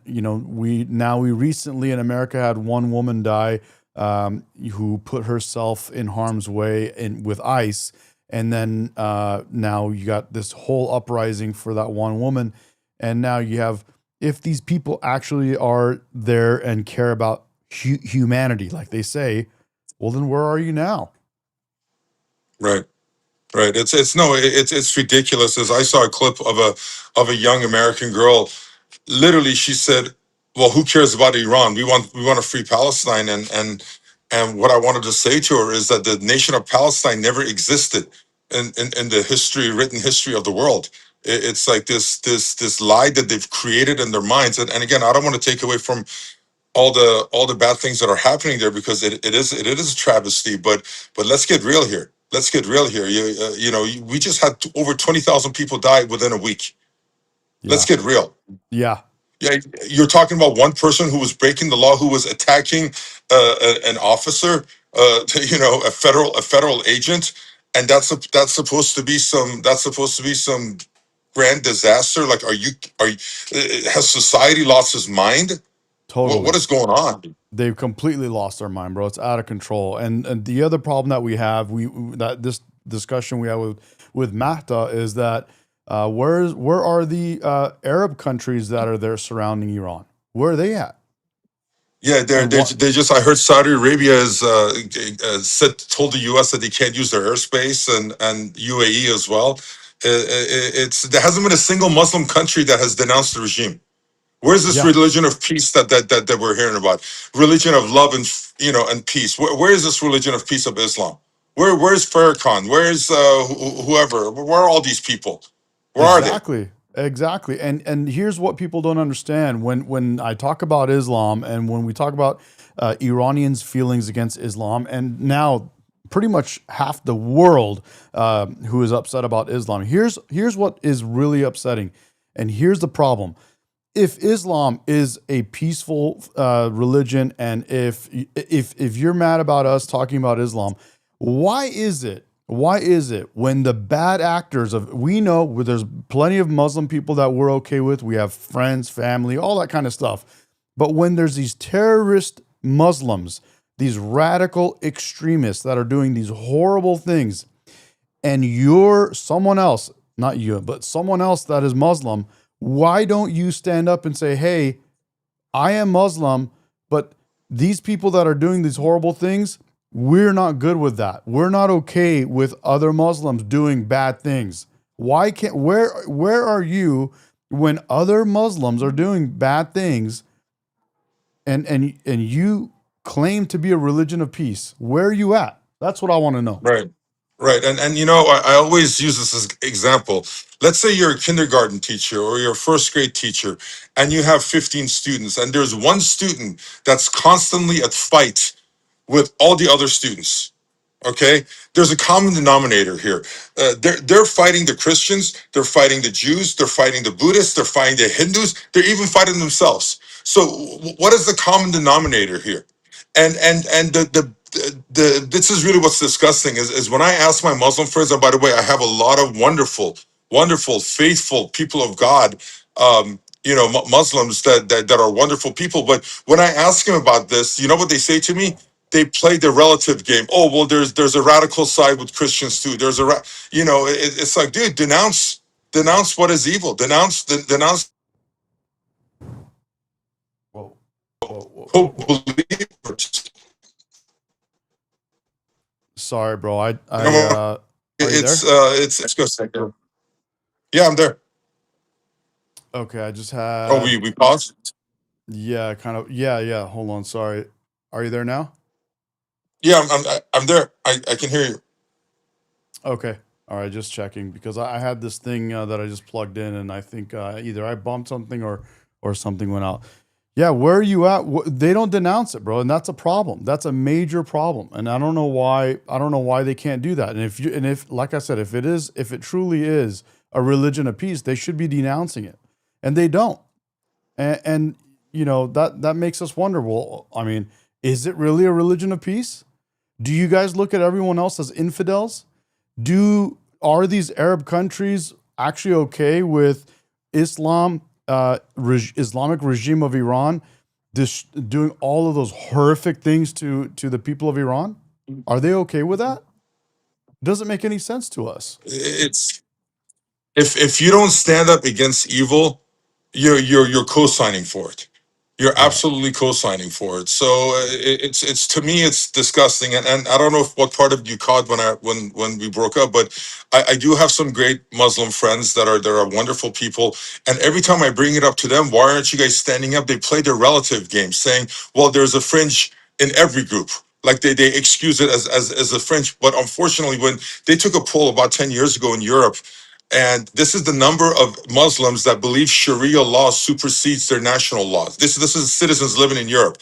we recently in America had one woman die who put herself in harm's way with ICE, and then now you got this whole uprising for that one woman, and now you have, if these people actually are there and care about humanity, like they say, well, then where are you now? Right. Right. It's ridiculous. As I saw a clip of a young American girl, literally she said, "Well, who cares about Iran? We want a free Palestine." And what I wanted to say to her is that the nation of Palestine never existed in the written history of the world. It's like this lie that they've created in their minds. And again, I don't want to take away from all the bad things that are happening there, because it is a travesty. But let's get real here. Let's get real here. We just had over 20,000 people die within a week. Let's Yeah. get real. Yeah. Yeah, you're talking about one person who was breaking the law, who was attacking an officer, a federal agent, and that's supposed to be some grand disaster. Like, has society lost its mind? Totally. What is going on? They've completely lost their mind, bro. It's out of control. And the other problem that we have, that this discussion we have with Mahta, is that where are the Arab countries that are there surrounding Iran? Where are they at? Yeah, And what? they just. I heard Saudi Arabia has told the U.S. that they can't use their airspace, and UAE as well. There hasn't been a single Muslim country that has denounced the regime. Where's this Yeah. religion of peace that we're hearing about? Religion of love and peace. Where is this religion of peace of Islam? Where's Farrakhan? Where's whoever? Where are all these people? Where are they? Exactly. And here's what people don't understand. When I talk about Islam, and when we talk about Iranians' feelings against Islam, and now pretty much half the world who is upset about Islam, here's what is really upsetting, and here's the problem. If Islam is a peaceful religion, and if you're mad about us talking about Islam, why is it when the bad actors we know there's plenty of Muslim people that we're okay with, we have friends, family, all that kind of stuff, but when there's these terrorist Muslims, these radical extremists that are doing these horrible things, and you're someone else, not you, but someone else that is Muslim, why don't you stand up and say, hey, I am Muslim, but these people that are doing these horrible things, we're not good with that. We're not okay with other Muslims doing bad things. Why can't, where are you when other Muslims are doing bad things, and you claim to be a religion of peace? Where are you at? That's what I want to know. Right. Right. And I always use this as example. Let's say you're a kindergarten teacher or you're a first grade teacher, and you have 15 students, and there's one student that's constantly at fight with all the other students. Okay, there's a common denominator here. They're fighting the Christians, they're fighting the Jews, they're fighting the Buddhists, they're fighting the Hindus, they're even fighting themselves. So what is the common denominator here? And this is really what's disgusting is when I ask my Muslim friends, and by the way, I have a lot of wonderful, faithful people of God, Muslims that are wonderful people. But when I ask them about this, you know what they say to me? They play the relative game. Oh, well, there's a radical side with Christians too. It's like, dude, denounce what is evil. Denounce believers. Sorry, bro. Are you there? It's go second. Yeah, I'm there. Okay, I just had. Oh, we paused. Yeah, kind of. Yeah. Hold on. Sorry. Are you there now? Yeah, I'm there. I can hear you. Okay. All right. Just checking, because I had this thing that I just plugged in, and I think either I bumped something or something went out. Yeah. Where are you at? They don't denounce it, bro, and that's a problem. That's a major problem, and I don't know why. I don't know why they can't do that. And if like I said, if it truly is a religion of peace, they should be denouncing it, and they don't. And that makes us wonder. Well, I mean, is it really a religion of peace? Do you guys look at everyone else as infidels? Are these Arab countries actually okay with Islamic regime of Iran doing all of those horrific things to the people of Iran? Are they okay with that? Doesn't make any sense to us. It's if you don't stand up against evil, you're co-signing for it. You're Yeah. absolutely co-signing for it. So it's to me it's disgusting. And I don't know what part of you caught when we broke up, but I do have some great Muslim friends that are wonderful people. And every time I bring it up to them, why aren't you guys standing up? They play their relative game, saying, well, there's a fringe in every group. Like they excuse it as a fringe. But unfortunately, when they took a poll about 10 years ago in Europe, and this is the number of Muslims that believe Sharia law supersedes their national laws. This is citizens living in Europe.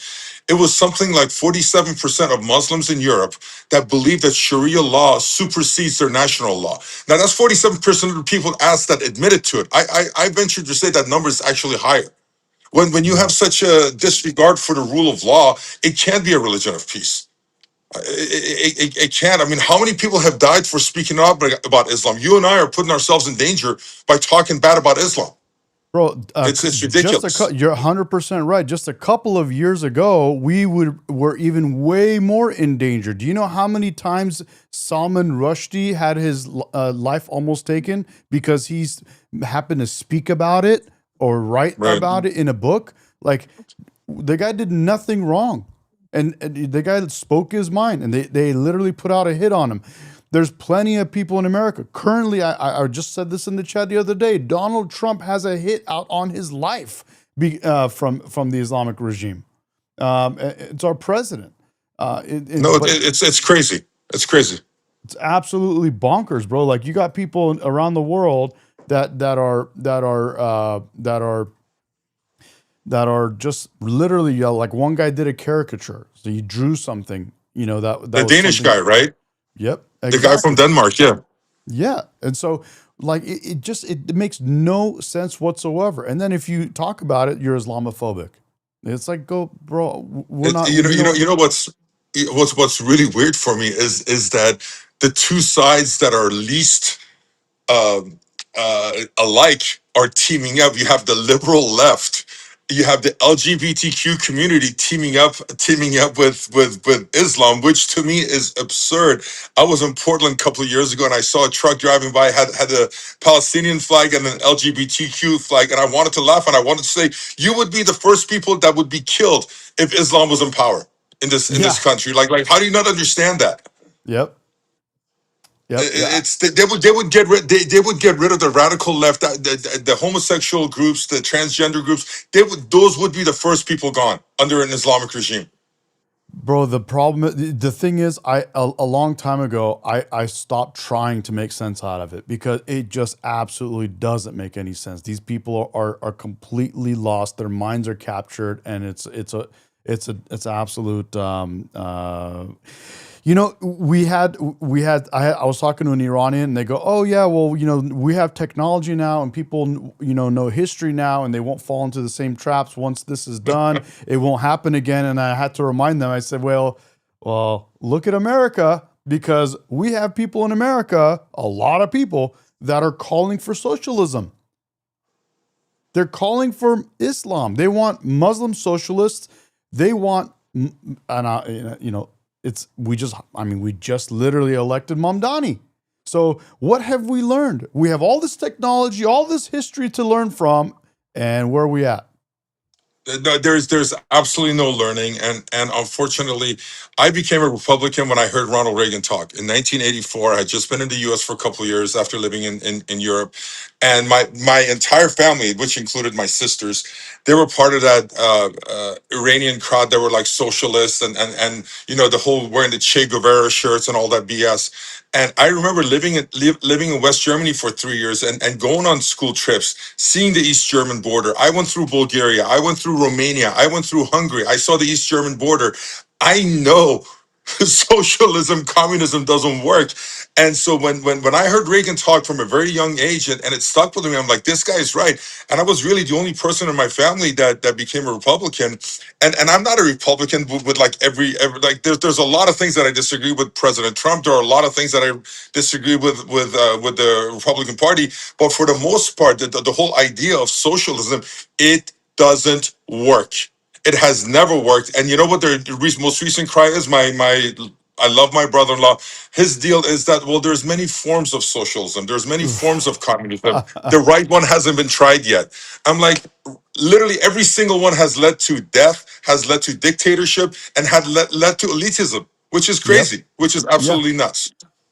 It was something like 47% of Muslims in Europe that believe that Sharia law supersedes their national law. Now that's 47% of the people asked that admitted to it. I venture to say that number is actually higher. When you have such a disregard for the rule of law, it can't be a religion of peace. It can't. I mean, how many people have died for speaking up about Islam? You and I are putting ourselves in danger by talking bad about Islam. Bro, It's ridiculous. you're 100% right. Just a couple of years ago, we were even way more in danger. Do you know how many times Salman Rushdie had his life almost taken because he's happened to speak about it or write about it in a book? Like, the guy did nothing wrong. And the guy spoke his mind, and they literally put out a hit on him. There's plenty of people in America. Currently, I just said this in the chat the other day, Donald Trump has a hit out on his life from the Islamic regime. It's our president. It's crazy. It's crazy. It's absolutely bonkers, bro. Like, you got people around the world that are just literally like one guy did a caricature. So he drew something, that The was Danish guy, right? Yep. The guy from Denmark, yeah. Yeah. And so, like, it makes no sense whatsoever. And then if you talk about it, you're Islamophobic. It's like, go, bro, we're not. You know what's really weird for me is that the two sides that are least alike are teaming up. You have the liberal left, you have the LGBTQ community teaming up with Islam, which to me is absurd. I was in Portland a couple of years ago and I saw a truck driving by, had a Palestinian flag and an LGBTQ flag, and I wanted to laugh and I wanted to say, you would be the first people that would be killed if Islam was in power in this country. Like how do you not understand that? Yep. Yep. They would get rid of the radical left, the homosexual groups, the transgender groups. Those would be the first people gone under an Islamic regime. Bro, the thing is, a long time ago, I stopped trying to make sense out of it because it just absolutely doesn't make any sense. These people are completely lost. Their minds are captured, and it's absolute. I was talking to an Iranian, and they go, "Oh yeah, well, we have technology now, and people, know history now, and they won't fall into the same traps once this is done. It won't happen again." And I had to remind them. I said, "Well, look at America, because we have people in America, a lot of people that are calling for socialism. They're calling for Islam. They want Muslim socialists. They want, we just literally elected Mamdani. So what have we learned? We have all this technology, all this history to learn from, and where are we at? There's absolutely no learning, and unfortunately, I became a Republican when I heard Ronald Reagan talk in 1984. I had just been in the U.S. for a couple of years after living in Europe, and my entire family, which included my sisters, they were part of that Iranian crowd that were like socialists and the whole wearing the Che Guevara shirts and all that BS. And I remember living in West Germany for 3 years and going on school trips, seeing the East German border. I went through Bulgaria. I went through Romania. I went through Hungary. I saw the East German border. I know socialism, communism doesn't work. And so when I heard Reagan talk from a very young age, and it stuck with me, I'm like, this guy is right. And I was really the only person in my family that became a Republican. And I'm not a Republican with like every like there's a lot of things that I disagree with President Trump. There are a lot of things that I disagree with the Republican Party. But for the most part, the whole idea of socialism, it doesn't work. It has never worked. And you know what the most recent cry is? I love my brother-in-law. His deal is that, well, there's many forms of socialism. There's many forms of communism. The right one hasn't been tried yet. I'm like, literally every single one has led to death, has led to dictatorship, and led to elitism, which is Yep. crazy, which is Yeah. absolutely nuts.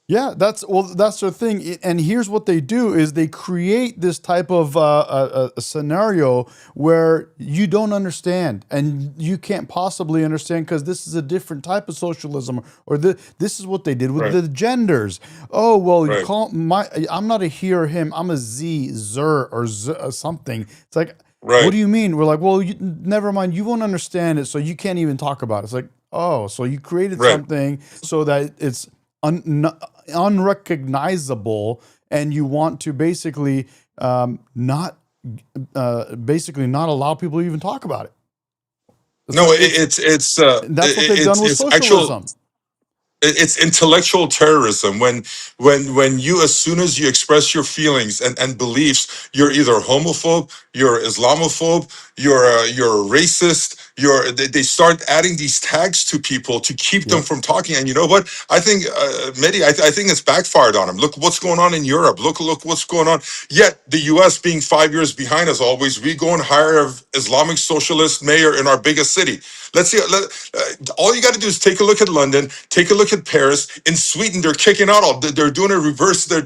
Yeah, that's the thing. And here's what they do is they create this type of a scenario where you don't understand and you can't possibly understand because this is a different type of socialism, or this is what they did with Right. the genders. Oh, well, you Right. call I'm not a he or him, I'm a z, zer, or something. It's like, what Right. do you mean? We're like, well, never mind, you won't understand it, so you can't even talk about it. It's like, oh, so you created Right. something so that it's unrecognizable, and you want to basically not allow people to even talk about it. No, That's what they've done with it's actual. socialism. It's intellectual terrorism when you, as soon as you express your feelings and beliefs, you're either homophobe, you're Islamophobe, you're a racist. They start adding these tags to people to keep them Yep. from talking. And you know what? I think Mehdi, I think it's backfired on him. Look what's going on in Europe. Look what's going on. Yet the U.S. being 5 years behind as always, we go and hire an Islamic socialist mayor in our biggest city. Let's see. All you got to do is take a look at London, take a look at Paris. In Sweden, they're kicking out all. They're doing a reverse. They're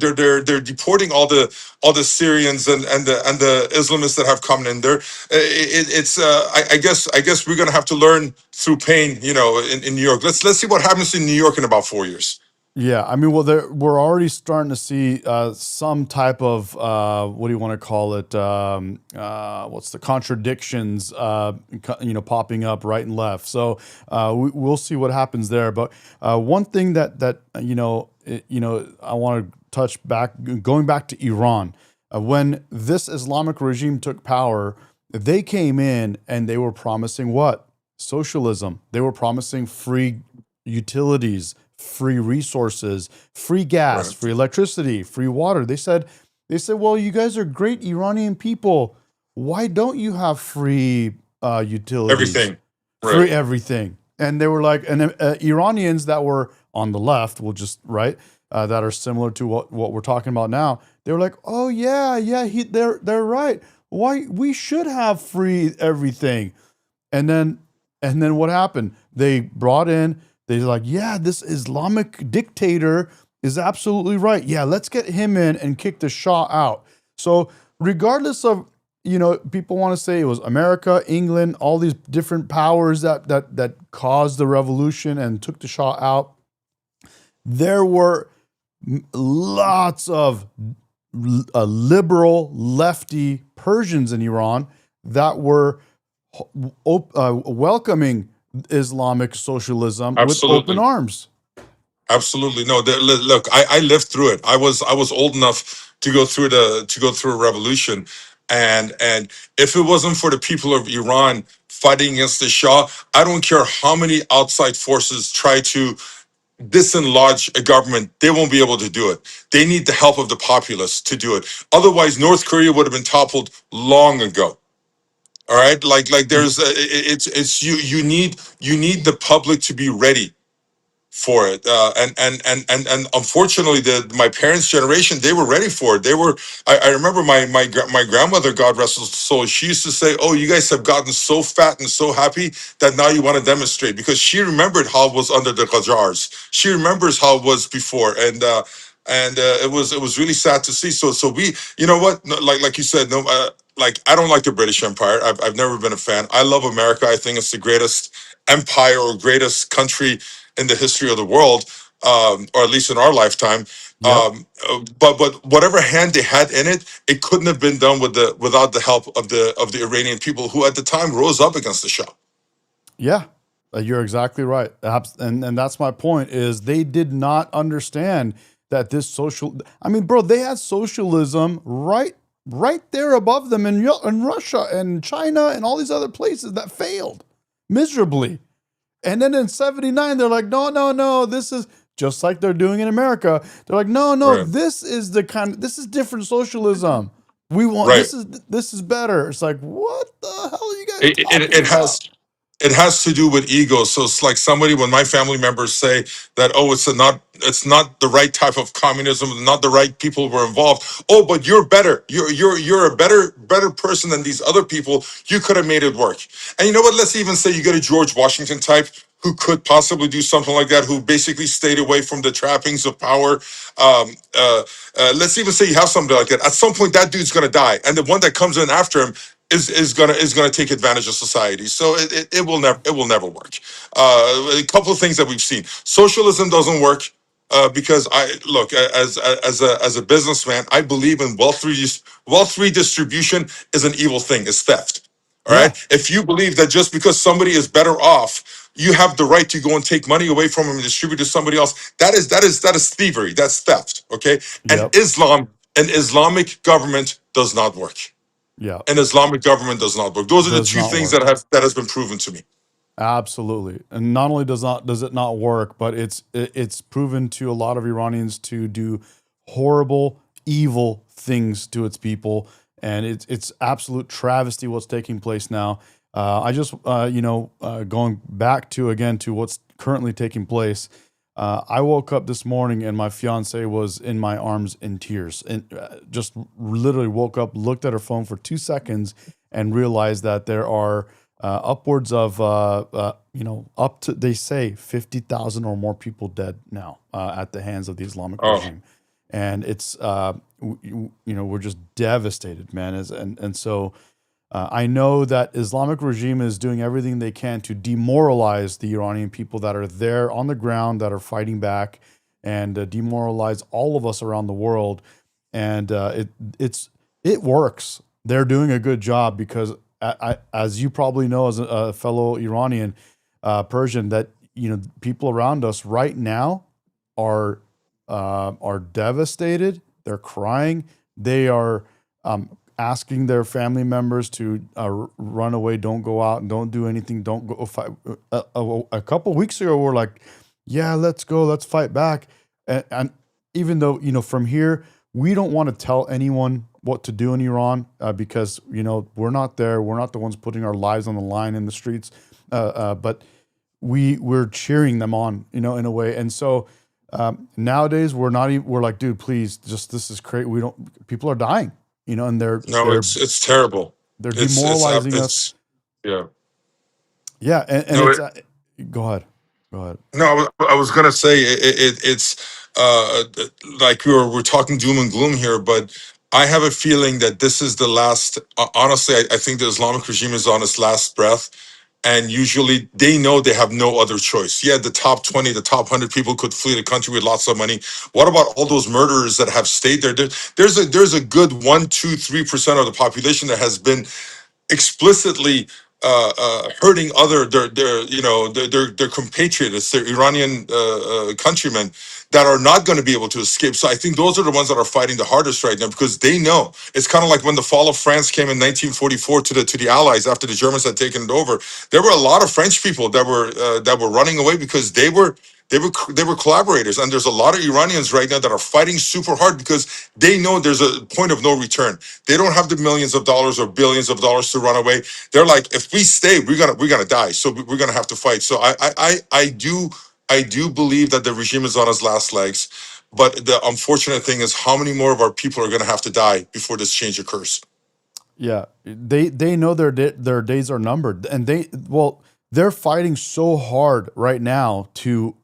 deporting all the Syrians and the Islamists that have come in there. I guess we're gonna have to learn through pain. You know, in New York. Let's see what happens in New York in about 4 years. Yeah, I mean, well, we're already starting to see some type of what do you want to call it? What's the contradictions? Popping up right and left. So we'll see what happens there. But one thing that I want to touch back, going back to Iran, when this Islamic regime took power, they came in and they were promising what? Socialism. They were promising free utilities, free resources, free gas, Right. free electricity, free water. They said, well, you guys are great Iranian people. Why don't you have free utilities? Everything. Right. Free everything. And they were like, and Iranians that were on the left, that are similar to what we're talking about now. They were like, oh yeah, they're right. Why we should have free everything. And then what happened? They brought in. They're like, yeah, this Islamic dictator is absolutely right. Yeah, let's get him in and kick the Shah out. So regardless of, people want to say it was America, England, all these different powers that caused the revolution and took the Shah out, there were lots of liberal, lefty Persians in Iran that were welcoming Islamic socialism Absolutely. with open arms. Absolutely. No, look, I lived through it. I was old enough to go through a revolution. And if it wasn't for the people of Iran fighting against the Shah, I don't care how many outside forces try to disenlarge a government, they won't be able to do it. They need the help of the populace to do it. Otherwise, North Korea would have been toppled long ago. All right, like there's it's you need the public to be ready for it, and unfortunately, my parents' generation, they were ready for it. They were. I remember my grandmother, God rest her soul, she used to say, "Oh, you guys have gotten so fat and so happy that now you want to demonstrate," because she remembered how it was under the Qajars. She remembers how it was before, and it was really sad to see. So we, you know what, no, like you said, no. Like, I don't like the British Empire. I've never been a fan. I love America. I think it's the greatest empire or greatest country in the history of the world, or at least in our lifetime. Yep. But whatever hand they had in it, it couldn't have been done without the help of the Iranian people, who at the time rose up against the Shah. Yeah. You're exactly right. And that's my point is they did not understand that this social, I mean, bro, they had socialism right there above them in Russia and China and all these other places that failed miserably. And then in 79, they're like, no, this is just like they're doing in America. They're like, no, Right. this is different socialism. We want, Right. this is better. It's like, what the hell are you guys It, it, talking it about? has it has to do with ego. So it's like somebody, when my family members say that, oh, it's not the right type of communism, not the right people were involved. Oh, but you're better. You're a better person than these other people. You could have made it work. And you know what? Let's even say you get a George Washington type who could possibly do something like that, who basically stayed away from the trappings of power. Let's even say you have somebody like that. At some point, that dude's gonna die, and the one that comes in after him is gonna take advantage of society. So it will never work. A couple of things that we've seen: socialism doesn't work. Because I look, as a businessman, I believe in wealth redistribution is an evil thing. It's theft. All Yeah. right. If you believe that just because somebody is better off, you have the right to go and take money away from them and distribute to somebody else, that is thievery. That's theft. Okay. And Yep. an Islamic government does not work. Yeah. An Islamic government does not work. Those are the Does two not things work. that has been proven to me. Absolutely. And not only does it not work, but it's proven to a lot of Iranians to do horrible, evil things to its people, and it's absolute travesty what's taking place now. I just going back to what's currently taking place. I woke up this morning and my fiance was in my arms in tears, and just literally woke up, looked at her phone for 2 seconds, and realized that there are upwards of up to, they say, 50,000 or more people dead now at the hands of the Islamic Oh, regime, and it's we're just devastated, man. So I know that Islamic regime is doing everything they can to demoralize the Iranian people that are there on the ground, that are fighting back, and demoralize all of us around the world. And it works. They're doing a good job because, as you probably know, as a fellow Iranian, Persian, that people around us right now are devastated. They're crying. They are asking their family members to run away, don't go out, and don't do anything, don't go fight. A couple weeks ago, we're like, yeah, let's go, let's fight back. And even though, from here, we don't want to tell anyone what to do in Iran because, we're not there. We're not the ones putting our lives on the line in the streets. But we're cheering them on, in a way. And so nowadays we're not even, we're like, dude, please, just, this is crazy. People are dying. And no, they're it's terrible. they're It's demoralizing us. it's yeah. Yeah, and No, it's go ahead. no, I was gonna say it's like we're talking doom and gloom here, but I have a feeling that this is the last. Honestly, I think the Islamic regime is on its last breath, and usually they know they have no other choice. Yeah, the top 20, the top 100 people could flee the country with lots of money. What about all those murderers that have stayed there? There's a good 1, 2, 3% of the population that has been explicitly hurting their compatriots, their Iranian countrymen that are not going to be able to escape. So I think those are the ones that are fighting the hardest right now because they know. It's kind of like when the fall of France came in 1944 to the Allies after the Germans had taken it over. There were a lot of French people that were running away because they were collaborators, and there's a lot of Iranians right now that are fighting super hard because they know there's a point of no return. They don't have the millions of dollars or billions of dollars to run away. They're like, if we stay, we're gonna die. So we're gonna have to fight. So I do believe that the regime is on its last legs. But the unfortunate thing is, how many more of our people are gonna have to die before this change occurs? Yeah, they know their days are numbered, and they're fighting so hard right now to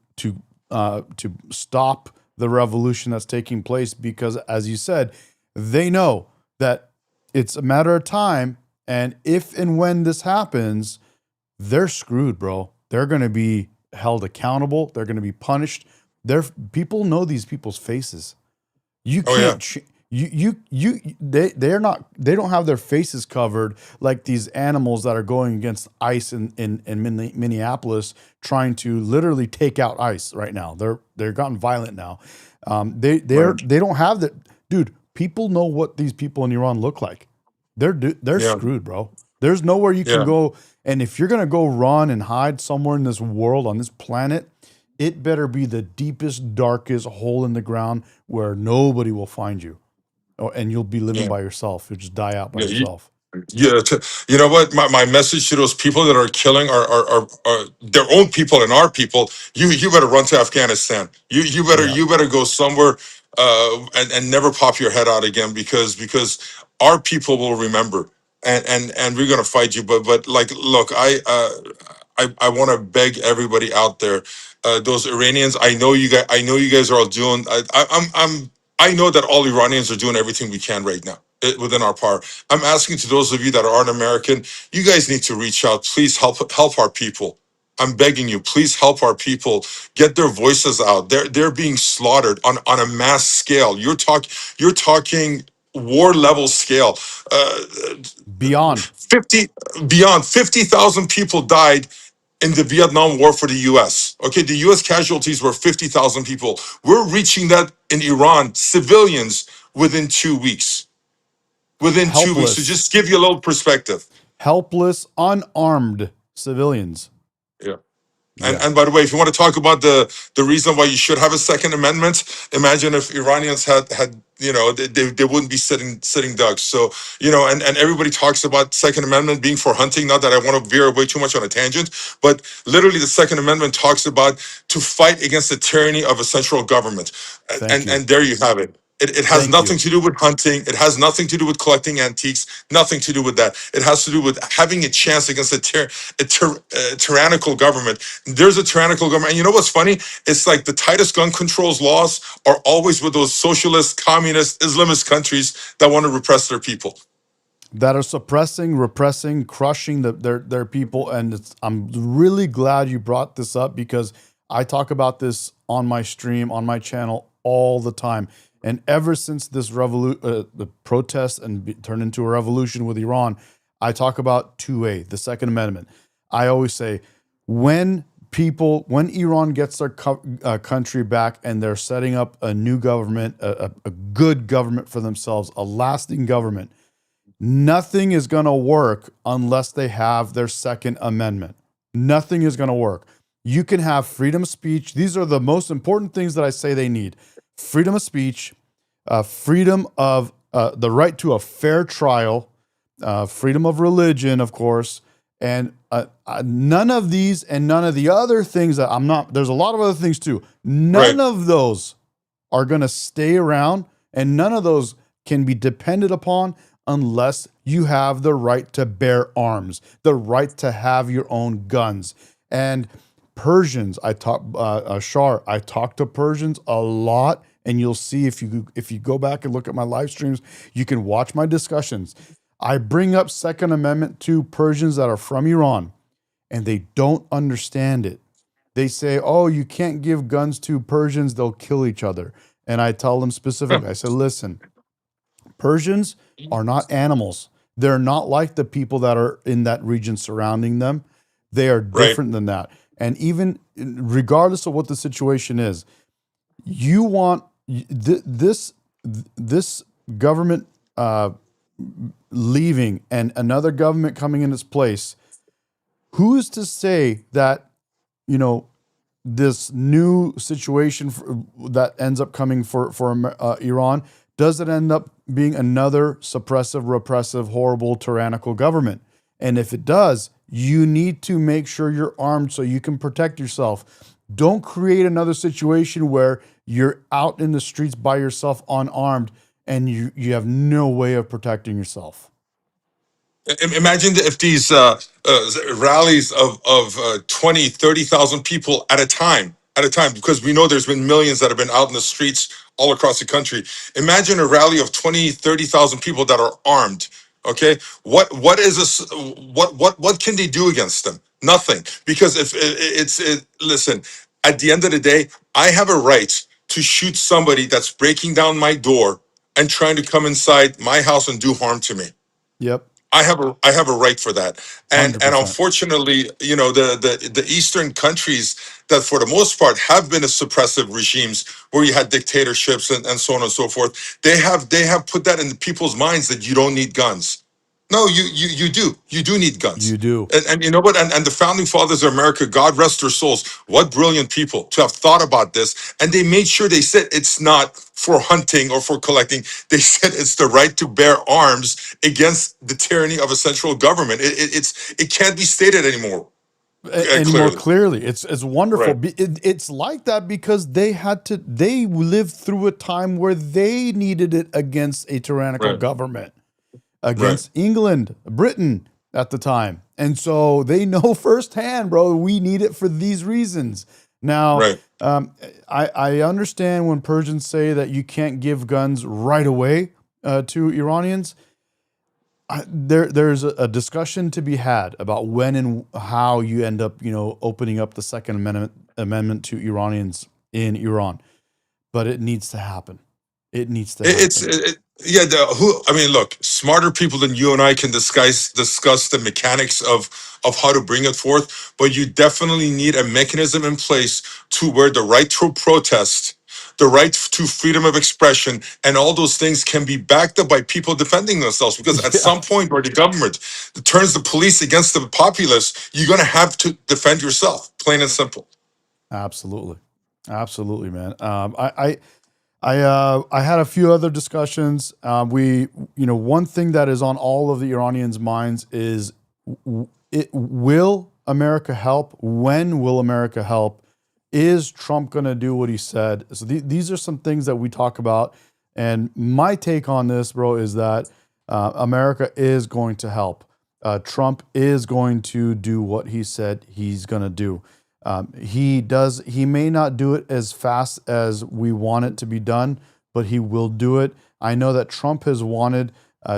stop the revolution that's taking place because, as you said, they know that it's a matter of time, and if and when this happens, they're screwed, bro. They're going to be held accountable. They're going to be punished. People know these people's faces. You Oh yeah. can't They don't have their faces covered like these animals that are going against ICE in Minneapolis, trying to literally take out ICE right now. They're gotten violent now. They don't have that, dude. People know what these people in Iran look like. They're Yeah, screwed, bro. There's nowhere you can yeah, go, and if you're gonna go run and hide somewhere in this world on this planet, it better be the deepest, darkest hole in the ground where nobody will find you. Oh, and you'll be living yeah, by yourself. You'll just die out by yeah. yourself. Yeah, you know what? My message to those people that are killing are their own people and our people. You better run to Afghanistan. Yeah. You better go somewhere and never pop your head out again because our people will remember and we're gonna fight you. But like, look, I want to beg everybody out there, those Iranians. I know you guys are all doing. I know that all Iranians are doing everything we can right now within our power. I'm asking to those of you that aren't American, you guys need to reach out. Please help our people. I'm begging you, please help our people get their voices out. They're being slaughtered on a mass scale. You're talking war level scale. Uh, Beyond. 50 beyond 50,000 people died in the Vietnam War for the US. Okay, the US casualties were 50,000 people. We're reaching that in Iran, civilians within 2 weeks. Within 2 weeks, to Helpless. just give you a little perspective. Helpless, unarmed civilians. Yeah. Yeah. And by the way, if you want to talk about the reason why you should have a Second Amendment, imagine if Iranians had they wouldn't be sitting ducks. So and everybody talks about Second Amendment being for hunting. Not that I want to veer away too much on a tangent, but literally the Second Amendment talks about to fight against the tyranny of a central government, Thank you. and there you have it. It has Thank nothing you. to do with hunting. It has nothing to do with collecting antiques. Nothing to do with that. It has to do with having a chance against a tyrannical government. There's a tyrannical government. And you know what's funny? It's like the tightest gun controls laws are always with those socialist, communist, Islamist countries that want to repress their people. That are suppressing, repressing, crushing their people. And I'm really glad you brought this up because I talk about this on my stream, on my channel all the time. And ever since this the protest turned into a revolution with Iran, I talk about 2A, the Second Amendment. I always say, when Iran gets their country back and they're setting up a new government, a good government for themselves, a lasting government, nothing is going to work unless they have their Second Amendment. Nothing is going to work. You can have freedom of speech. These are the most important things that I say they need. Freedom of speech, freedom of the right to a fair trial, freedom of religion, of course, and none of these and none of the other things that there's a lot of other things too. None Right. of those are going to stay around, and none of those can be depended upon unless you have the right to bear arms, the right to have your own guns. And Persians, I talk to Persians a lot, and you'll see if you go back and look at my live streams, you can watch my discussions. I bring up Second Amendment to Persians that are from Iran, and they don't understand it. They say, "Oh, you can't give guns to Persians; they'll kill each other." And I tell them specifically, I said, "Listen, Persians are not animals. They're not like the people that are in that region surrounding them. They are Right. different than that. And even regardless of what the situation is, you want this government leaving and another government coming in its place. Who's to say that this new situation that ends up coming for Iran doesn't end up being another suppressive, repressive, horrible, tyrannical government? And if it does, you need to make sure you're armed so you can protect yourself. Don't create another situation where you're out in the streets by yourself unarmed and you have no way of protecting yourself. Imagine if these rallies of 20, 30,000 people at a time, because we know there's been millions that have been out in the streets all across the country. Imagine a rally of 20, 30,000 people that are armed. Okay, what is this? What can they do against them? Nothing, because listen. At the end of the day, I have a right to shoot somebody that's breaking down my door and trying to come inside my house and do harm to me. Yep. I have a right for that. And 100%. unfortunately, you know, the Eastern countries that for the most part have been a suppressive regimes where you had dictatorships and so on and so forth, they have put that in people's minds that you don't need guns. No, you do. You do need guns. You do. And you know what? And the founding fathers of America, God rest their souls, what brilliant people to have thought about this. And they made sure they said it's not for hunting or for collecting. They said it's the right to bear arms against the tyranny of a central government. It can't be stated anymore Any more clearly. clearly. It's wonderful. Right. It's like that because they lived through a time where they needed it against a tyrannical Right. government, against England, Britain at the time. And so they know firsthand, bro, we need it for these reasons. Now, Right. I understand when Persians say that you can't give guns right away to Iranians. There's a discussion to be had about when and how you end up, opening up the Second Amendment to Iranians in Iran, but it needs to happen. It needs to happen. Yeah. I mean, look, smarter people than you and I can discuss the mechanics of how to bring it forth, but you definitely need a mechanism in place to where the right to protest, the right to freedom of expression, and all those things can be backed up by people defending themselves. Because at some point where the government turns the police against the populace, you're going to have to defend yourself, plain and simple. Absolutely, man. I had a few other discussions. One thing that is on all of the Iranians' minds is, will America help? When will America help? Is Trump going to do what he said? So these are some things that we talk about. And my take on this, bro, is that America is going to help. Trump is going to do what he said he's going to do. He may not do it as fast as we want it to be done, but he will do it. I know that Trump has wanted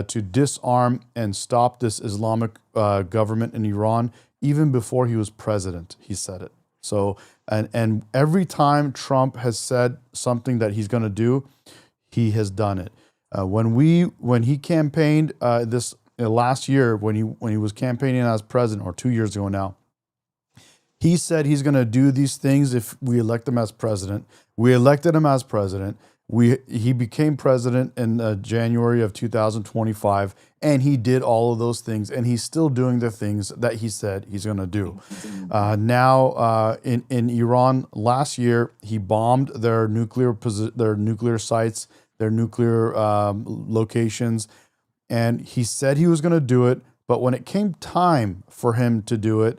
to disarm and stop this Islamic government in Iran even before he was president. He said it. So, and every time Trump has said something that he's going to do, he has done it. When he campaigned this last year, when he was campaigning as president, or 2 years ago now, he said he's going to do these things if we elect him as president. We elected him as president. He became president in January of 2025, and he did all of those things, and he's still doing the things that he said he's going to do. Now, in Iran last year, he bombed their nuclear sites, their nuclear locations, and he said he was going to do it. But when it came time for him to do it,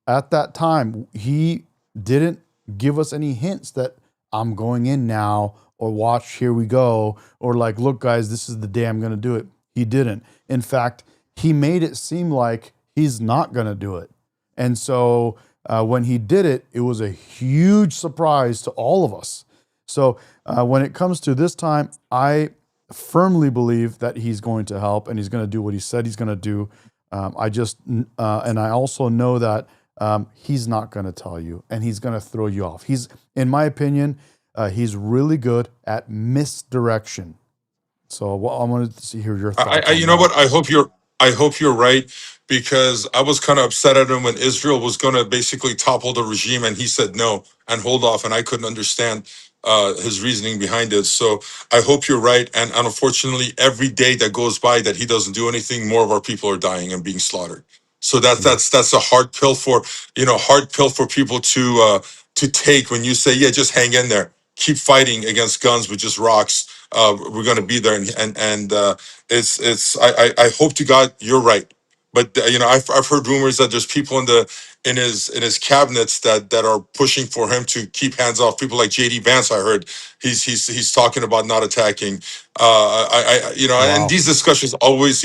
at that time, he didn't give us any hints that I'm going in now, or watch, here we go, or like, look, guys, this is the day I'm going to do it. He didn't. In fact, he made it seem like he's not going to do it. And so when he did it, it was a huge surprise to all of us. So when it comes to this time, I firmly believe that he's going to help and he's going to do what he said he's going to do. And I also know that he's not going to tell you, and he's going to throw you off. In my opinion, he's really good at misdirection. So I wanted to hear your thoughts. You know what? I hope you're right, because I was kind of upset at him when Israel was going to basically topple the regime, and he said no and hold off, and I couldn't understand his reasoning behind it. So I hope you're right, and unfortunately, every day that goes by that he doesn't do anything, more of our people are dying and being slaughtered. So that's a hard pill for people to take when you say, yeah, just hang in there, keep fighting against guns with just rocks. We're going to be there, and I hope to God you're right. But I've heard rumors that there's people in his cabinets that are pushing for him to keep hands off. People like JD Vance, I heard he's talking about not attacking. Wow. And these discussions always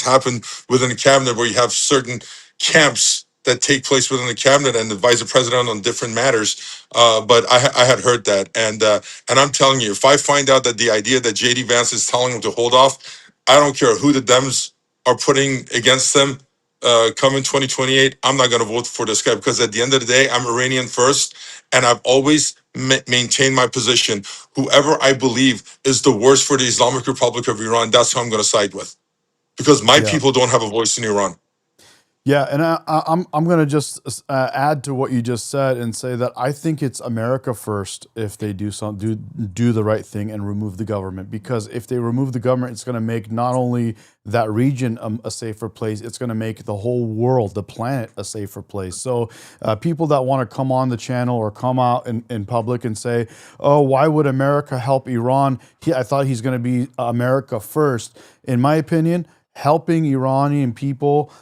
happen within the cabinet, where you have certain camps that take place within the cabinet and advise the president on different matters. But I had heard that, and I'm telling you, if I find out that the idea that JD Vance is telling him to hold off, I don't care who the Dems are putting against them. come in 2028, I'm not going to vote for this guy because at the end of the day, I'm Iranian first, and I've always maintained my position. Whoever I believe is the worst for the Islamic Republic of Iran, that's who I'm going to side with, because my Yeah. people don't have a voice in Iran. Yeah, and I'm gonna just add to what you just said and say that I think it's America first if they do the right thing and remove the government, because if they remove the government, it's gonna make not only that region a safer place, it's gonna make the whole world, the planet, a safer place. So people that want to come on the channel or come out in public and say, "Oh, why would America help Iran? I thought he's gonna be America first." In my opinion, helping Iranian people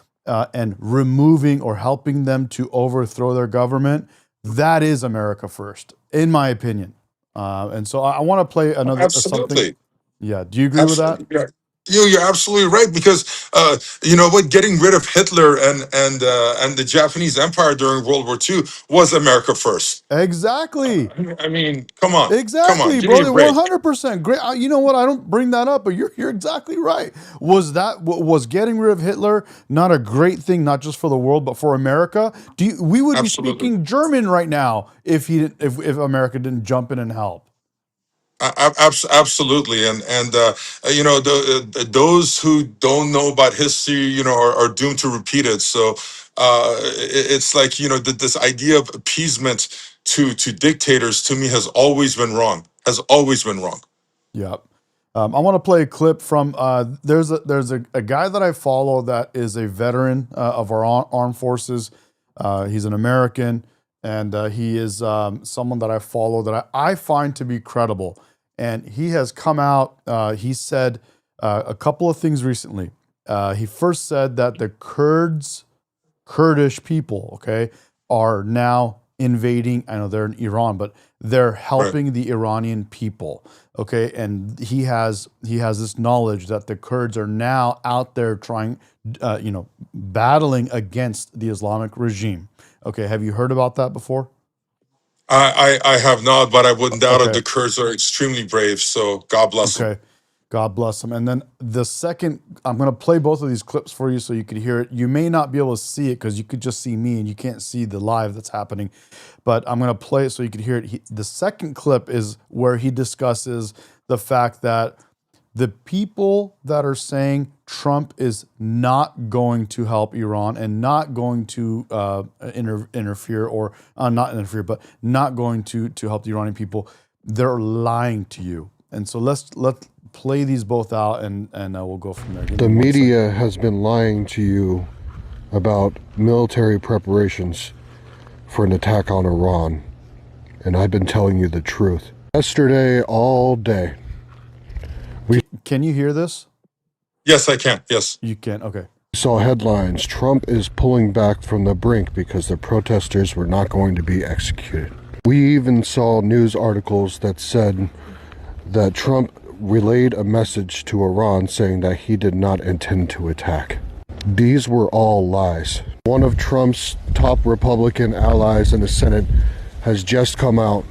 and removing or helping them to overthrow their government, that is America first, in my opinion. And so I want to play another something. Absolutely. Yeah, do you agree with that? Absolutely. You're absolutely right, because you know what, getting rid of Hitler and the Japanese Empire during World War II was America first. Exactly. I mean, come on, Exactly, give me a brother. break. 100%. Great. You know what? I don't bring that up, but you're exactly right. Was getting rid of Hitler not a great thing, not just for the world, but for America? We would be Absolutely. speaking German right now if America didn't jump in and help. Absolutely, and you know, those who don't know about history, you know, are doomed to repeat it. So it's like, you know, this idea of appeasement to dictators, to me, has always been wrong. Has always been wrong. Yeah. I want to play a clip from there's a guy that I follow that is a veteran of our armed forces. He's an American, and he is someone that I follow that I find to be credible. And he has come out, he said a couple of things recently. He first said that the Kurdish people, okay, are now invading. I know they're in Iran, but they're helping the Iranian people, okay? And he has this knowledge that the Kurds are now out there trying, battling against the Islamic regime. Okay, have you heard about that before? I have not, but I wouldn't doubt it. Okay. The Kurds are extremely brave, so God bless them. Okay. God bless them. And then the second, I'm going to play both of these clips for you so you could hear it. You may not be able to see it because you could just see me and you can't see the live that's happening. But I'm going to play it so you could hear it. The second clip is where he discusses the fact that the people that are saying Trump is not going to help Iran and not going to interfere, or not interfere, but not going to help the Iranian people, they're lying to you. And so let's play these both out, and we'll go from there. The media has been lying to you about military preparations for an attack on Iran, and I've been telling you the truth. Yesterday, all day. Can you hear this? Yes, I can. Yes. You can. Okay. Saw headlines, Trump is pulling back from the brink because the protesters were not going to be executed. We even saw news articles that said that Trump relayed a message to Iran saying that he did not intend to attack. These were all lies. One of Trump's top Republican allies in the Senate has just come out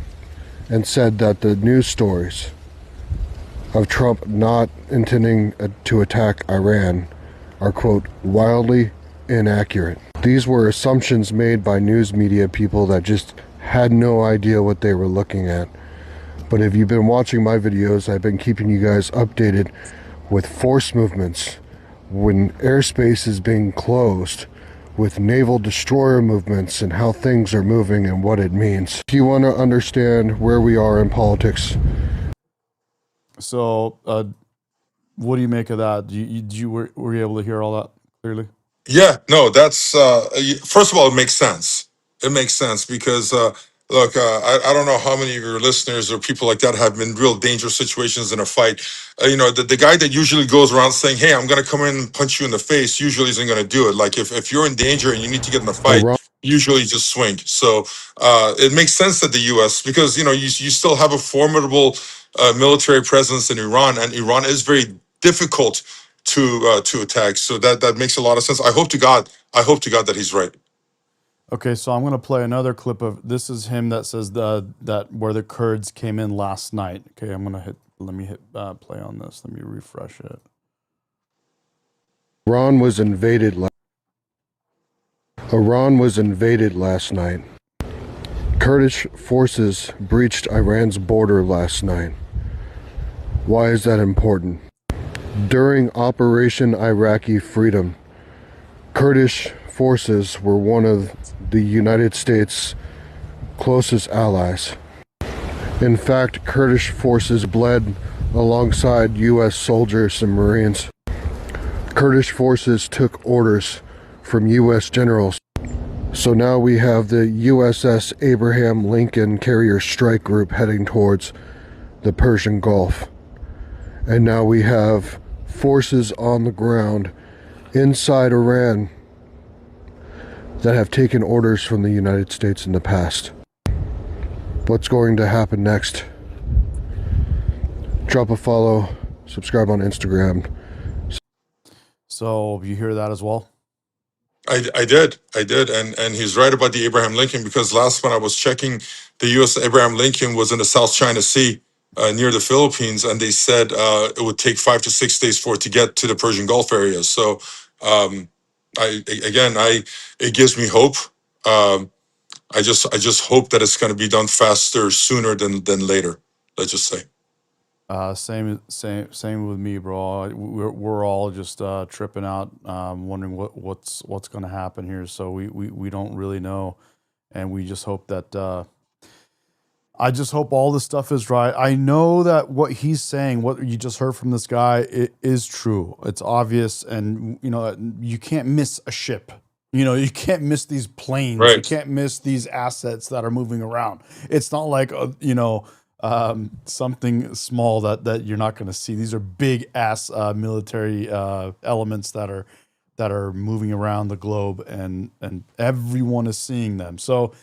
and said that the news stories of Trump not intending to attack Iran are, quote, wildly inaccurate. These were assumptions made by news media people that just had no idea what they were looking at. But if you've been watching my videos, I've been keeping you guys updated with force movements, when airspace is being closed, with naval destroyer movements and how things are moving and what it means. If you want to understand where we are in politics. So, what do you make of that? Were you able to hear all that clearly? Yeah, no, that's first of all, it makes sense. It makes sense because look, I don't know how many of your listeners or people like that have been in real dangerous situations in a fight. You know, the guy that usually goes around saying, "Hey, I'm going to come in and punch you in the face," usually isn't going to do it. Like if you're in danger and you need to get in a fight, usually just swing. So it makes sense that the U.S., because you know you still have a formidable military presence in Iran, and Iran is very difficult to attack. So that makes a lot of sense. I hope to God that he's right. Okay, so I'm going to play another clip of, this is him that says that where the Kurds came in last night. Okay, let me hit play on this. Let me refresh it. Iran was invaded Iran was invaded last night. Kurdish forces breached Iran's border last night. Why is that important? During Operation Iraqi Freedom, Kurdish forces were one of the United States' closest allies. In fact, Kurdish forces bled alongside U.S. soldiers and Marines. Kurdish forces took orders from U.S. generals. So now we have the USS Abraham Lincoln Carrier Strike Group heading towards the Persian Gulf. And now we have forces on the ground inside Iran that have taken orders from the United States in the past. What's going to happen next? Drop a follow, subscribe on Instagram. So you hear that as well? I did, and he's right about the Abraham Lincoln, because last when I was checking, the U.S. Abraham Lincoln was in the South China Sea near the Philippines, and they said it would take 5 to 6 days for it to get to the Persian Gulf area. So, it gives me hope. I just hope that it's going to be done faster, sooner than later. Let's just say. Same with me, bro. We're all just tripping out, wondering what's going to happen here. So we don't really know, and we just hope that. I just hope all this stuff is right. I know that what he's saying, what you just heard from this guy, it is true. It's obvious, and you can't miss a ship. You can't miss these planes. Right. You can't miss these assets that are moving around. It's not like something small that you're not going to see. These are big ass military elements that are moving around the globe, and everyone is seeing them. So,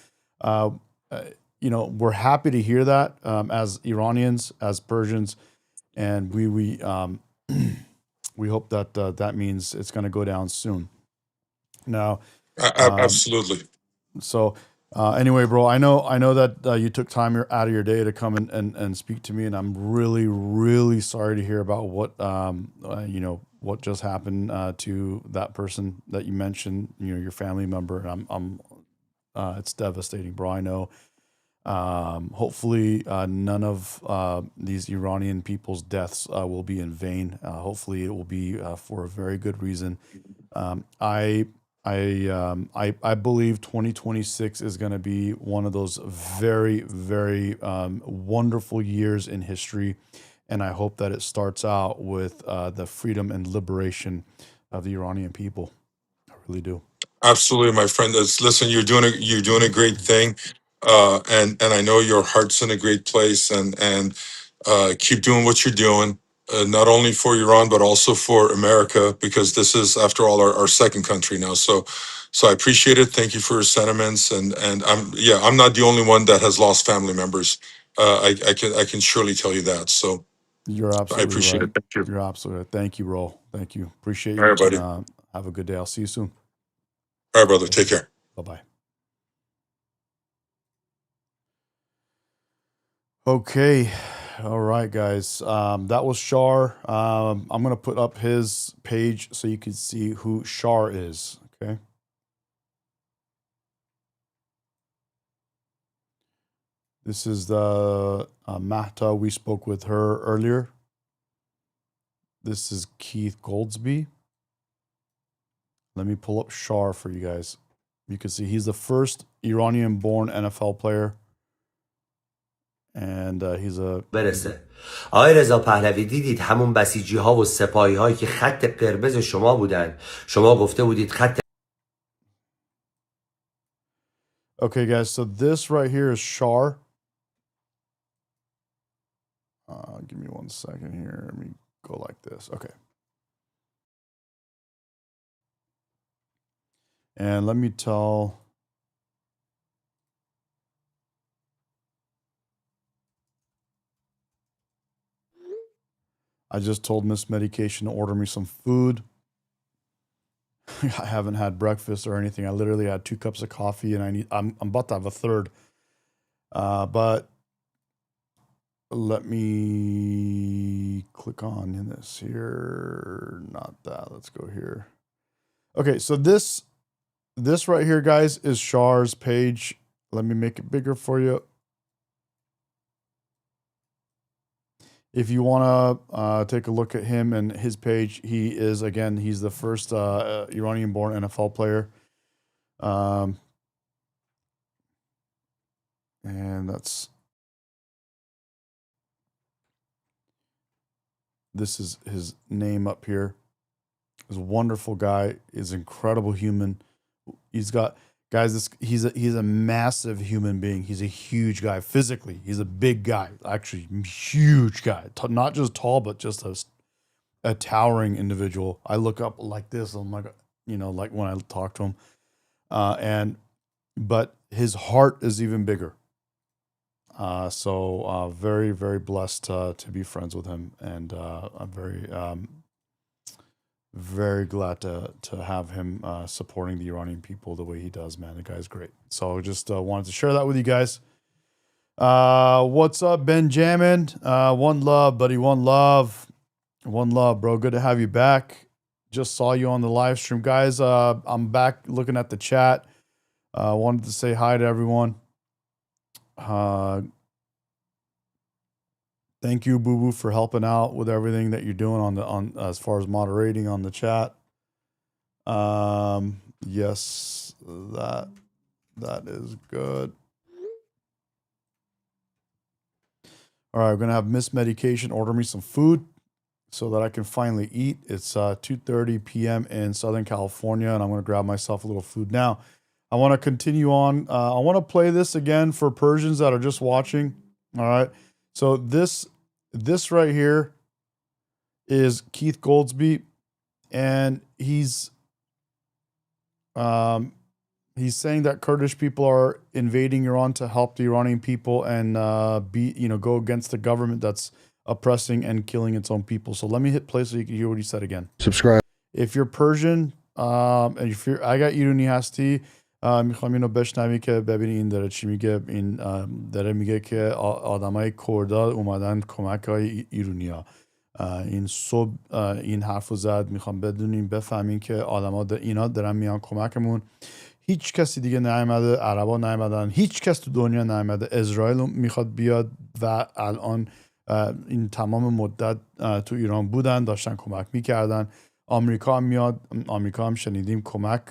we're happy to hear that as Iranians, as Persians, and we hope that that means it's going to go down soon. Now, Absolutely. So, anyway, bro, I know that you took time out of your day to come and speak to me, and I'm really, really sorry to hear about what just happened to that person that you mentioned, your family member. It's devastating, bro. I know. Hopefully, none of these Iranian people's deaths will be in vain. Hopefully, it will be for a very good reason. I believe 2026 is going to be one of those very, very wonderful years in history, and I hope that it starts out with the freedom and liberation of the Iranian people. I really do. Absolutely, my friend. Listen, you're doing a great thing, and I know your heart's in a great place, and keep doing what you're doing, not only for Iran but also for America, because this is, after all, our second country now. So I appreciate it. Thank you for your sentiments, and I'm not the only one that has lost family members. I can surely tell you that. So You're I absolutely appreciate right. it. Thank you. You're absolutely right. Thank you, bro. Thank you. Appreciate All you, right, buddy. and have a good day. I'll see you soon. All right, brother. Take care. Bye-bye. Okay. All right, guys. That was Shar. I'm going to put up his page so you can see who Shar is. Okay. This is the Mahta. We spoke with her earlier. This is Keith Goldsby. Let me pull up Shar for you guys. You can see he's the first Iranian-born NFL player. And he's a... برسه. آقای رضا پهلوی دیدید همون بسیجی ها و سپاهی هایی که خط قرمز شما بودن. شما گفته بودید خط... Okay, guys, so this right here is Shar. Give me 1 second here. Let me go like this. Okay. And let me tell... I just told Miss Medication to order me some food. I haven't had breakfast or anything. I literally had 2 cups of coffee, and I'm about to have a third. But let me click on this here. Not that. Let's go here. Okay, so this this right here, guys, is Shar's page. Let me make it bigger for you. If you want to take a look at him and his page, he's the first Iranian-born NFL player. And this is his name up here. He's a wonderful guy. He's an incredible human. He's got, guys, he's a massive human being. He's a huge guy physically. He's a big guy, actually huge guy. Not just tall, but just a towering individual. I look up like this. I'm like, like when I talk to him, but his heart is even bigger. So very, very blessed to be friends with him, and I'm very glad to have him supporting the Iranian people the way he does, man. The guy's great. So just wanted to share that with you guys. What's up, Benjamin? One love, buddy. One love, bro. Good to have you back. Just saw you on the live stream, guys. I'm back looking at the chat. Wanted to say hi to everyone. Thank you, Boo Boo, for helping out with everything that you're doing on as far as moderating on the chat. Yes, that is good. All right, we're gonna have Miss Medication order me some food so that I can finally eat. It's 2:30 p.m. in Southern California, and I'm gonna grab myself a little food now. I want to continue on. I want to play this again for Persians that are just watching. All right. So this right here is Keith Goldsby, and he's saying that Kurdish people are invading Iran to help the Iranian people and go against the government that's oppressing and killing its own people. So let me hit play so you can hear what he said again. Subscribe. If you're Persian, and if you're اگر ایرانی هستی میخوام اینو بشنوی که ببینی این داره چی میگه. این داره میگه که آدمای کردا اومدن کمک های ایرانیا. این صبح این حرفو زد. میخوام بدونیم بفهمین که آدما اینا دارن میان کمکمون. هیچ کسی دیگه نیامده، عربا نیامدن، هیچ کس تو دنیا نیامده. اسرائیل میخواد بیاد و الان این تمام مدت تو ایران بودن، داشتن کمک میکردن. آمریکا هم میاد، آمریکا هم شنیدیم کمک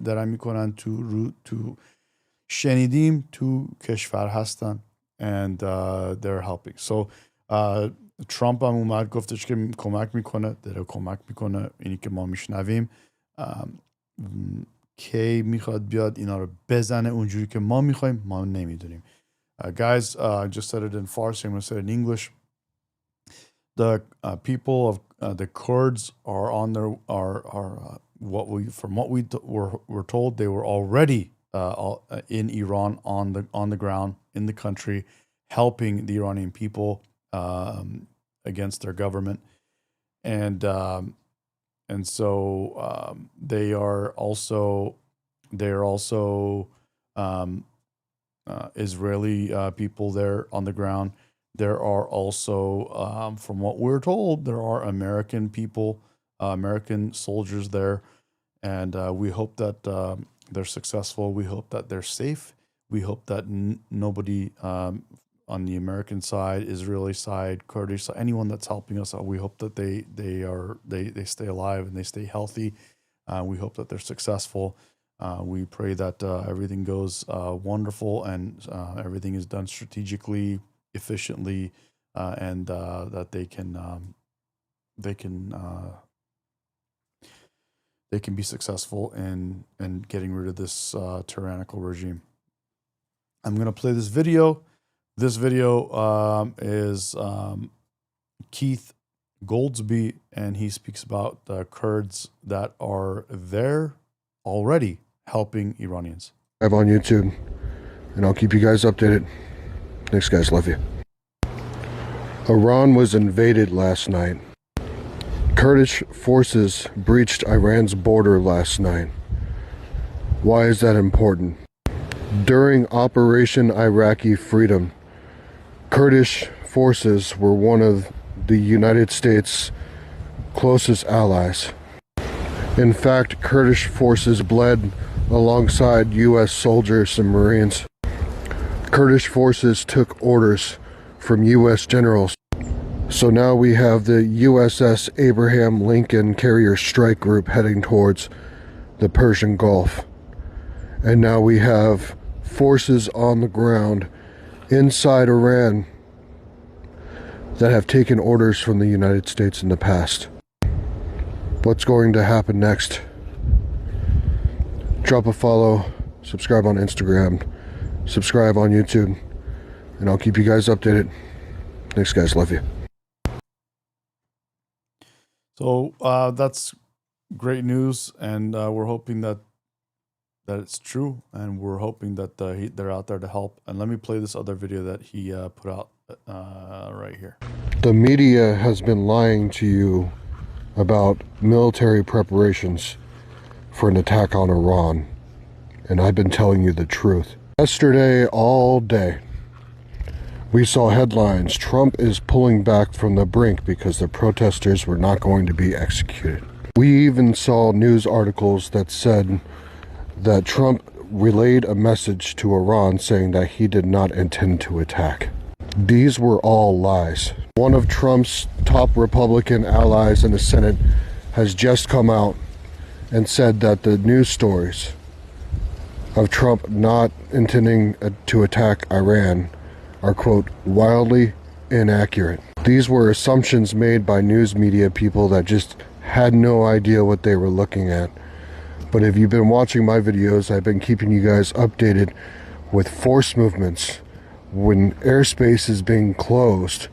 دارن میکنن تو شنیدیم تو کشور هستن and they're helping. So ترامپ هم اومد گفتش که کمک میکنه، داره کمک میکنه. اینی که ما میشنویم کی میخواد بیاد اینا رو بزنه اونجوری که ما میخوایم، ما نمیدونیم. Guys, I just said it in Farsi, I'm going to say it in English. The people of the Kurds are on their what we were told, they were already in Iran on the ground in the country, helping the Iranian people against their government, and so they are also Israeli people there on the ground. There are also, from what we're told, there are American people, American soldiers there, and we hope that they're successful. We hope that they're safe. We hope that nobody on the American side, Israeli side, Kurdish side, anyone that's helping us out, we hope that they stay alive and they stay healthy. We hope that they're successful. We pray that everything goes wonderful and everything is done strategically, efficiently, and that they can be successful in getting rid of this tyrannical regime. I'm going to play this video. This video is Keith Goldsby, and he speaks about the Kurds that are there already helping Iranians. Live on YouTube, and I'll keep you guys updated. Thanks, guys. Love you. Iran was invaded last night. Kurdish forces breached Iran's border last night. Why is that important? During Operation Iraqi Freedom, Kurdish forces were one of the United States' closest allies. In fact, Kurdish forces bled alongside U.S. soldiers and Marines. Kurdish forces took orders from U.S. generals. So now we have the USS Abraham Lincoln Carrier Strike Group heading towards the Persian Gulf. And now we have forces on the ground inside Iran that have taken orders from the United States in the past. What's going to happen next? Drop a follow, subscribe on Instagram, subscribe on YouTube, and I'll keep you guys updated. Thanks, guys. Love you. So that's great news, and we're hoping that it's true, and we're hoping that they're out there to help. And let me play this other video that he put out right here. The media has been lying to you about military preparations for an attack on Iran, and I've been telling you the truth. Yesterday, all day, we saw headlines, Trump is pulling back from the brink because the protesters were not going to be executed. We even saw news articles that said that Trump relayed a message to Iran saying that he did not intend to attack. These were all lies. One of Trump's top Republican allies in the Senate has just come out and said that the news stories of Trump not intending to attack Iran are, quote, wildly inaccurate. These were assumptions made by news media people that just had no idea what they were looking at. But if you've been watching my videos, I've been keeping you guys updated with force movements, when airspace is being closed,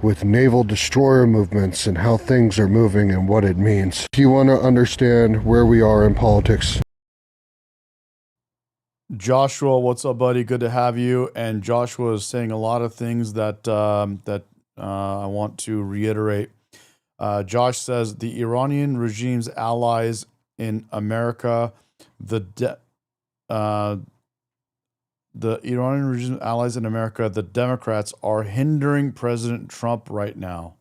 with naval destroyer movements and how things are moving and what it means. If you want to understand where we are in politics. Joshua, what's up, buddy? Good to have you. And Joshua is saying a lot of things that I want to reiterate. Josh says the Iranian regime's allies in America, the Iranian regime allies in America, the Democrats, are hindering President Trump right now.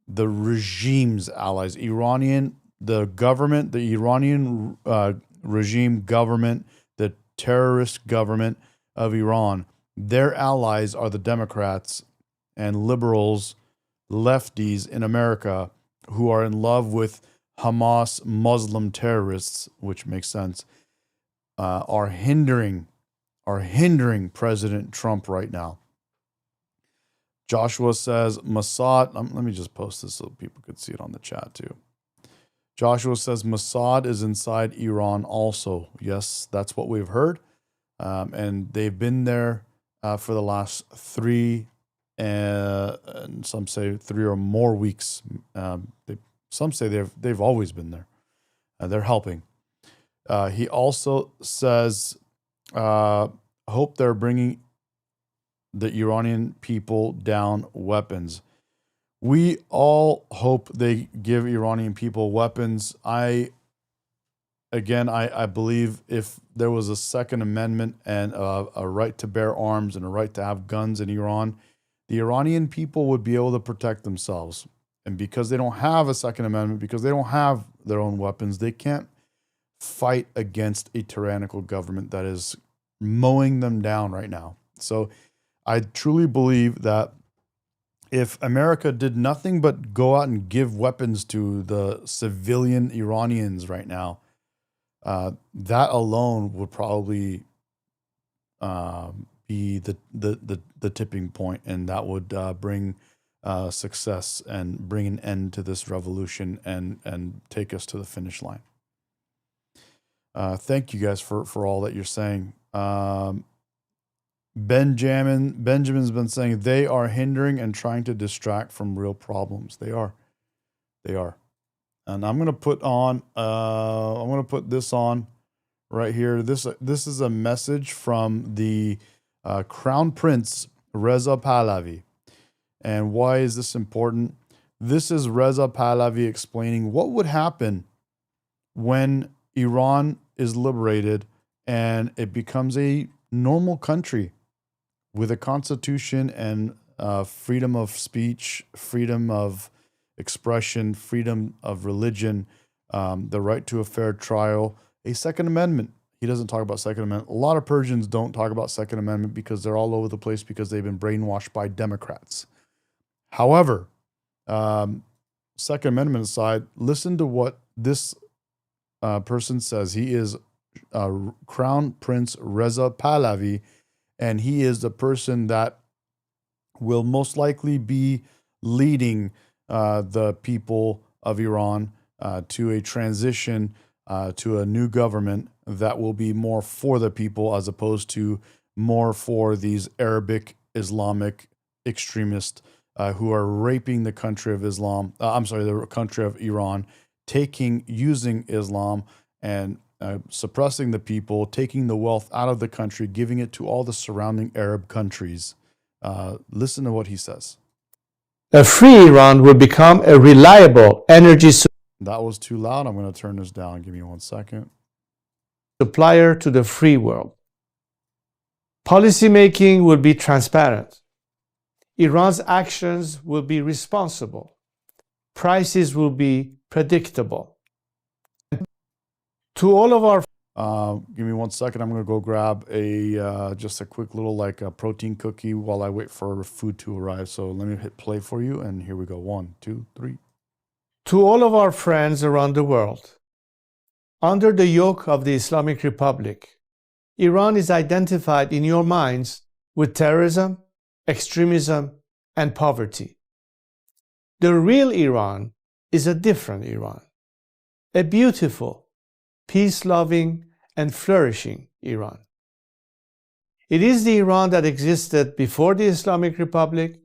The regime's allies, the Iranian regime government, the terrorist government of Iran, their allies are the Democrats and liberals, lefties in America who are in love with Hamas Muslim terrorists, which makes sense, are hindering President Trump right now. Joshua says Mossad, let me just post this so people could see it on the chat too. Joshua says Mossad is inside Iran also. Yes, that's what we've heard. And they've been there for the last 3, and some say 3 or more weeks. Some say they've always been there. They're helping. He also says, hope they're bringing the Iranian people down weapons. We all hope they give Iranian people weapons. I believe if there was a Second Amendment and a right to bear arms and a right to have guns in Iran, the Iranian people would be able to protect themselves. And because they don't have a Second Amendment, because they don't have their own weapons, they can't fight against a tyrannical government that is mowing them down right now. So I truly believe that if America did nothing but go out and give weapons to the civilian Iranians right now, that alone would probably be the tipping point, and that would bring success and bring an end to this revolution and take us to the finish line. Thank you guys for all that you're saying. Benjamin's been saying they are hindering and trying to distract from real problems. They are. And I'm gonna put this on right here. This is a message from the Crown Prince Reza Pahlavi. And why is this important? This is Reza Pahlavi explaining what would happen when Iran is liberated and it becomes a normal country with a constitution and freedom of speech, freedom of expression, freedom of religion, the right to a fair trial, a Second Amendment. He doesn't talk about Second Amendment. A lot of Persians don't talk about Second Amendment because they're all over the place because they've been brainwashed by Democrats. However, Second Amendment aside, listen to what this person says. He is Crown Prince Reza Pahlavi, and he is the person that will most likely be leading the people of Iran to a transition to a new government that will be more for the people as opposed to more for these Arabic Islamic extremists who are raping the country of Islam. The country of Iran, using Islam and suppressing the people, taking the wealth out of the country, giving it to all the surrounding Arab countries. Listen to what he says. A free Iran will become a reliable energy That was too loud. I'm going to turn this down. Give me 1 second. Supplier to the free world. Policymaking will be transparent. Iran's actions will be responsible. Prices will be predictable. To all of our give me 1 second. I'm going to go grab just a quick little protein cookie while I wait for food to arrive. So let me hit play for you, and here we go. 1, 2, 3. To all of our friends around the world, under the yoke of the Islamic Republic, Iran is identified in your minds with terrorism, extremism, and poverty. The real Iran is a different Iran, a beautiful, peace-loving, and flourishing Iran. It is the Iran that existed before the Islamic Republic,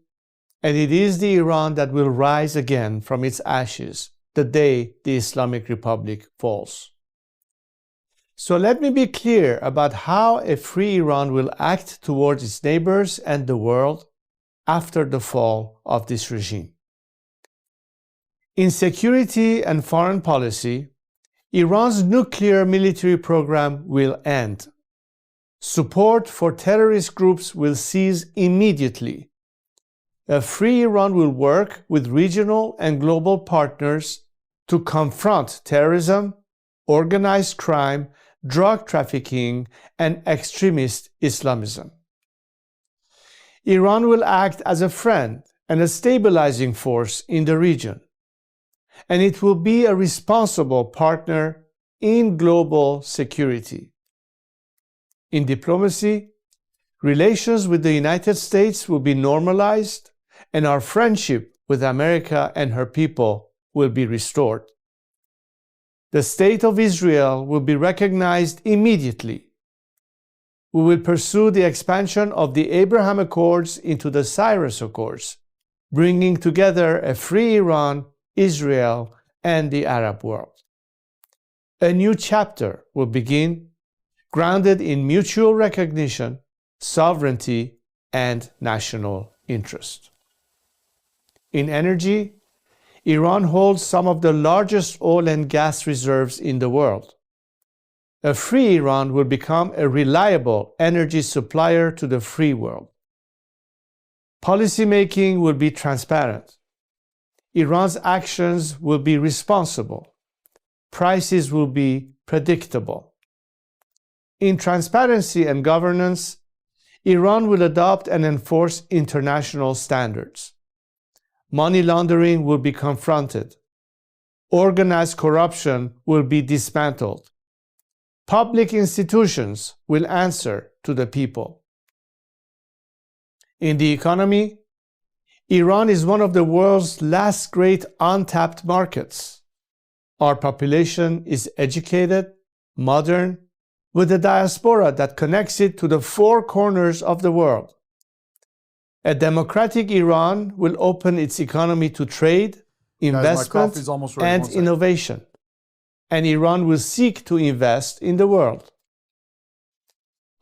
and it is the Iran that will rise again from its ashes the day the Islamic Republic falls. So let me be clear about how a free Iran will act towards its neighbors and the world after the fall of this regime. In security and foreign policy, Iran's nuclear military program will end. Support for terrorist groups will cease immediately. A free Iran will work with regional and global partners to confront terrorism, organized crime, drug trafficking, and extremist Islamism. Iran will act as a friend and a stabilizing force in the region, and it will be a responsible partner in global security. In diplomacy, relations with the United States will be normalized, and our friendship with America and her people will be restored. The State of Israel will be recognized immediately. We will pursue the expansion of the Abraham Accords into the Cyrus Accords, bringing together a free Iran, Israel, and the Arab world. A new chapter will begin, grounded in mutual recognition, sovereignty, and national interest. In energy, Iran holds some of the largest oil and gas reserves in the world. A free Iran will become a reliable energy supplier to the free world. Policymaking will be transparent. Iran's actions will be responsible. Prices will be predictable. In transparency and governance, Iran will adopt and enforce international standards. Money laundering will be confronted. Organized corruption will be dismantled. Public institutions will answer to the people. In the economy, Iran is one of the world's last great untapped markets. Our population is educated, modern, with a diaspora that connects it to the four corners of the world. A democratic Iran will open its economy to trade, investment, and innovation. And Iran will seek to invest in the world.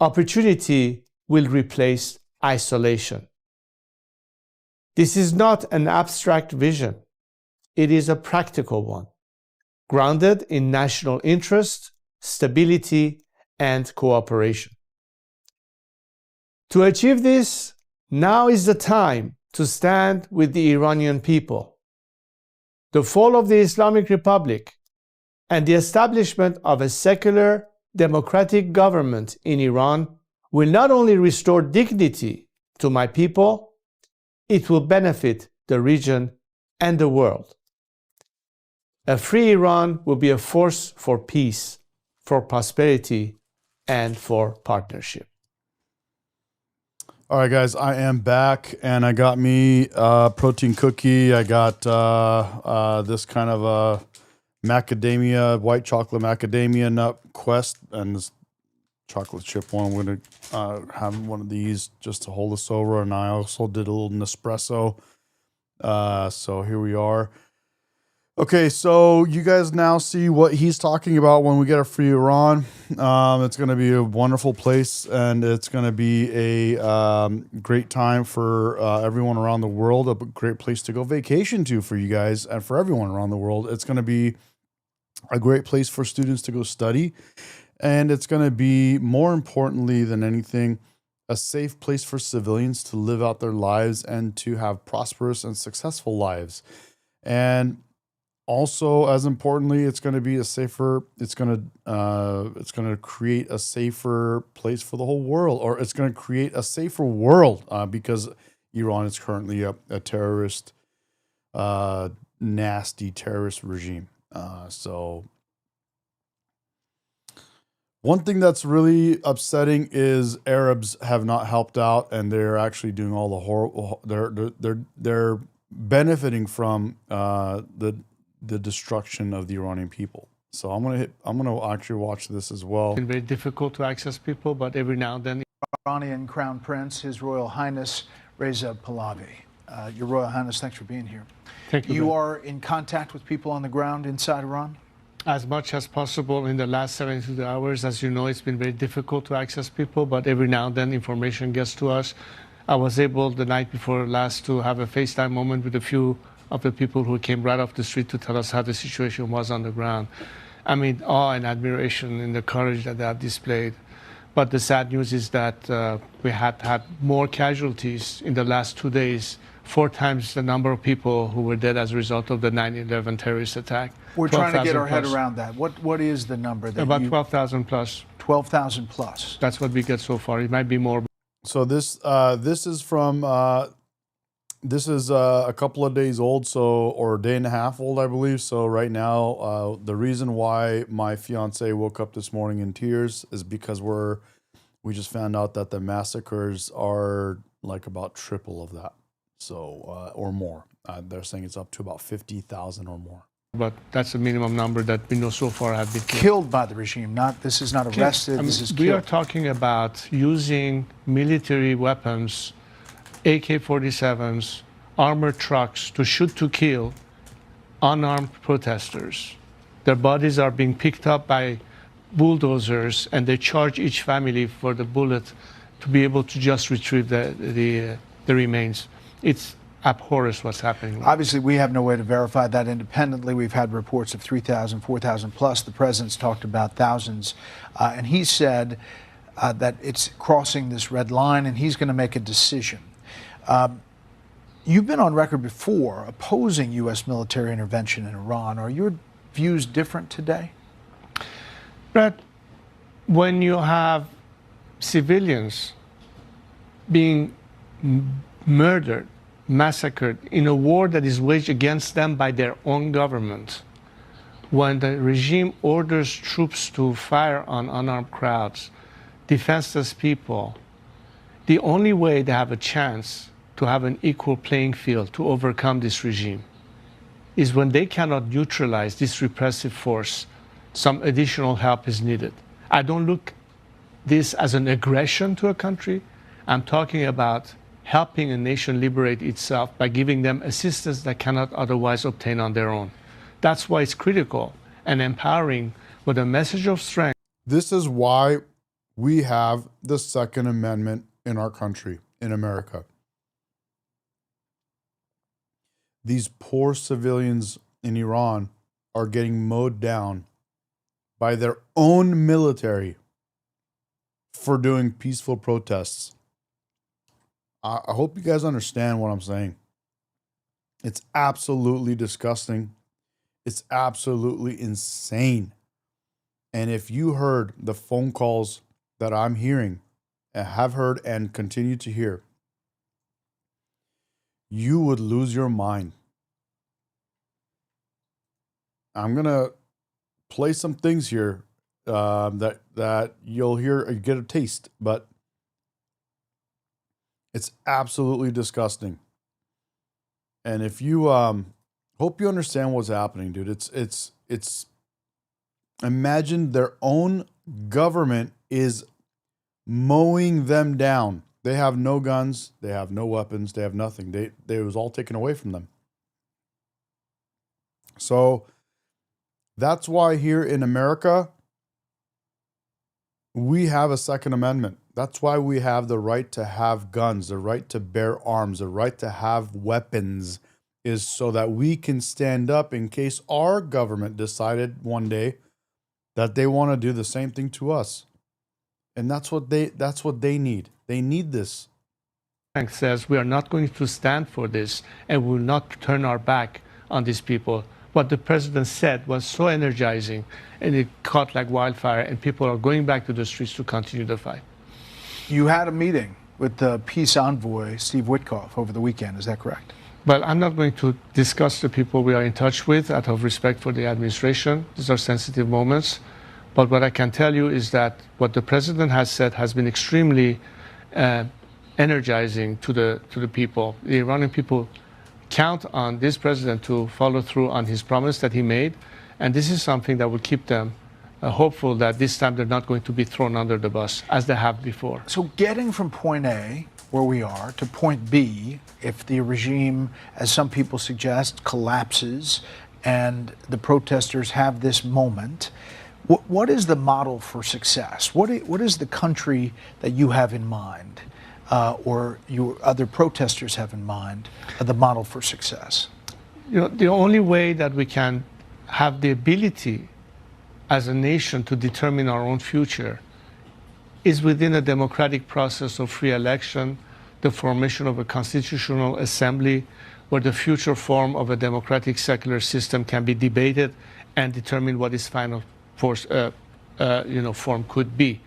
Opportunity will replace isolation. This is not an abstract vision. It is a practical one, grounded in national interest, stability, and cooperation. To achieve this, now is the time to stand with the Iranian people. The fall of the Islamic Republic And the establishment of a secular, democratic government in Iran will not only restore dignity to my people, it will benefit the region and the world. A free Iran will be a force for peace, for prosperity, and for partnership. All right, guys, I am back, and I got me a protein cookie. I got this kind of a macadamia, white chocolate macadamia nut Quest, and this chocolate chip one. I'm going to have one of these just to hold us over, and I also did a little Nespresso. So here we are. Okay, so you guys now see what he's talking about when we get a free Iran. It's going to be a wonderful place, and it's going to be a great time for everyone around the world, a great place to go vacation to for you guys and for everyone around the world. It's going to be a great place for students to go study, and it's going to be, more importantly than anything, a safe place for civilians to live out their lives and to have prosperous and successful lives. And also, as importantly, it's going to be a safer. It's going to create a safer place for the whole world, or it's going to create a safer world because Iran is currently a terrorist, nasty terrorist regime. So, one thing that's really upsetting is Arabs have not helped out, and they're actually doing all the horrible. They're benefiting from the destruction of the Iranian people. So I'm gonna actually watch this as well. It's been very difficult to access people, but every now and then. Iranian Crown Prince, His Royal Highness Reza Pahlavi. Your Royal Highness, thanks for being here. Thank you. You are in contact with people on the ground inside Iran? As much as possible in the last 72 hours. As you know, it's been very difficult to access people, but every now and then information gets to us. I was able the night before last to have a FaceTime moment with a few of the people who came right off the street to tell us how the situation was on the ground. I mean, awe and admiration in the courage that they have displayed. But the sad news is that we had more casualties in the last 2 days, 4 times the number of people who were dead as a result of the 9/11 terrorist attack. We're trying to get our head around that. What is the number? That about 12,000 plus. 12,000 plus. That's what we get so far. It might be more. So this is from this is a couple of days old, or a day and a half old, I believe. So right now, the reason why my fiance woke up this morning in tears is because we just found out that the massacres are like about triple of that, so or more. They're saying it's up to about 50,000 or more. But that's the minimum number that we know so far have been killed by the regime. This is not arrested. This is killed. We are talking about using military weapons, AK-47s, armored trucks to shoot to kill unarmed protesters. Their bodies are being picked up by bulldozers, and they charge each family for the bullet to be able to just retrieve the remains. It's abhorrent what's happening. Obviously, we have no way to verify that independently. We've had reports of 3,000, 4,000 plus. The president's talked about thousands. And he said that it's crossing this red line, and he's going to make a decision. You've been on record before opposing U.S. military intervention in Iran. Are your views different today? Brett, when you have civilians being murdered, massacred in a war that is waged against them by their own government, when the regime orders troops to fire on unarmed crowds, defenseless people, the only way they have a chance to have an equal playing field to overcome this regime is when they cannot neutralize this repressive force. Some additional help is needed. I don't look this as an aggression to a country. I'm talking about helping a nation liberate itself by giving them assistance that cannot otherwise obtain on their own. That's why it's critical and empowering with a message of strength. This is why we have the Second Amendment in our country, in America. These poor civilians in Iran are getting mowed down by their own military for doing peaceful protests. I hope you guys understand what I'm saying. It's absolutely disgusting. It's absolutely insane. And if you heard the phone calls that I'm hearing, and have heard and continue to hear, you would lose your mind. I'm gonna play some things here that you'll hear, get a taste, but it's absolutely disgusting. And if you hope you understand what's happening, dude. It's imagine their own government is mowing them down. They have no guns, they have no weapons, they have nothing. They was all taken away from them. So that's why here in America we have a Second Amendment. That's why we have the right to have guns, the right to bear arms, the right to have weapons, is so that we can stand up in case our government decided one day that they want to do the same thing to us. And that's what they need. They need this. Bank says we are not going to stand for this and we will not turn our back on these people. What the president said was so energizing, and it caught like wildfire, and people are going back to the streets to continue the fight. You had a meeting with the peace envoy, Steve Witkoff, over the weekend. Is that correct? But I'm not going to discuss the people we are in touch with out of respect for the administration. These are sensitive moments. But what I can tell you is that what the president has said has been extremely energizing to the people. The Iranian people count on this president to follow through on his promise that he made. And this is something that will keep them hopeful that this time they're not going to be thrown under the bus as they have before. So getting from point A, where we are, to point B, if the regime, as some people suggest, collapses and the protesters have this moment, what is the model for success? What is the country that you have in mind, or your other protesters have in mind, the model for success? You know, the only way that we can have the ability as a nation to determine our own future is within a democratic process of free election, the formation of a constitutional assembly, where the future form of a democratic secular system can be debated and determine what its final form could be.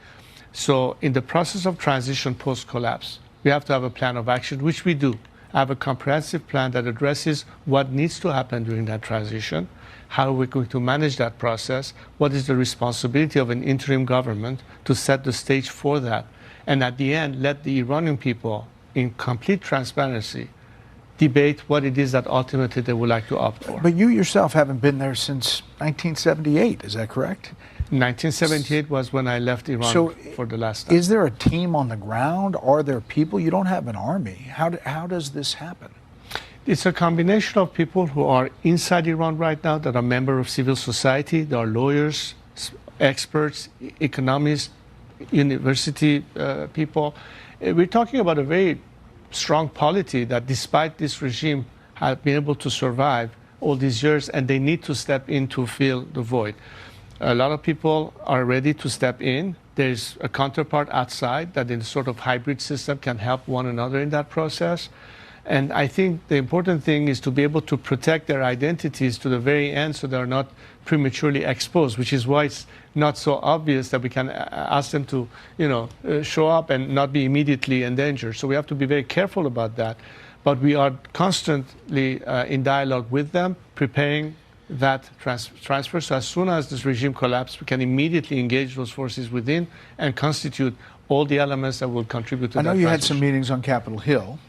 So in the process of transition post-collapse, we have to have a plan of action, which we do. Have a comprehensive plan that addresses what needs to happen during that transition, how we're going to manage that process, what is the responsibility of an interim government to set the stage for that, and at the end, let the Iranian people, in complete transparency, debate what it is that ultimately they would like to opt for. But you yourself haven't been there since 1978, is that correct? 1978 was when I left Iran for the last time. Is there a team on the ground? Are there people? You don't have an army. How does this happen? It's a combination of people who are inside Iran right now that are members of civil society. There are lawyers, experts, economists, university people. We're talking about a very strong polity that despite this regime have been able to survive all these years, and they need to step in to fill the void. A lot of people are ready to step in. There's a counterpart outside that in a sort of hybrid system can help one another in that process. And I think the important thing is to be able to protect their identities to the very end so they're not prematurely exposed, which is why it's not so obvious that we can ask them to, show up and not be immediately endangered. So we have to be very careful about that. But we are constantly in dialogue with them, preparing that transfer. So as soon as this regime collapses, we can immediately engage those forces within and constitute all the elements that will contribute to that. I know you had some meetings on Capitol Hill.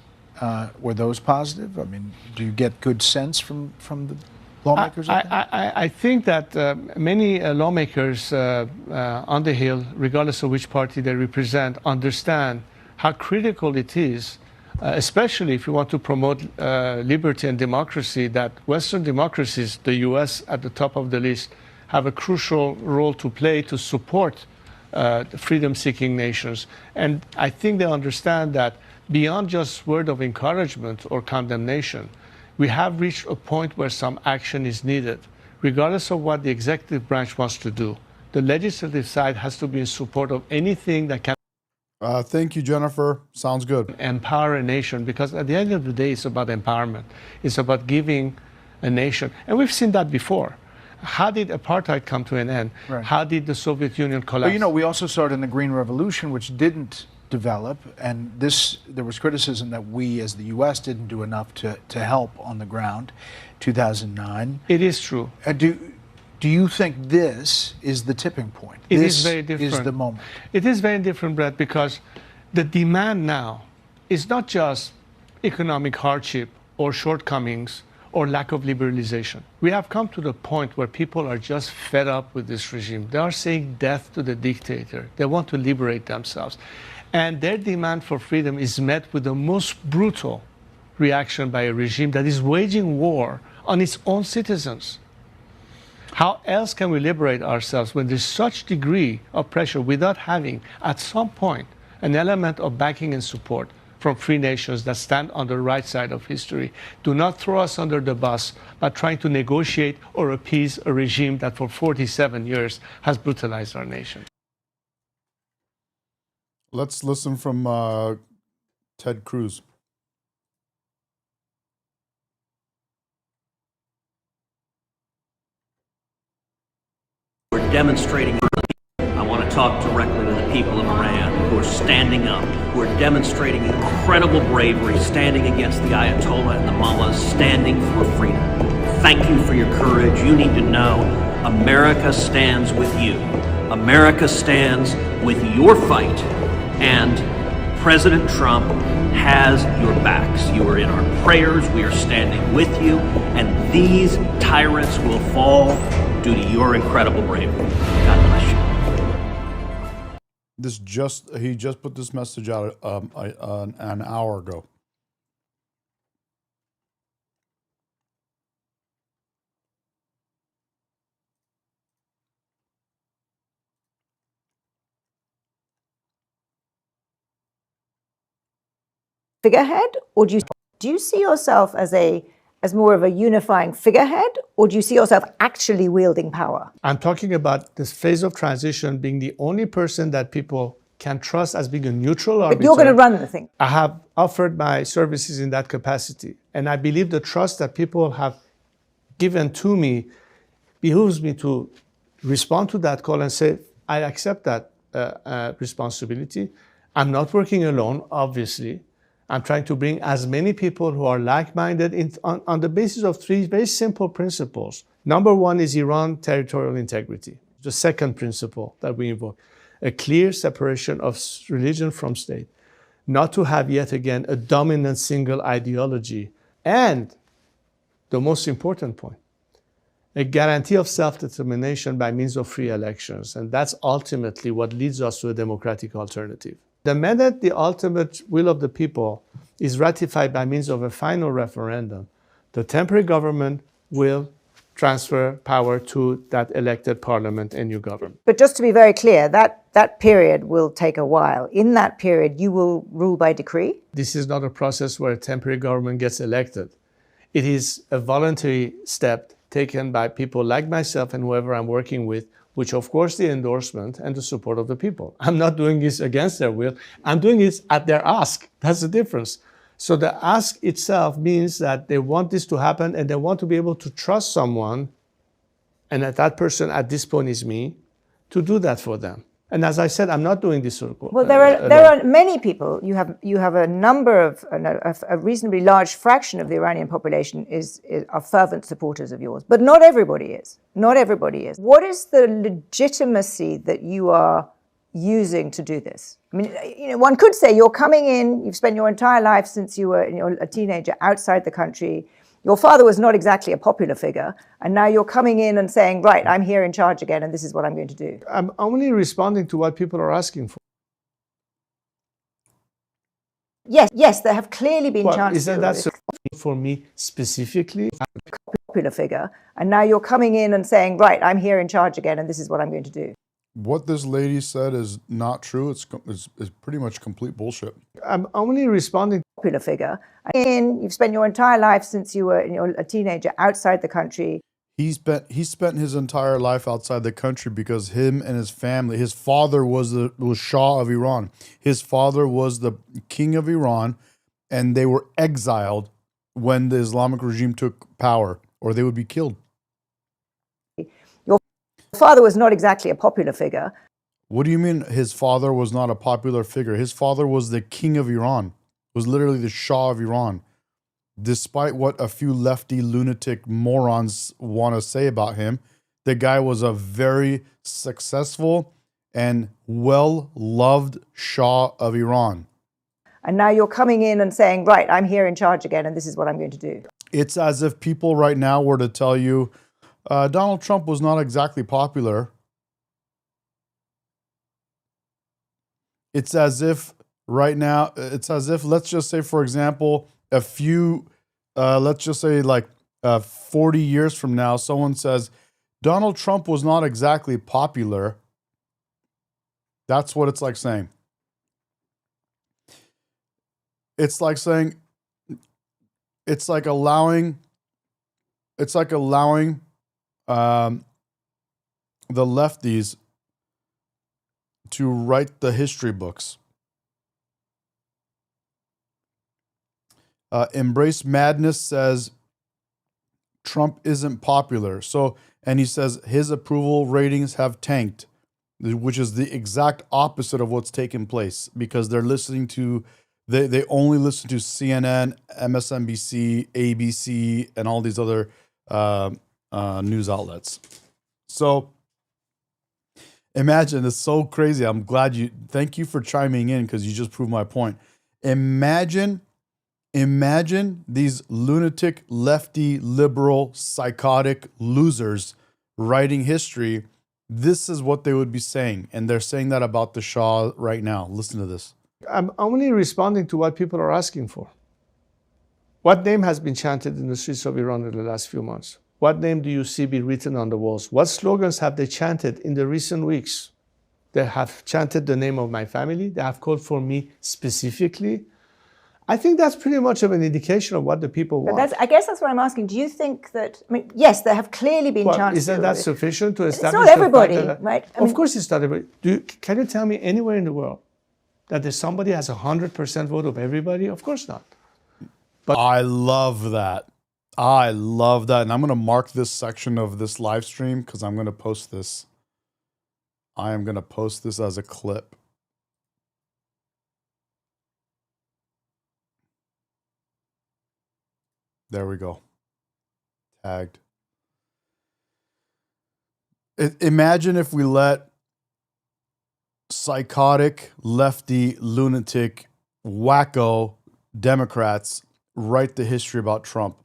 Were those positive? I mean, do you get good sense from the lawmakers? I think that many lawmakers on the Hill, regardless of which party they represent, understand how critical it is, especially if you want to promote liberty and democracy, that Western democracies, the US at the top of the list, have a crucial role to play to support freedom-seeking nations. And I think they understand that beyond just word of encouragement or condemnation, we have reached a point where some action is needed. Regardless of what the executive branch wants to do, the legislative side has to be in support of anything that can thank you, Jennifer. Sounds good. Empower a nation, because at the end of the day, it's about empowerment. It's about giving a nation. And we've seen that before. How did apartheid come to an end? Right. How did the Soviet Union collapse? But you know, we also saw it in the Green Revolution, which didn't develop, and there was criticism that we as the U.S. didn't do enough to help on the ground. 2009. It is true. Do you think this is the tipping point? It this is very different. Is the moment. It is very different, Brett, because the demand now is not just economic hardship or shortcomings or lack of liberalization. We have come to the point where people are just fed up with this regime. They are saying death to the dictator. They want to liberate themselves. And their demand for freedom is met with the most brutal reaction by a regime that is waging war on its own citizens. How else can we liberate ourselves when there's such degree of pressure without having, at some point, an element of backing and support from free nations that stand on the right side of history? Do not throw us under the bus by trying to negotiate or appease a regime that for 47 years has brutalized our nation. Let's listen from Ted Cruz. We're demonstrating. I want to talk directly to the people of Iran who are standing up, who are demonstrating incredible bravery, standing against the Ayatollah and the mullahs, standing for freedom. Thank you for your courage. You need to know America stands with you. America stands with your fight, and President Trump has your backs. You are in our prayers. We are standing with you, and these tyrants will fall due to your incredible bravery. God bless you. He just put this message out an hour ago. Figurehead, or do you see yourself as more of a unifying figurehead, or do you see yourself actually wielding power? I'm talking about this phase of transition being the only person that people can trust as being a neutral arbiter. But you're going to run the thing. I have offered my services in that capacity, and I believe the trust that people have given to me behooves me to respond to that call and say, I accept that responsibility. I'm not working alone, obviously. I'm trying to bring as many people who are like-minded on the basis of three very simple principles. Number one is Iran territorial integrity. The second principle that we invoke, a clear separation of religion from state, not to have yet again a dominant single ideology, and the most important point, a guarantee of self-determination by means of free elections. And that's ultimately what leads us to a democratic alternative. The minute the ultimate will of the people is ratified by means of a final referendum, the temporary government will transfer power to that elected parliament and new government. But just to be very clear, that period will take a while. In that period, you will rule by decree? This is not a process where a temporary government gets elected. It is a voluntary step taken by people like myself and whoever I'm working with, which of course the endorsement and the support of the people. I'm not doing this against their will. I'm doing this at their ask. That's the difference. So the ask itself means that they want this to happen and they want to be able to trust someone, and that person at this point is me, to do that for them. And as I said, I'm not doing this. Well, there are many people. You have a number of a reasonably large fraction of the Iranian population are fervent supporters of yours, but not everybody is. Not everybody is. What is the legitimacy that you are using to do this? I mean, one could say you're coming in. You've spent your entire life since you were a teenager outside the country. Your father was not exactly a popular figure, and now you're coming in and saying, right, I'm here in charge again, and this is what I'm going to do. I'm only responding to what people are asking for. Yes, there have clearly been chances. Isn't that for me specifically? Popular figure, and now you're coming in and saying, right, I'm here in charge again, and this is what I'm going to do. What this lady said is not true. It's pretty much complete bullshit. I'm only responding. Popular figure. You've spent your entire life since you were a teenager outside the country. He spent his entire life outside the country because him and his family. His father was Shah of Iran. His father was the king of Iran, and they were exiled when the Islamic regime took power or they would be killed. Your father was not exactly a popular figure. What do you mean his father was not a popular figure? His father was the king of Iran, was literally the Shah of Iran. Despite what a few lefty lunatic morons want to say about him, the guy was a very successful and well-loved Shah of Iran. And now you're coming in and saying, right, I'm here in charge again, and this is what I'm going to do. It's as if people right now were to tell you, Donald Trump was not exactly popular. It's as if right now, let's just say, for example, a few, let's just say like 40 years from now, someone says, Donald Trump was not exactly popular. That's what it's like saying. It's like saying, it's like allowing the lefties to write the history books. Embrace Madness says Trump isn't popular. So, and he says his approval ratings have tanked, which is the exact opposite of what's taken place because they're listening to, they only listen to CNN, MSNBC, ABC, and all these other news outlets. So imagine, it's so crazy. I'm glad thank you for chiming in because you just proved my point. Imagine these lunatic, lefty, liberal, psychotic losers writing history. This is what they would be saying. And they're saying that about the Shah right now. Listen to this. I'm only responding to what people are asking for. What name has been chanted in the streets of Iran in the last few months? What name do you see be written on the walls? What slogans have they chanted in the recent weeks? They have chanted the name of my family. They have called for me specifically. I think that's pretty much of an indication of what the people want. I guess that's what I'm asking. Do you think that, I mean, yes, there have clearly been chances. Isn't that sufficient to establish? It's not everybody, right? Of course it's not everybody. Can you tell me anywhere in the world that there's somebody has 100% vote of everybody? Of course not. But I love that. I love that. And I'm going to mark this section of this live stream because I'm going to post this. I am going to post this as a clip. There we go. Tagged. Imagine if we let psychotic, lefty, lunatic, wacko Democrats write the history about Trump.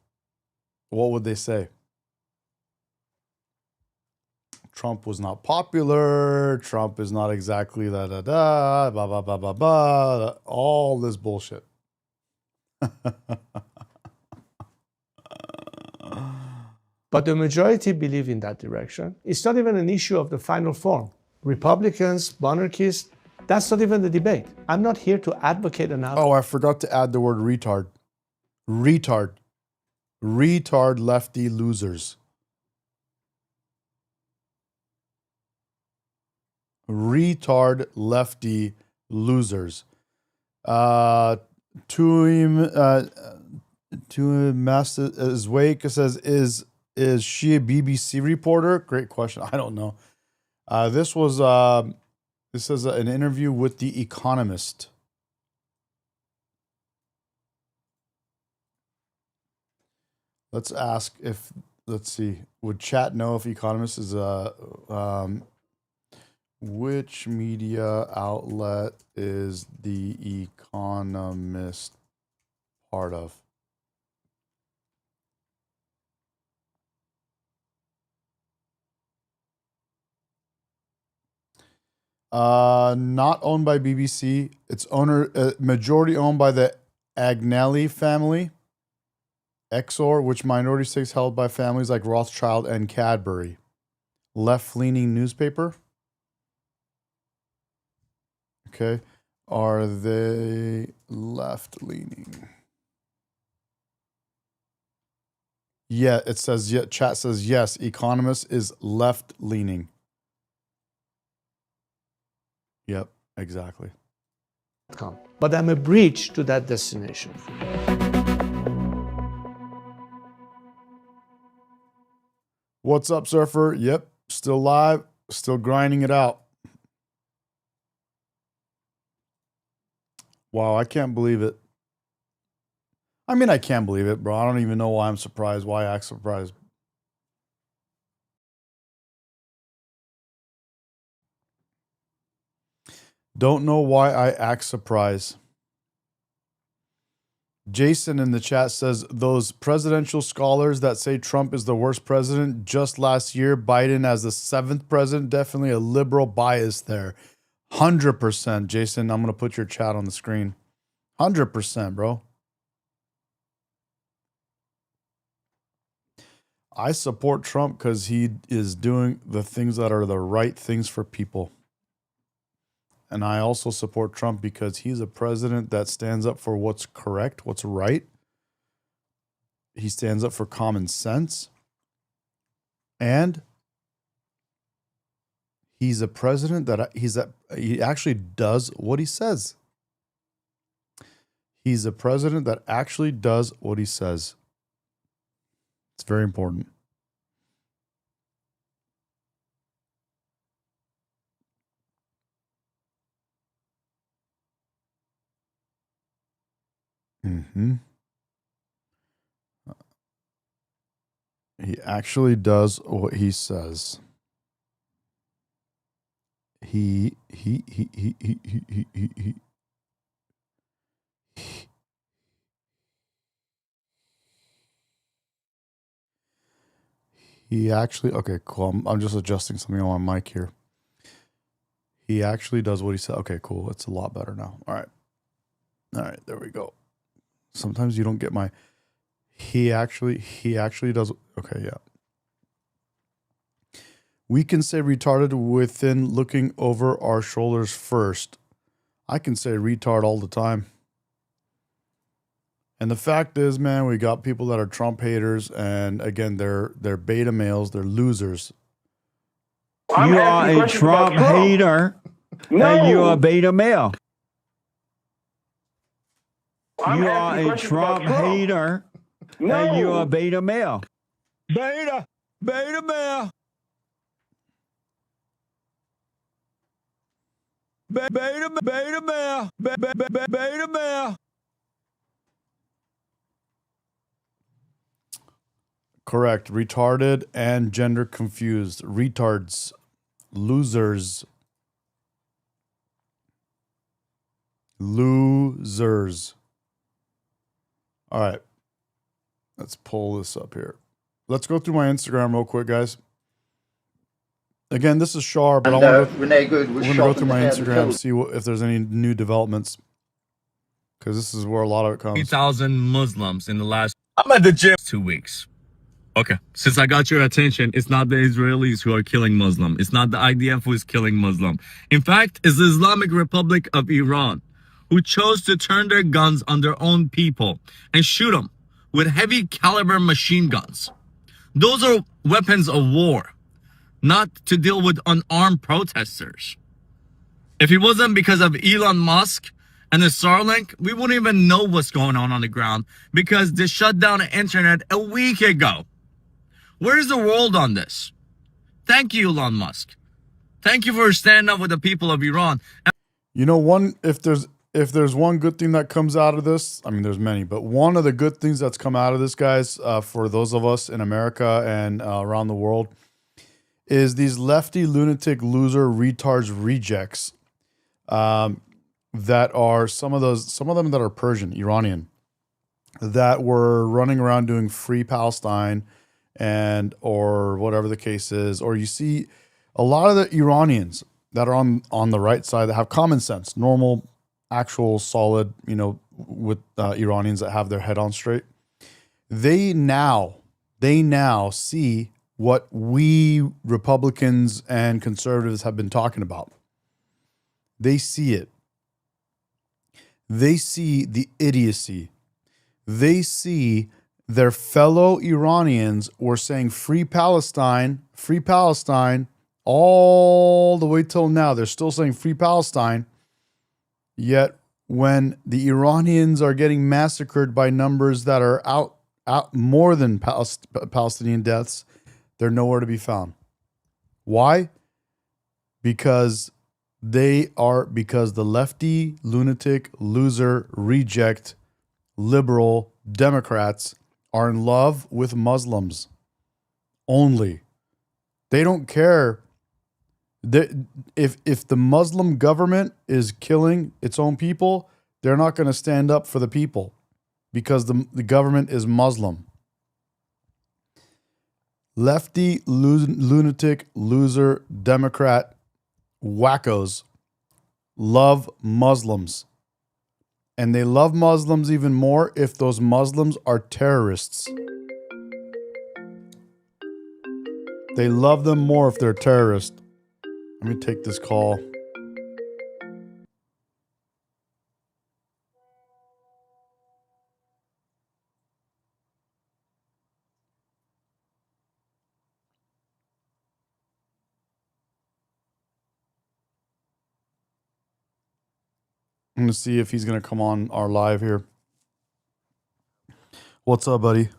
What would they say? Trump was not popular. Trump is not exactly blah, blah, blah, blah, blah. All this bullshit. But the majority believe in that direction. It's not even an issue of the final form. Republicans, monarchists, that's not even the debate. I'm not here to advocate enough. Oh, I forgot to add the word retard. Retard. Retard lefty losers. Retard lefty losers. Master Zwake says, is she a BBC reporter? Great question. I don't know. This is an interview with The Economist. Let's ask if, let's see, would chat know if Economist is which media outlet is The Economist part of? Not owned by BBC. It's majority owned by the Agnelli family. Exor, which minority stakes held by families like Rothschild and Cadbury. Left-leaning newspaper. Okay. Are they left-leaning? Yeah, it says, yeah, chat says yes. Economist is left-leaning. Yep, exactly. But I'm a bridge to that destination. What's up, Surfer? Yep, still live, still grinding it out. Wow, I can't believe it. I mean, I can't believe it, bro. I don't even know why I'm surprised, why I act surprised. Don't know why I act surprised. Jason in the chat says, those presidential scholars that say Trump is the worst president, just last year, Biden as the 7th president, definitely a liberal bias there. 100%. Jason, I'm going to put your chat on the screen. 100%, bro. I support Trump because he is doing the things that are the right things for people. And I also support Trump because he's a president that stands up for what's correct, what's right. He stands up for common sense. And he's a president that he actually does what he says. He's a president that actually does what he says. It's very important. Mm-hmm. He actually does what he says. He actually, okay, cool. I'm just adjusting something on my mic here. He actually does what he said. Okay, cool. It's a lot better now. All right, there we go. Sometimes you don't get my, he actually does. Okay, yeah. We can say retarded within looking over our shoulders first. I can say retard all the time. And the fact is, man, we got people that are Trump haters, and again, they're beta males, they're losers. You are a Trump hater, and you are a beta male. You are a Trump hater, and you are a beta male. Beta male. Beta male. Beta male. Correct. Retarded and gender confused. Retards. Losers. Losers. All right. Let's pull this up here. Let's go through my Instagram real quick, guys. Again, this is Shar, but And, I want to Renee Good was go shot through in the my head and Instagram, killed. see if there's any new developments, because this is where a lot of it comes. 3,000 Muslims in the last, I'm at the gym, 2 weeks. Okay, since I got your attention, it's not the Israelis who are killing Muslim. It's not the IDF who is killing Muslim. In fact, it's the Islamic Republic of Iran who chose to turn their guns on their own people and shoot them with heavy caliber machine guns. Those are weapons of war, not to deal with unarmed protesters. If it wasn't because of Elon Musk and the Starlink, we wouldn't even know what's going on the ground because they shut down the internet a week ago. Where's the world on this? Thank you, Elon Musk. Thank you for standing up with the people of Iran. You know, if there's one good thing that comes out of this, I mean, there's many, but one of the good things that's come out of this, guys, for those of us in America and around the world, is these lefty, lunatic, loser, retards, rejects that are some of them that are Persian, Iranian, that were running around doing free Palestine and or whatever the case is, or you see a lot of the Iranians that are on the right side that have common sense, normal, actual, solid, with Iranians that have their head on straight. They now see what we Republicans and conservatives have been talking about. They see it. They see the idiocy. They see their fellow Iranians were saying free Palestine, all the way till now. They're still saying free Palestine. Yet when the Iranians are getting massacred by numbers that are out more than Palestinian deaths, They're nowhere to be found. Why? Because the lefty, lunatic, loser, reject, liberal Democrats are in love with Muslims only. They don't care. If the Muslim government is killing its own people, they're not going to stand up for the people because the government is Muslim. Lefty, lunatic, loser, Democrat wackos love Muslims. And they love Muslims even more if those Muslims are terrorists. They love them more if they're terrorists. Let me take this call. I'm going to see if he's going to come on our live here. What's up, buddy?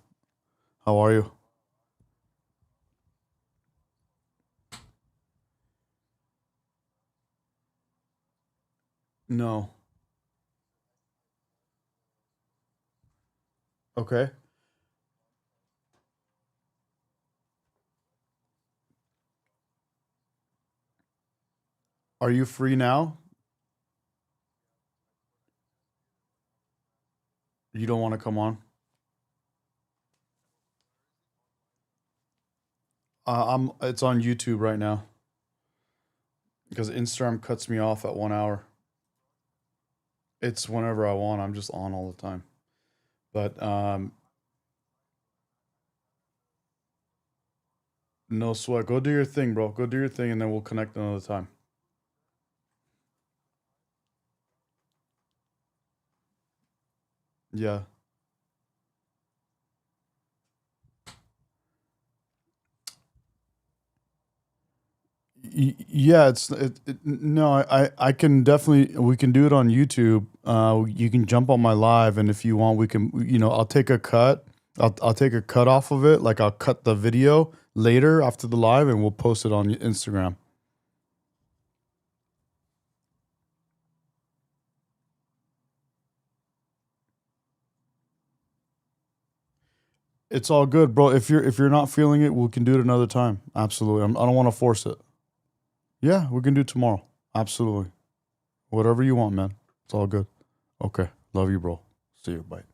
How are you? No. Okay. Are you free now? You don't want to come on? It's on YouTube right now. Because Instagram cuts me off at 1 hour. It's whenever I want. I'm just on all the time. But no sweat. Go do your thing, bro. Go do your thing, and then we'll connect another time. Yeah. Yeah, no, I can definitely, we can do it on YouTube. You can jump on my live, and if you want, we can, I'll take a cut. I'll take a cut off of it. Like I'll cut the video later after the live, and we'll post it on Instagram. It's all good, bro. If you're not feeling it, we can do it another time. Absolutely. I don't want to force it. Yeah, we can do it tomorrow. Absolutely. Whatever you want, man. It's all good. Okay. Love you, bro. See you. Bye.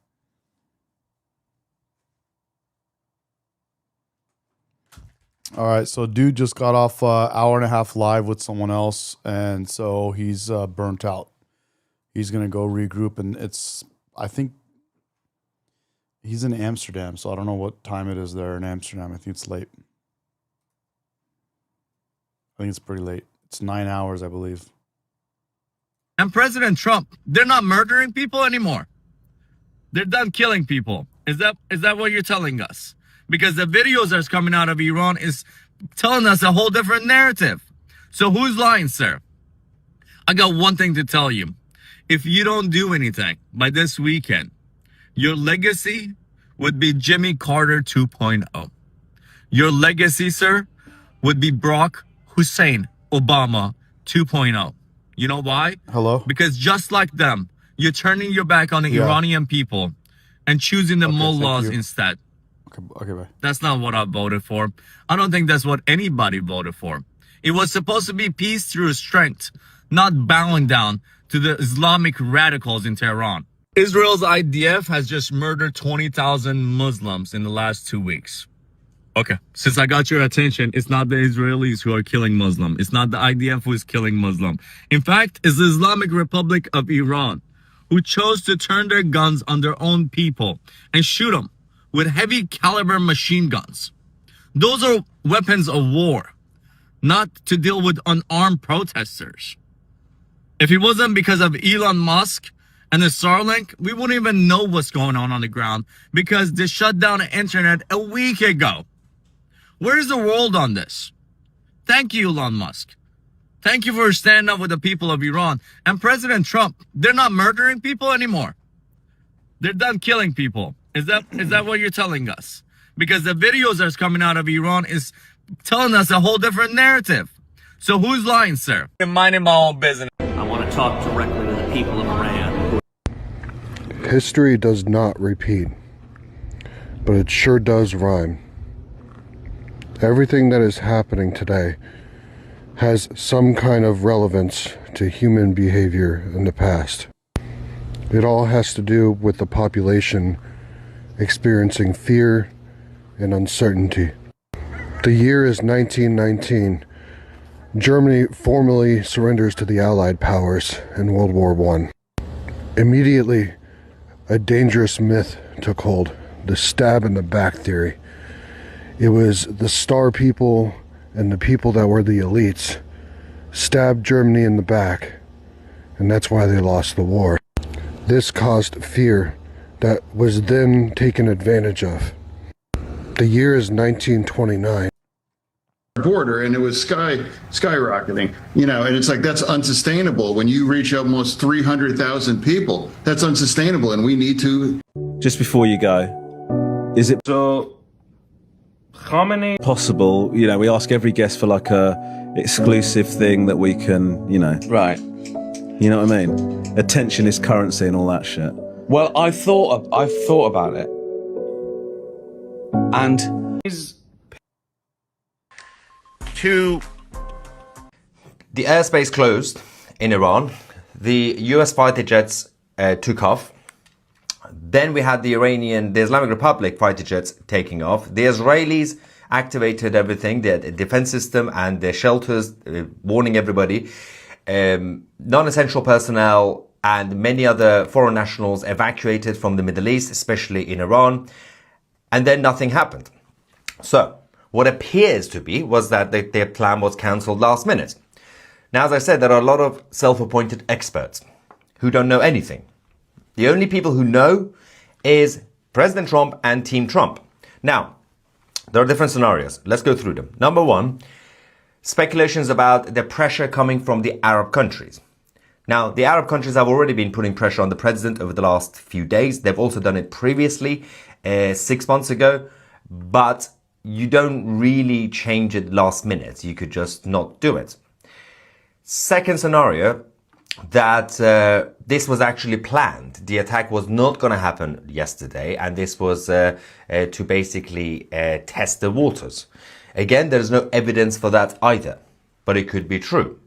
All right. So dude just got off hour and a half live with someone else. And so he's burnt out. He's going to go regroup. And I think he's in Amsterdam. So I don't know what time it is there in Amsterdam. I think it's late. I think it's pretty late. It's 9 hours, I believe. And President Trump, they're not murdering people anymore. They're done killing people. Is that what you're telling us? Because the videos that's coming out of Iran is telling us a whole different narrative. So who's lying, sir? I got one thing to tell you. If you don't do anything by this weekend, your legacy would be Jimmy Carter 2.0. Your legacy, sir, would be Barack Hussein Obama 2.0. You know why? Hello? Because just like them, you're turning your back on the Iranian people and choosing the mullahs instead. Okay, bye. That's not what I voted for. I don't think that's what anybody voted for. It was supposed to be peace through strength, not bowing down to the Islamic radicals in Tehran. Israel's IDF has just murdered 20,000 Muslims in the last 2 weeks. Okay, since I got your attention, it's not the Israelis who are killing Muslim. It's not the IDF who is killing Muslim. In fact, it's the Islamic Republic of Iran who chose to turn their guns on their own people and shoot them with heavy caliber machine guns. Those are weapons of war, not to deal with unarmed protesters. If it wasn't because of Elon Musk and the Starlink, we wouldn't even know what's going on the ground because they shut down the internet a week ago. Where's the world on this? Thank you, Elon Musk. Thank you for standing up with the people of Iran. And President Trump, they're not murdering people anymore. They're done killing people. Is that what you're telling us? because the videos that's coming out of Iran is telling us a whole different narrative. So who's lying, sir? I'm minding my own business. I want to talk directly to the people of Iran. History does not repeat, but it sure does rhyme. Everything that is happening today has some kind of relevance to human behavior in the past. It all has to do with the population experiencing fear and uncertainty. The year is 1919. Germany formally surrenders to the Allied powers in World War I. Immediately, a dangerous myth took hold, the stab in the back theory. It was the star people and the people that were the elites stabbed Germany in the back, and that's why they lost the war. This caused fear that was then taken advantage of. The year is 1929. Border, and it was skyrocketing, and it's like, that's unsustainable. When you reach almost 300,000 people, that's unsustainable, and we need to. Just before you go, is it possible, we ask every guest for like a exclusive thing that we can, right, you know what I mean? Attention is currency and all that shit. Well, I've thought about it, and the airspace closed in Iran. The US fighter jets took off. Then we had the Islamic Republic fighter jets taking off. The Israelis activated everything, their defense system and their shelters, warning everybody. Non-essential personnel and many other foreign nationals evacuated from the Middle East, especially in Iran. And then nothing happened. So what appears to be was that their plan was cancelled last minute. Now, as I said, there are a lot of self-appointed experts who don't know anything. The only people who know is President Trump and Team Trump. Now, there are different scenarios. Let's go through them. Number one, speculations about the pressure coming from the Arab countries. Now, the Arab countries have already been putting pressure on the president over the last few days. They've also done it previously, 6 months ago, but you don't really change it last minute. You could just not do it. Second scenario, that this was actually planned. The attack was not going to happen yesterday, and this was to basically test the waters. Again, there is no evidence for that either, but it could be true.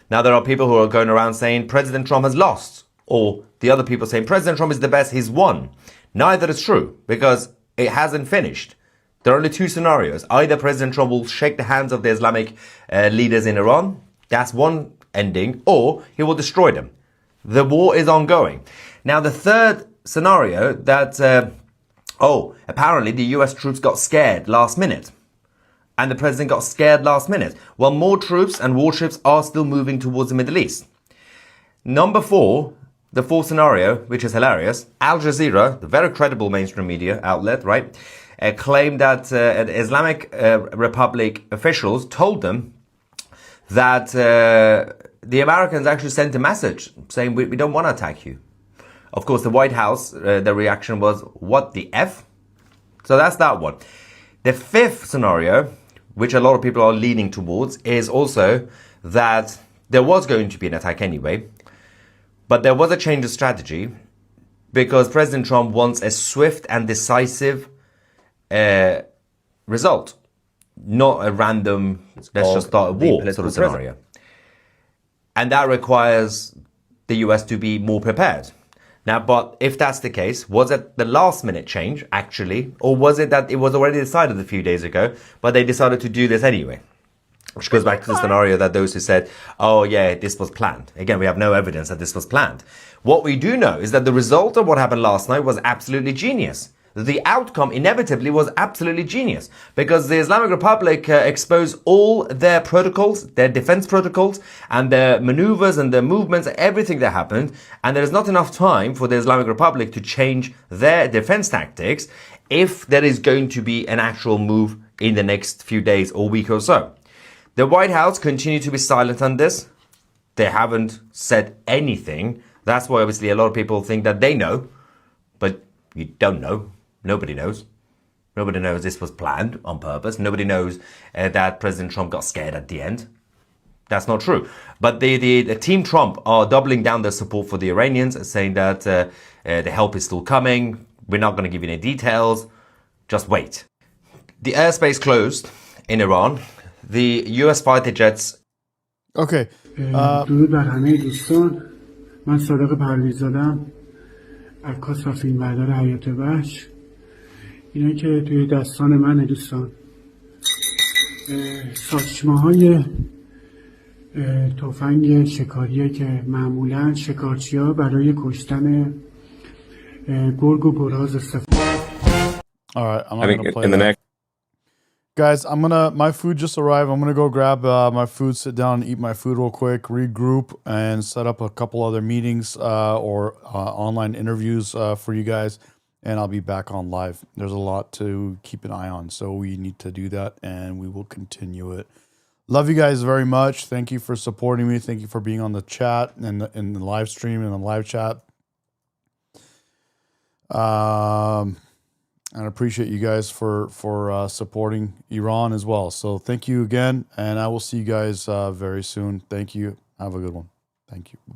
Now, there are people who are going around saying President Trump has lost, or the other people saying President Trump is the best, he's won. Neither is true, because it hasn't finished. There are only two scenarios. Either President Trump will shake the hands of the Islamic leaders in Iran, that's one ending, or he will destroy them. The war is ongoing. Now, the third scenario that, apparently the US troops got scared last minute. And the president got scared last minute. Well, more troops and warships are still moving towards the Middle East. Number four, the fourth scenario, which is hilarious, Al Jazeera, the very credible mainstream media outlet, right, claimed that Islamic Republic officials told them that the Americans actually sent a message saying, we don't want to attack you. Of course, the White House, the reaction was, what the F? So that's that one. The fifth scenario, which a lot of people are leaning towards, is also that there was going to be an attack anyway, but there was a change of strategy because President Trump wants a swift and decisive result, not a random, let's just start a war sort of scenario. And that requires the US to be more prepared. Now, but if that's the case, was it the last minute change, actually? Or was it that it was already decided a few days ago, but they decided to do this anyway? Which goes back to the scenario that those who said, oh yeah, this was planned. Again, we have no evidence that this was planned. What we do know is that the result of what happened last night was absolutely genius. The outcome inevitably was absolutely genius because the Islamic Republic exposed all their protocols, their defense protocols and their maneuvers and their movements, everything that happened. And there is not enough time for the Islamic Republic to change their defense tactics if there is going to be an actual move in the next few days or week or so. The White House continued to be silent on this. They haven't said anything. That's why obviously a lot of people think that they know, but you don't know. Nobody knows. Nobody knows this was planned on purpose. Nobody knows that President Trump got scared at the end. That's not true. But the Team Trump are doubling down their support for the Iranians, saying that the help is still coming. We're not going to give you any details. Just wait. The airspace closed in Iran. The US fighter jets. Okay. درود بر همه دوستان. من صادق پرویزادم، عکاس و فیلمبردار حیات وحش. اینا که توی دستان منه دوستان. ساچمه‌های تفنگ شکاریه که معمولا شکارچی‌ها برای کشتن گرگ و گراز استفاده. All right, I'm not gonna play that. Guys, my food just arrived. I'm gonna go grab my food, sit down and eat my food real quick, regroup, and set up a couple other meetings or online interviews for you guys, and I'll be back on live. There's a lot to keep an eye on, so we need to do that, and we will continue it. Love you guys very much. Thank you for supporting me. Thank you for being on the chat and in the live stream and the live chat. And I appreciate you guys for supporting Iran as well. So thank you again, and I will see you guys very soon. Thank you. Have a good one. Thank you.